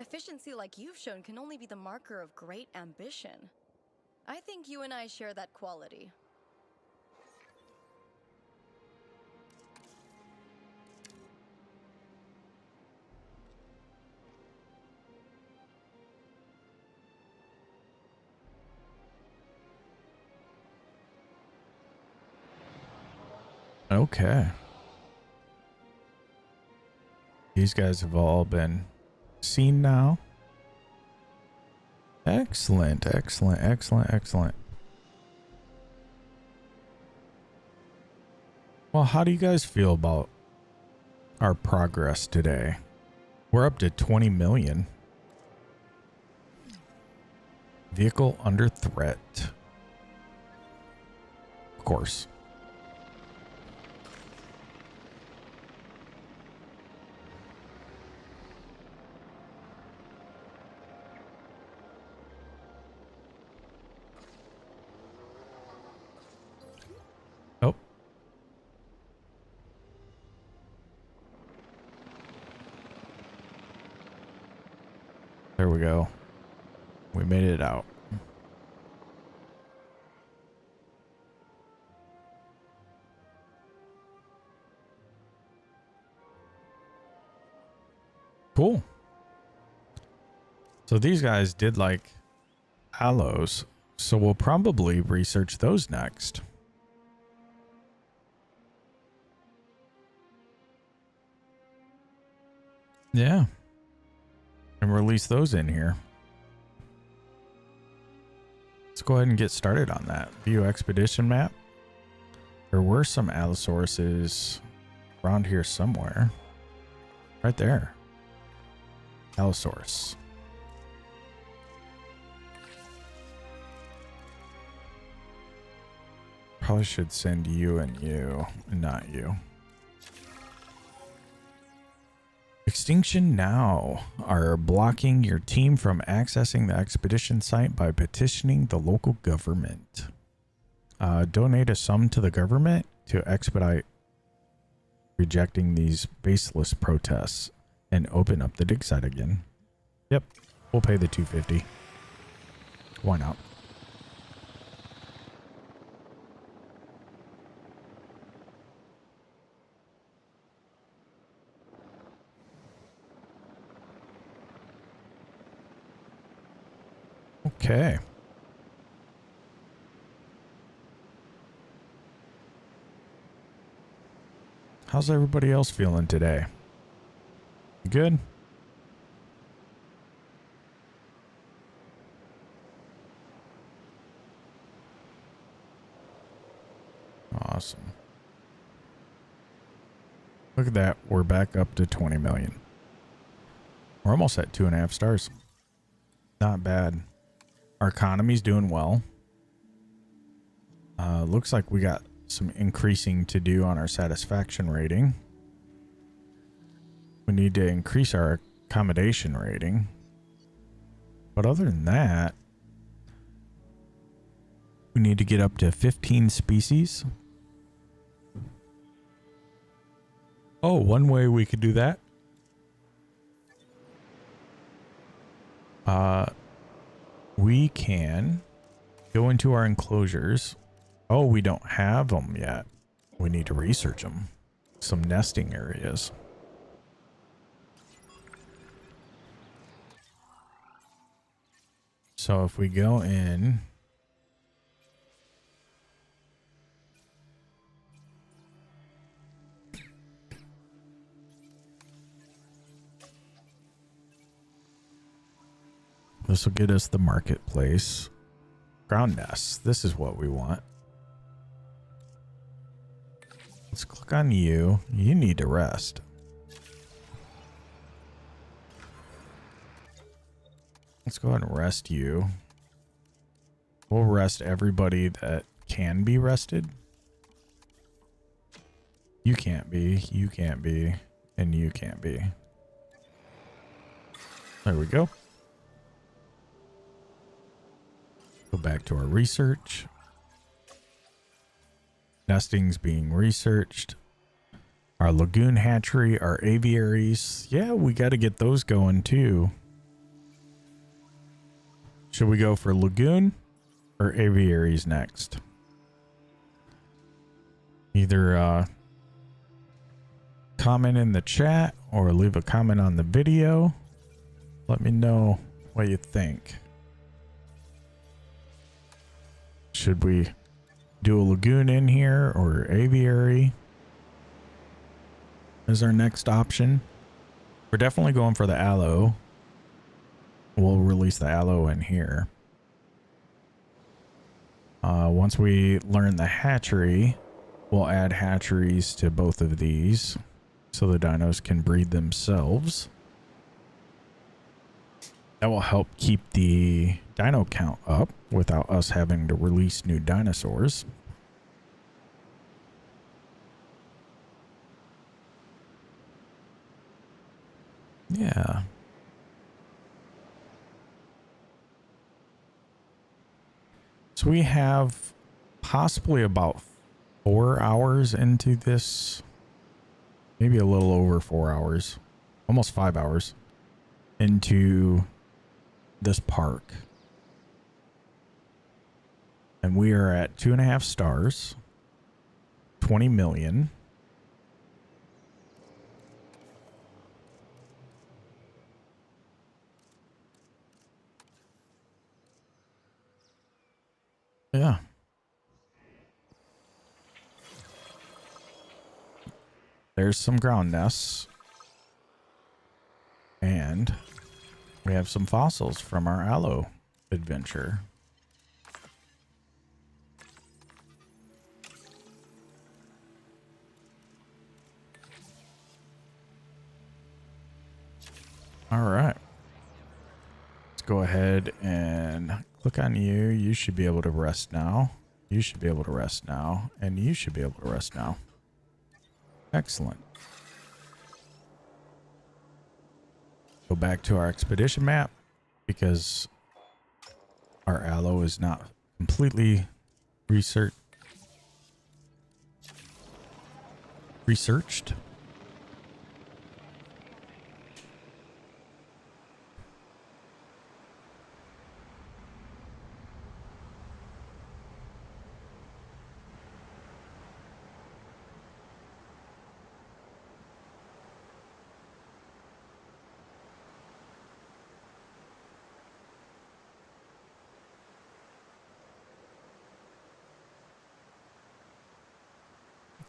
Efficiency like you've shown can only be the marker of great ambition. I think you and I share that quality.
Okay. These guys have all been seen now. Excellent, excellent, excellent, excellent. Well, how do you guys feel about our progress today? We're up to 20 million. Vehicle under threat. Of course. Oh. There we go. We made it out. Cool. So these guys did like aloes, so we'll probably research those next. Yeah. And release those in here. Let's go ahead and get started on that. View expedition map. There were some Allosauruses around here somewhere. Right there. Allosaurus. Probably should send you and you, and not you. Extinction Now are blocking your team from accessing the expedition site by petitioning the local government. Donate a sum to the government to expedite rejecting these baseless protests and open up the dig site again. Yep, we'll pay the $250. Why not? Okay. How's everybody else feeling today? Good? Awesome. Look at that. We're back up to 20 million. We're almost at 2.5 stars. Not bad. Our economy's doing well. Looks like we got some increasing to do on our satisfaction rating. We need to increase our accommodation rating. But other than that, we need to get up to 15 species. Oh, one way we could do that. We can go into our enclosures. Oh, we don't have them yet. We need to research them. Some nesting areas. So if we go in, this will get us the marketplace. Ground nests. This is what we want. Let's click on you. You need to rest. Let's go ahead and rest you. We'll rest everybody that can be rested. You can't be, you can't be, and you can't be. There we go. Go back to our research. Nesting's being researched. Our lagoon hatchery, our aviaries. Yeah, we got to get those going too. Should we go for lagoon or aviaries next? Either comment in the chat or leave a comment on the video. Let me know what you think. Should we do a lagoon in here or aviary as our next option? We're definitely going for the aloe. We'll release the aloe in here. Once we learn the hatchery, we'll add hatcheries to both of these so the dinos can breed themselves. That will help keep the dino count up without us having to release new dinosaurs. Yeah. So we have possibly about 4 hours into this. Maybe a little over 4 hours. Almost 5 hours into this park. And we are at 2.5 stars. 20 million. Yeah. There's some ground nests. And we have some fossils from our aloe adventure. All right. Let's go ahead and click on you. You should be able to rest now. You should be able to rest now. And you should be able to rest now. Excellent. Go back to our expedition map because our aloe is not completely researched.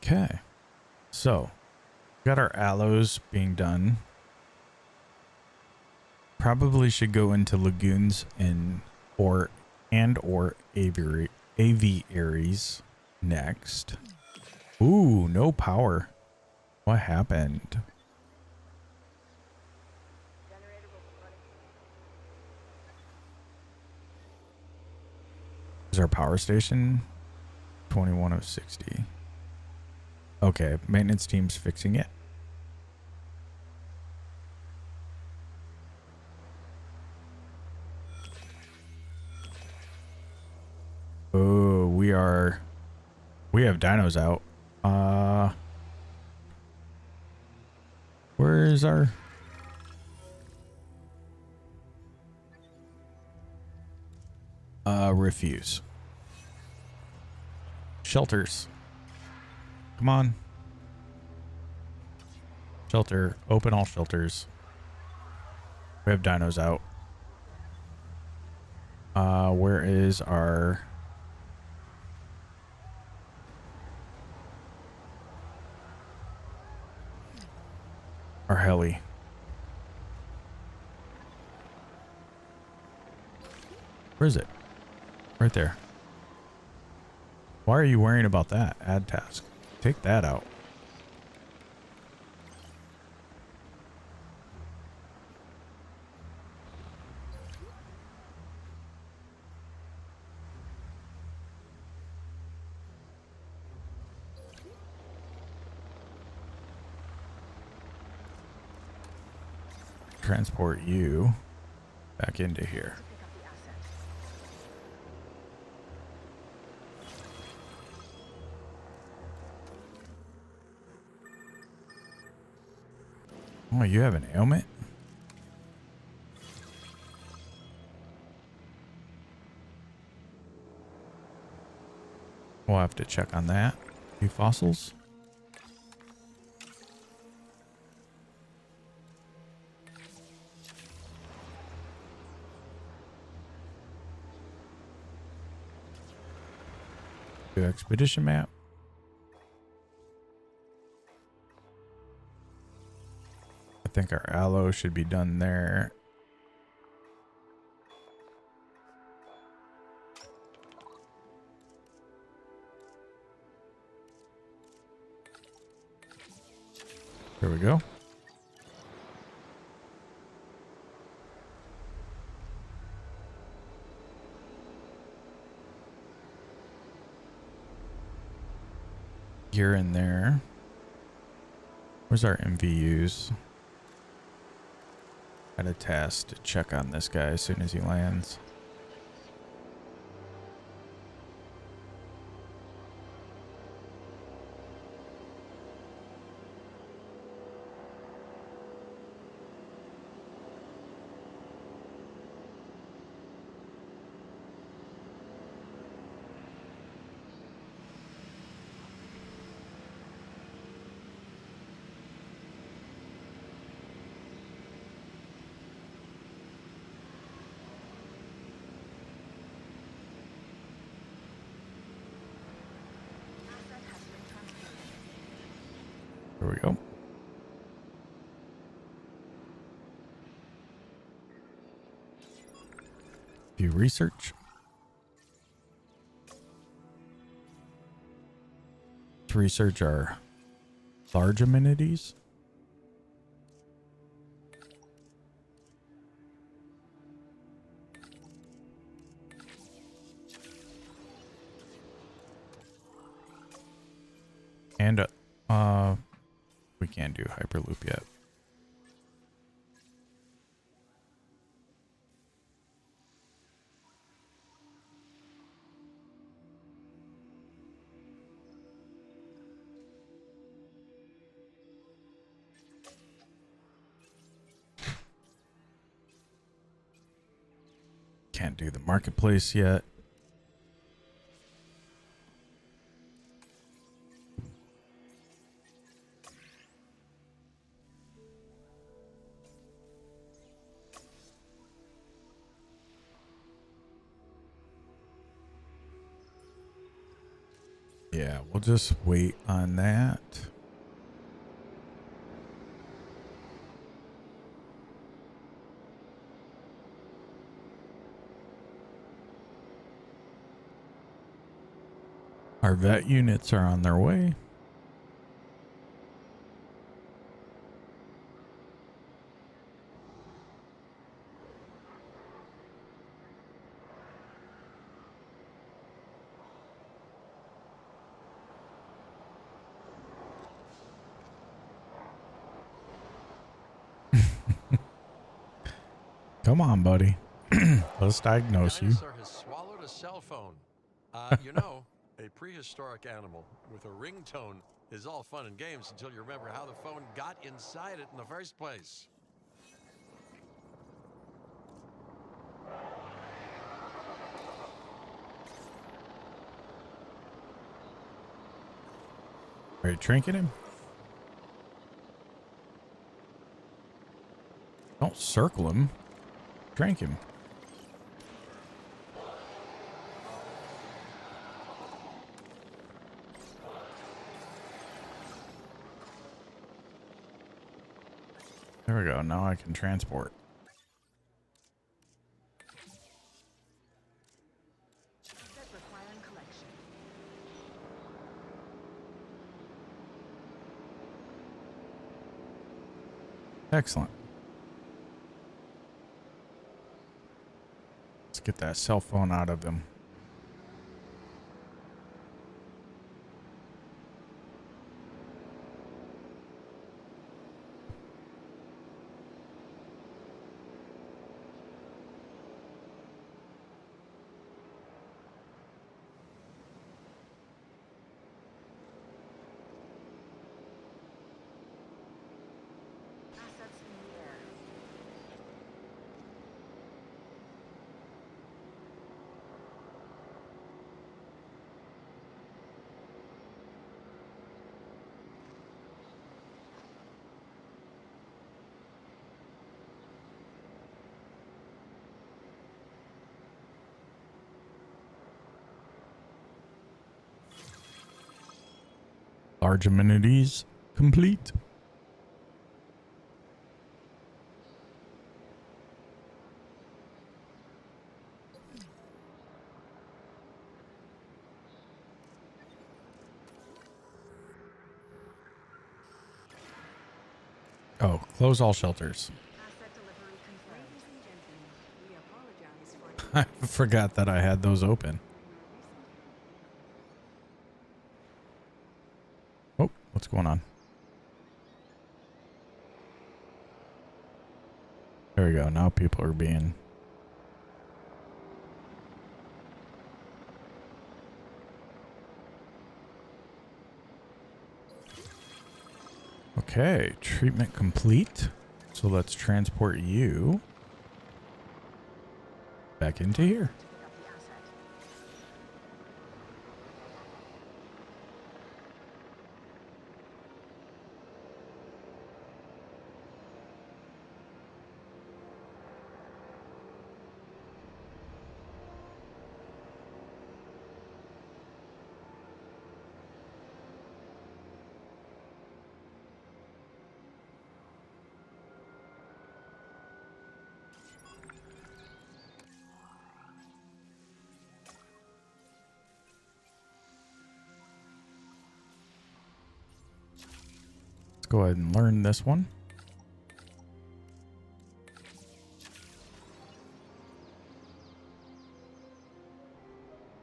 Okay. So, got our aloes being done. Probably should go into lagoons or aviaries next. Ooh, no power. What happened? Is our power station 21 of 60? Okay, maintenance team's fixing it. Oh, we have dinos out. Where is our refuse? Shelters. Come on. Shelter. Open all shelters. We have dinos out. Where is our heli? Where is it? Right there. Why are you worrying about that? Add task. Take that out. Transport you back into here.
Pick up the asset.
Oh, you have an ailment? We'll have to check on that. Few fossils. Do expedition map. I think our aloe should be done there. There we go. Gear in there. Where's our MVUs? Got a task to check on this guy as soon as he lands.
Asset has been transported.
There we go. View research. To research our large amenities. And we can't do Hyperloop yet. Can't do the marketplace yet. Yeah, we'll just wait on that. Our vet units are on their way. Come on, buddy. Let's diagnose you.
Dinosaur has swallowed a cell phone. You know, a prehistoric animal with a ringtone is all fun and games until you remember how the phone got inside it in the first place.
Are you trinket him? Don't circle him. Drink him. There we go. Now I can transport.
Asset requiring collection.
Excellent. Let's get that cell phone out of him.
Assets in the air.
Large amenities complete. Oh, close all shelters.
Asset delivery confirmed.
Ladies and gentlemen, we apologize for
I forgot that I had those open. Oh, what's going on? There we go. Now people are being... Okay, treatment complete. So let's transport you back into here.
To pick up the asset.
Let's go ahead and learn this one.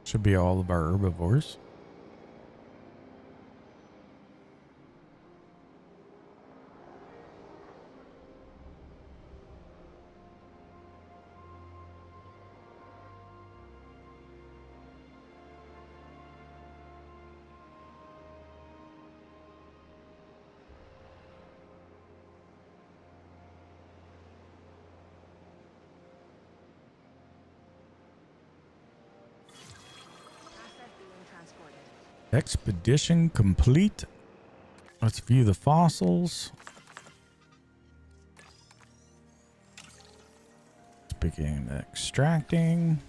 Should be all of our herbivores.
Asset being transported.
Expedition complete. Let's view the fossils. Let's begin extracting.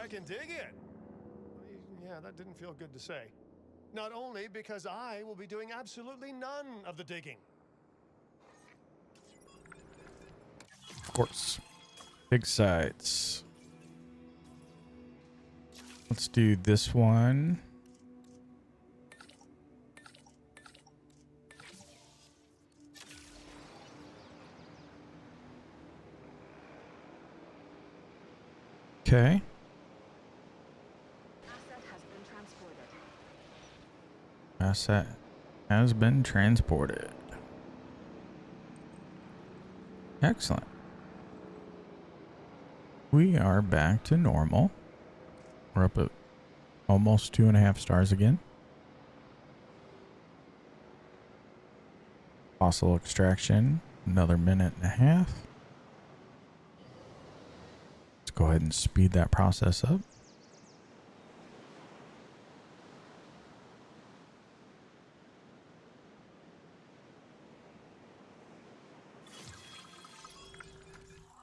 I can dig it. Yeah, that didn't feel good to say. Not only because I will be doing absolutely none of the digging.
Of course. Big sites. Let's do this one. Okay.
Asset has been transported.
Asset has been transported. Excellent. We are back to normal. We're up at almost 2.5 stars again. Fossil extraction, another 1.5 minutes. Let's go ahead and speed that process up.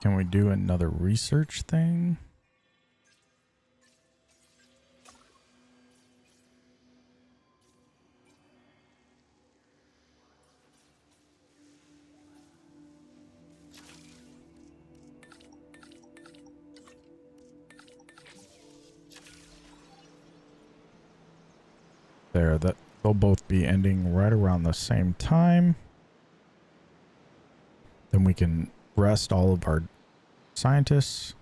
Can we do another research thing? There, that they'll both be ending right around the same time. Then we can rest all of our scientists.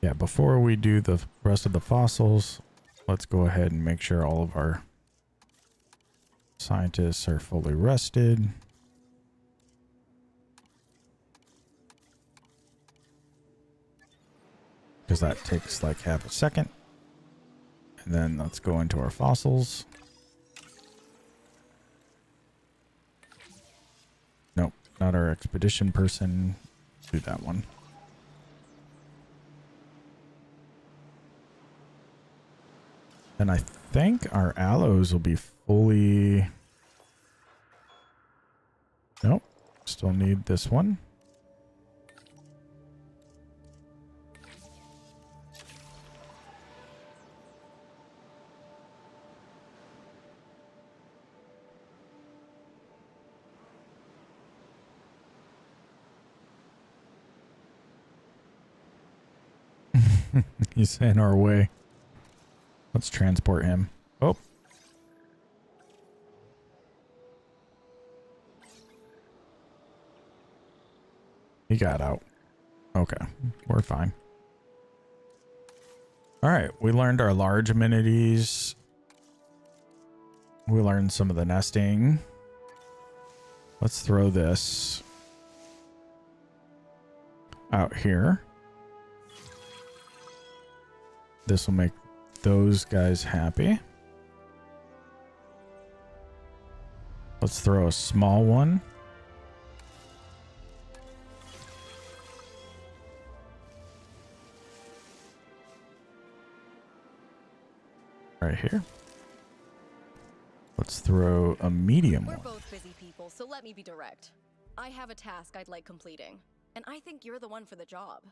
Yeah, before we do the rest of the fossils, let's go ahead and make sure all of our scientists are fully rested. Because that takes like half a second. And then let's go into our fossils. Nope, not our expedition person. Do that one. And I think our aloes will be fully... Nope, still need this one. He's in our way. Let's transport him. Oh. He got out. Okay, we're fine. All right, we learned our large amenities. We learned some of the nesting. Let's throw this out here. This will make those guys happy. Let's throw a small one. Right here. Let's throw a medium
We're
one.
both busy people, so let me be direct. I have a task I'd like completing, and I think you're the one for the job.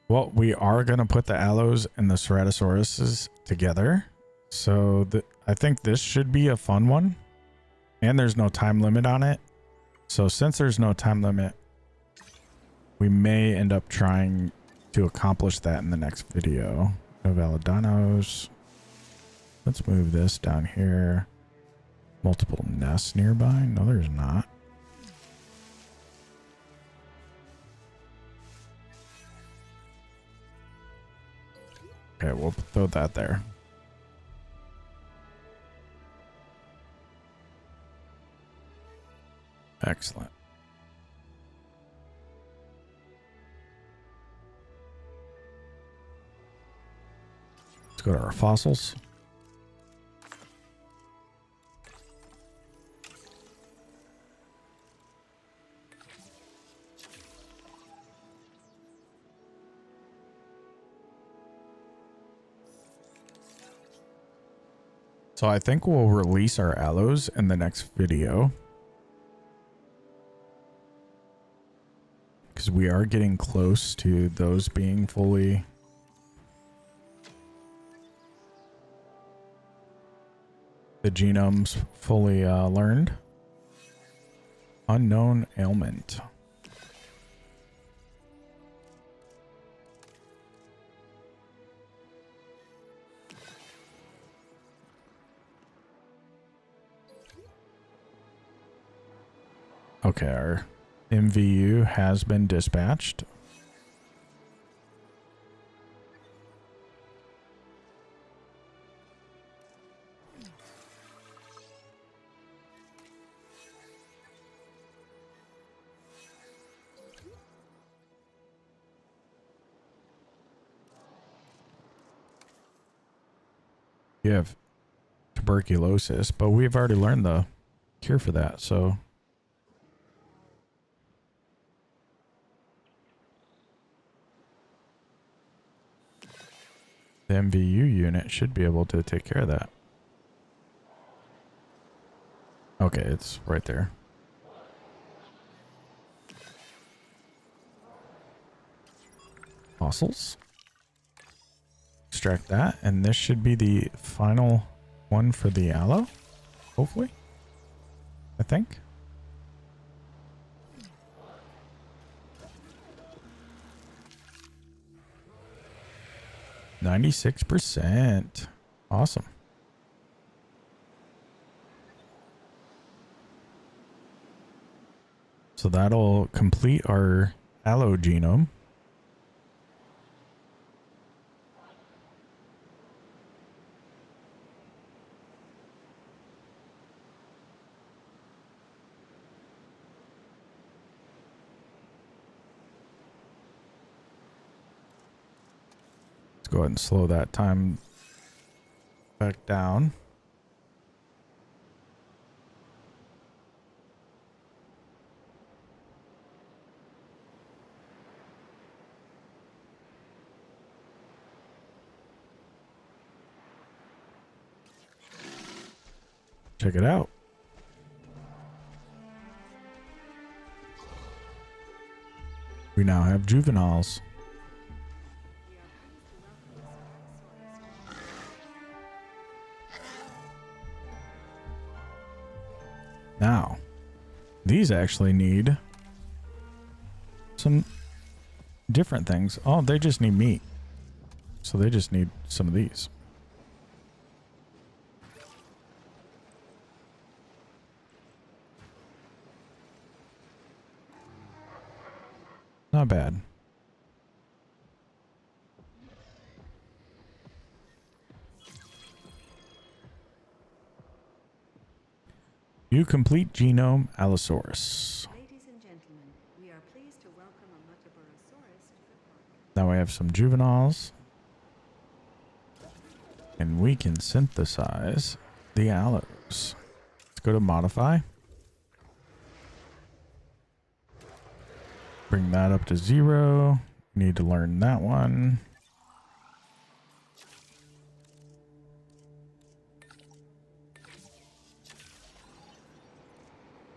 Well, we are going to put the aloes and the ceratosauruses together. So I think this should be a fun one. And there's no time limit on it. So since there's no time limit, we may end up trying to accomplish that in the next video. No Valadinos. Let's move this down here. Multiple nests nearby? No, there's not. Okay, we'll throw that there. Excellent. Let's go to our fossils. So I think we'll release our allos in the next video. Because we are getting close to those being fully... the genome's fully learned. Unknown ailment. Okay, our MVU has been dispatched. You have tuberculosis, but we've already learned the cure for that, so... the MVU unit should be able to take care of that. Okay, it's right there. Fossils. Extract that, and this should be the final one for the allo, hopefully. I think. %. Awesome. So that'll complete our allo genome. Go ahead and slow that time back down. Check it out. We now have juveniles. Now, these actually need some different things. Oh, they just need meat. So they just need some of these. Not bad. You complete genome Allosaurus.
Ladies and gentlemen, we are pleased to welcome a Muttaburrasaurus to the park.
Now we have some juveniles. And we can synthesize the allos. Let's go to modify. Bring that up to 0. Need to learn that one.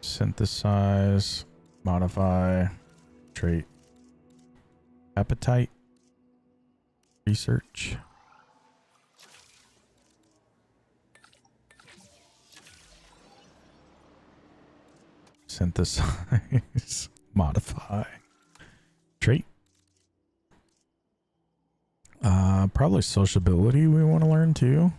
Synthesize, modify, trait, appetite, research. Synthesize, modify, trait. Probably sociability we want to learn too.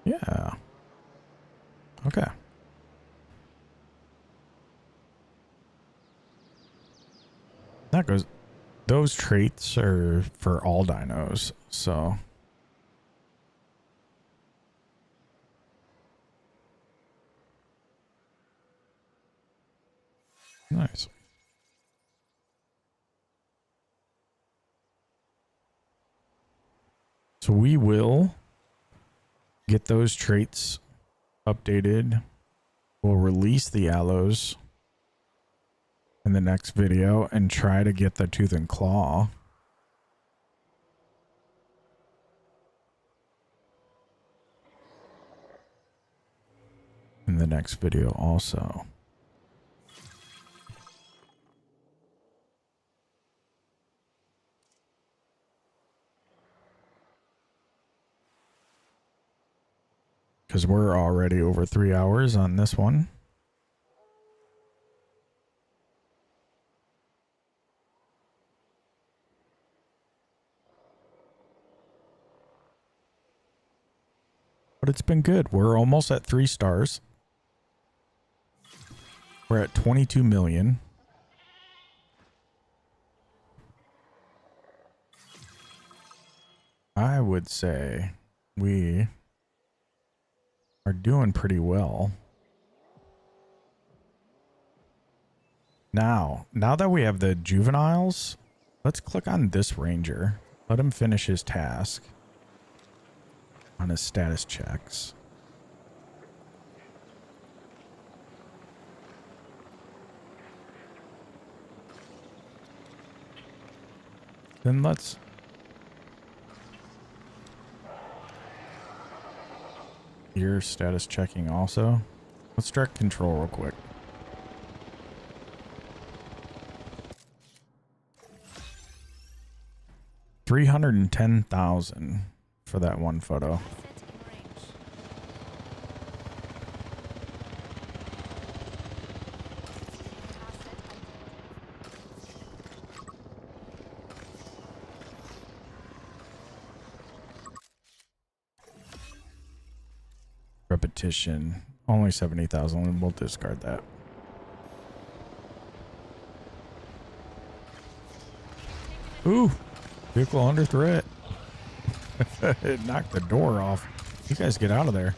Yeah. Okay. That goes. Those traits are for all dinos, so. Nice. So we will get those traits updated. We'll release the allos in the next video and try to get the tooth and claw. In the next video also. Because we're already over 3 hours on this one. But it's been good. We're almost at 3 stars. We're at 22 million. I would say we are doing pretty well. Now that we have the juveniles, let's click on this ranger. Let him finish his task on his status checks. Then let's your status checking also. Let's direct control real quick. $310,000 for that one photo. Repetition, only 70,000. We'll discard that. Ooh, vehicle under threat. It knocked the door off. You guys get out of there.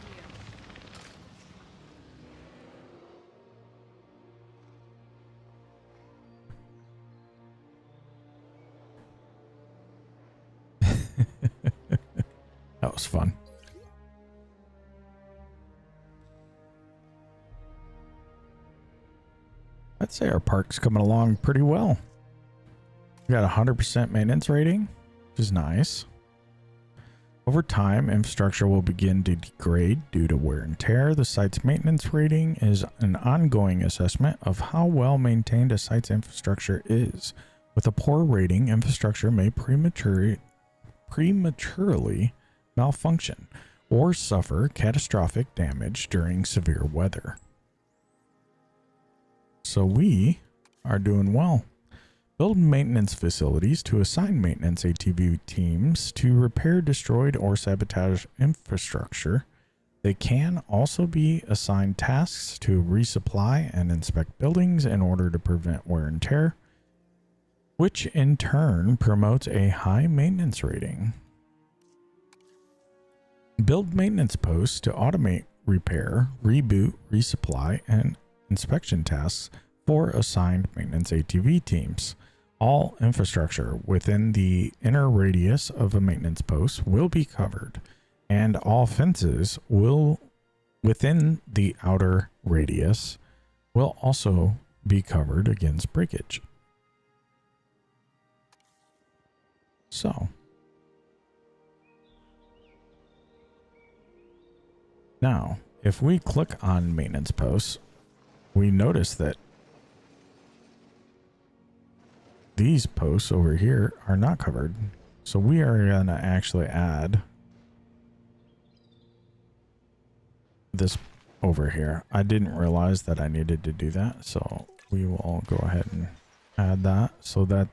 That was fun. I'd say our park's coming along pretty well. We got a 100% maintenance rating, which is nice. Over time, infrastructure will begin to degrade due to wear and tear. The site's maintenance rating is an ongoing assessment of how well maintained a site's infrastructure is. With a poor rating, infrastructure may prematurely malfunction or suffer catastrophic damage during severe weather. So we are doing well. Build maintenance facilities to assign maintenance ATV teams to repair destroyed or sabotage infrastructure. They can also be assigned tasks to resupply and inspect buildings in order to prevent wear and tear, which in turn promotes a high maintenance rating. Build maintenance posts to automate repair, reboot, resupply, and inspection tasks for assigned maintenance ATV teams. All infrastructure within the inner radius of a maintenance post will be covered, and all fences within the outer radius will also be covered against breakage. So, now, if we click on maintenance posts, we notice that these posts over here are not covered. So we are going to actually add this over here. I didn't realize that I needed to do that. So we will go ahead and add that so that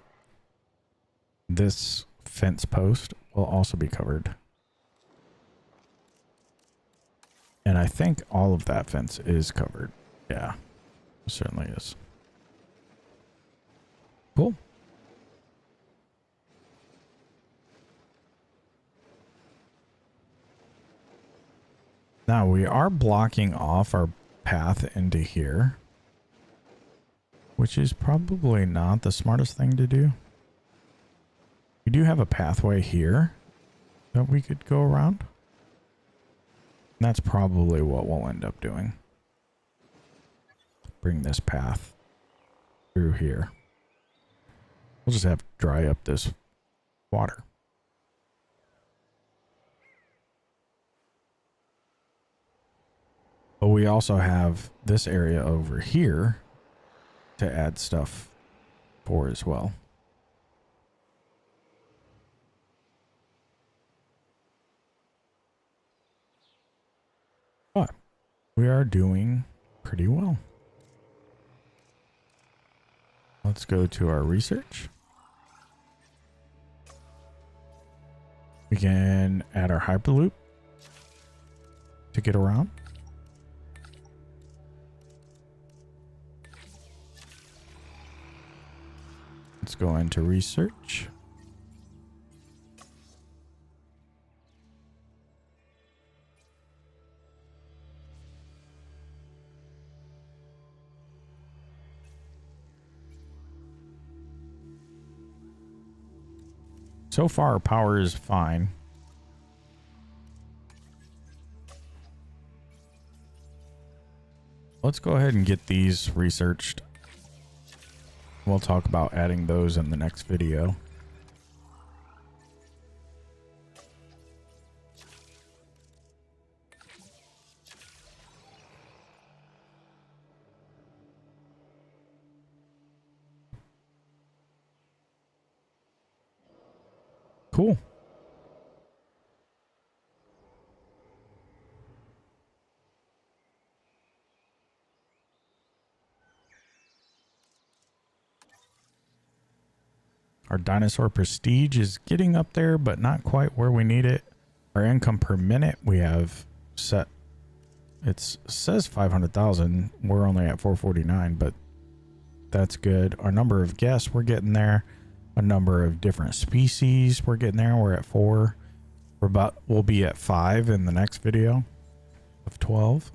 this fence post will also be covered. And I think all of that fence is covered. Yeah, it certainly is. Cool. Now we are blocking off our path into here, which is probably not the smartest thing to do. We do have a pathway here that we could go around. And that's probably what we'll end up doing. Bring this path through here. We'll just have to dry up this water. But we also have this area over here to add stuff for as well. But we are doing pretty well. Let's go to our research. We can add our Hyperloop to get around. Let's go into research. So far, power is fine. Let's go ahead and get these researched. We'll talk about adding those in the next video. Cool. Our dinosaur prestige is getting up there, but not quite where we need it. Our income per minute we have set. It says 500,000. We're only at 449, but that's good. Our number of guests, we're getting there. A number of different species, we're getting there. We're at 4. We'll be at 5 in the next video of 12.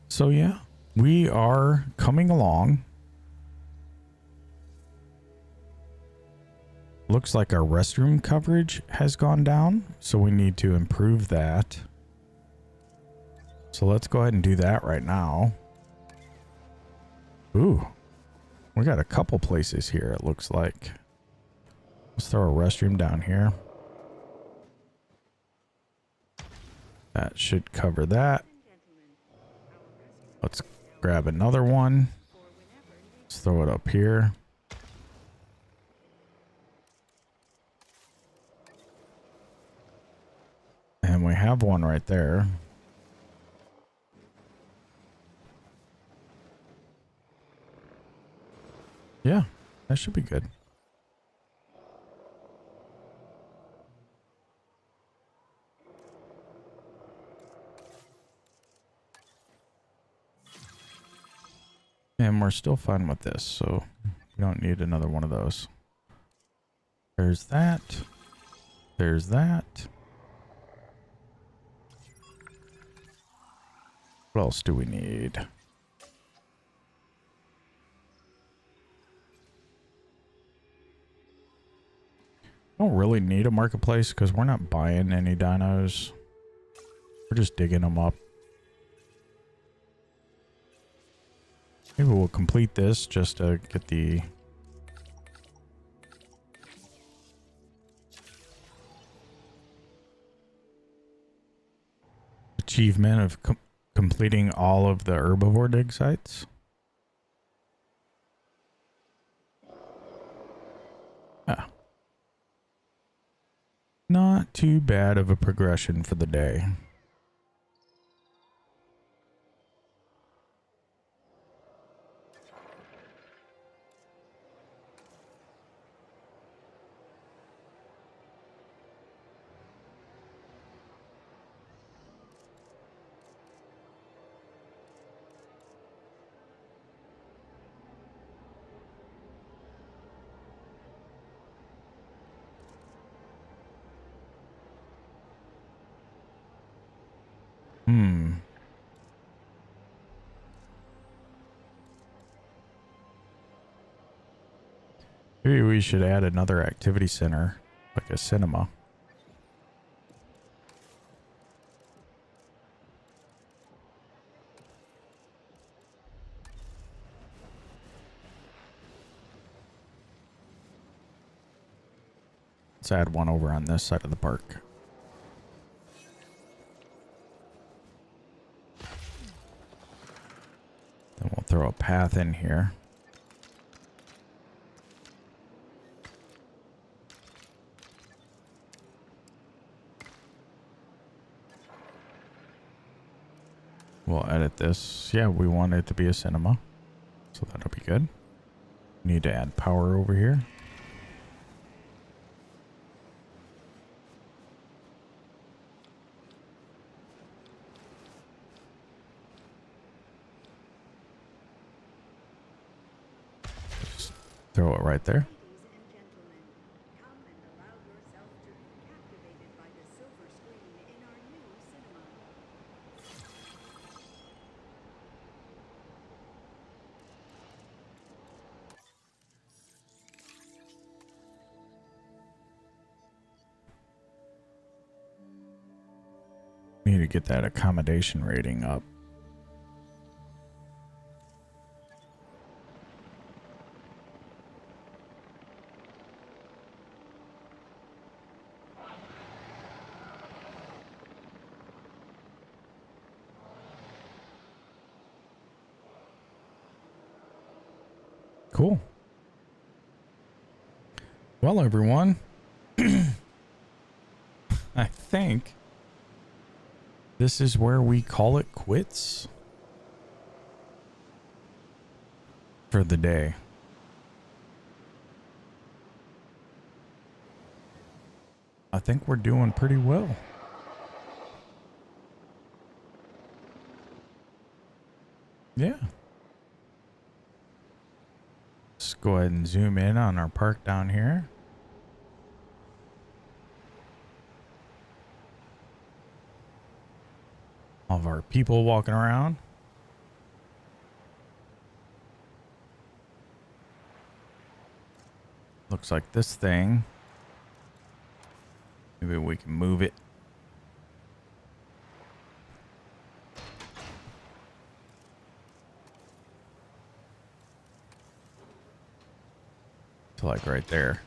So yeah, we are coming along. Looks like our restroom coverage has gone down, so we need to improve that. So let's go ahead and do that right now. Ooh, we got a couple places here, it looks like. Let's throw a restroom down here. That should cover that. Let's grab another one. Let's throw it up here. And we have one right there. Yeah, that should be good. And we're still fine with this, so we don't need another one of those. There's that. There's that. What else do we need? Don't really need a marketplace because we're not buying any dinos. We're just digging them up. Maybe we'll complete this just to get the achievement of completing all of the herbivore dig sites. Ah. Not too bad of a progression for the day. Maybe we should add another activity center, like a cinema. Let's add one over on this side of the park. Then we'll throw a path in here. We'll edit this. Yeah, we want it to be a cinema, so that'll be good. Need to add power over here. Just throw it right there.
Ladies and gentlemen, come and allow yourself to be captivated by the silver screen in our new cinema.
Need to get that accommodation rating up. Cool. Well, everyone, I think this is where we call it quits for the day. I think we're doing pretty well. Yeah. Let's go ahead and zoom in on our park down here. All of our people walking around. Looks like this thing. Maybe we can move it. To like right there.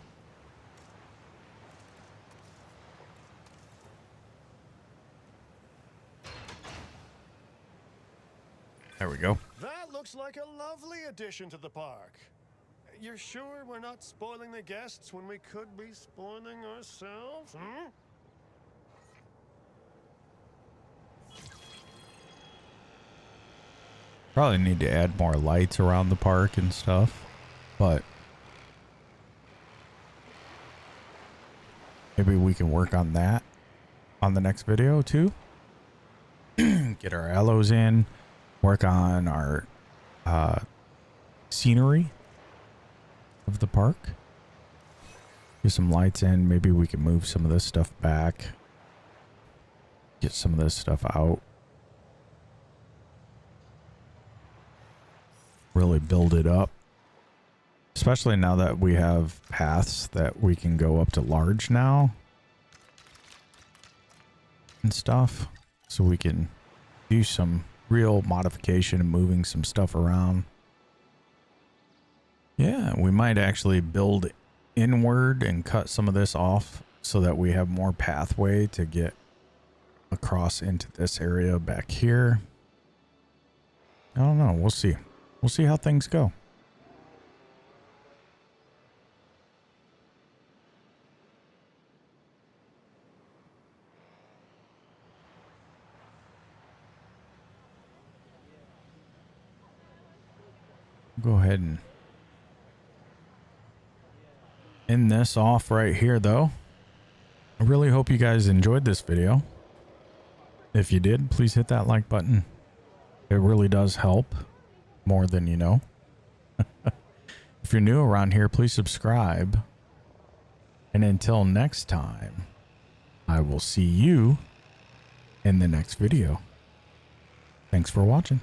There we go.
That looks like a lovely addition to the park. You're sure we're not spoiling the guests when we could be spoiling ourselves?
Probably need to add more lights around the park and stuff, but maybe we can work on that on the next video too. Get our aloes in, work on our scenery of the park. Get some lights in. Maybe we can move some of this stuff back. Get some of this stuff out. Really build it up. Especially now that we have paths that we can go up to large now. And stuff. So we can do some real modification and moving some stuff around. Yeah, we might actually build inward and cut some of this off so that we have more pathway to get across into this area back here. I don't know. We'll see. We'll see how things go. Go ahead and end this off right here, though. I really hope you guys enjoyed this video. If you did, please hit that like button. It really does help more than you know. If you're new around here, please subscribe. And until next time, I will see you in the next video. Thanks for watching.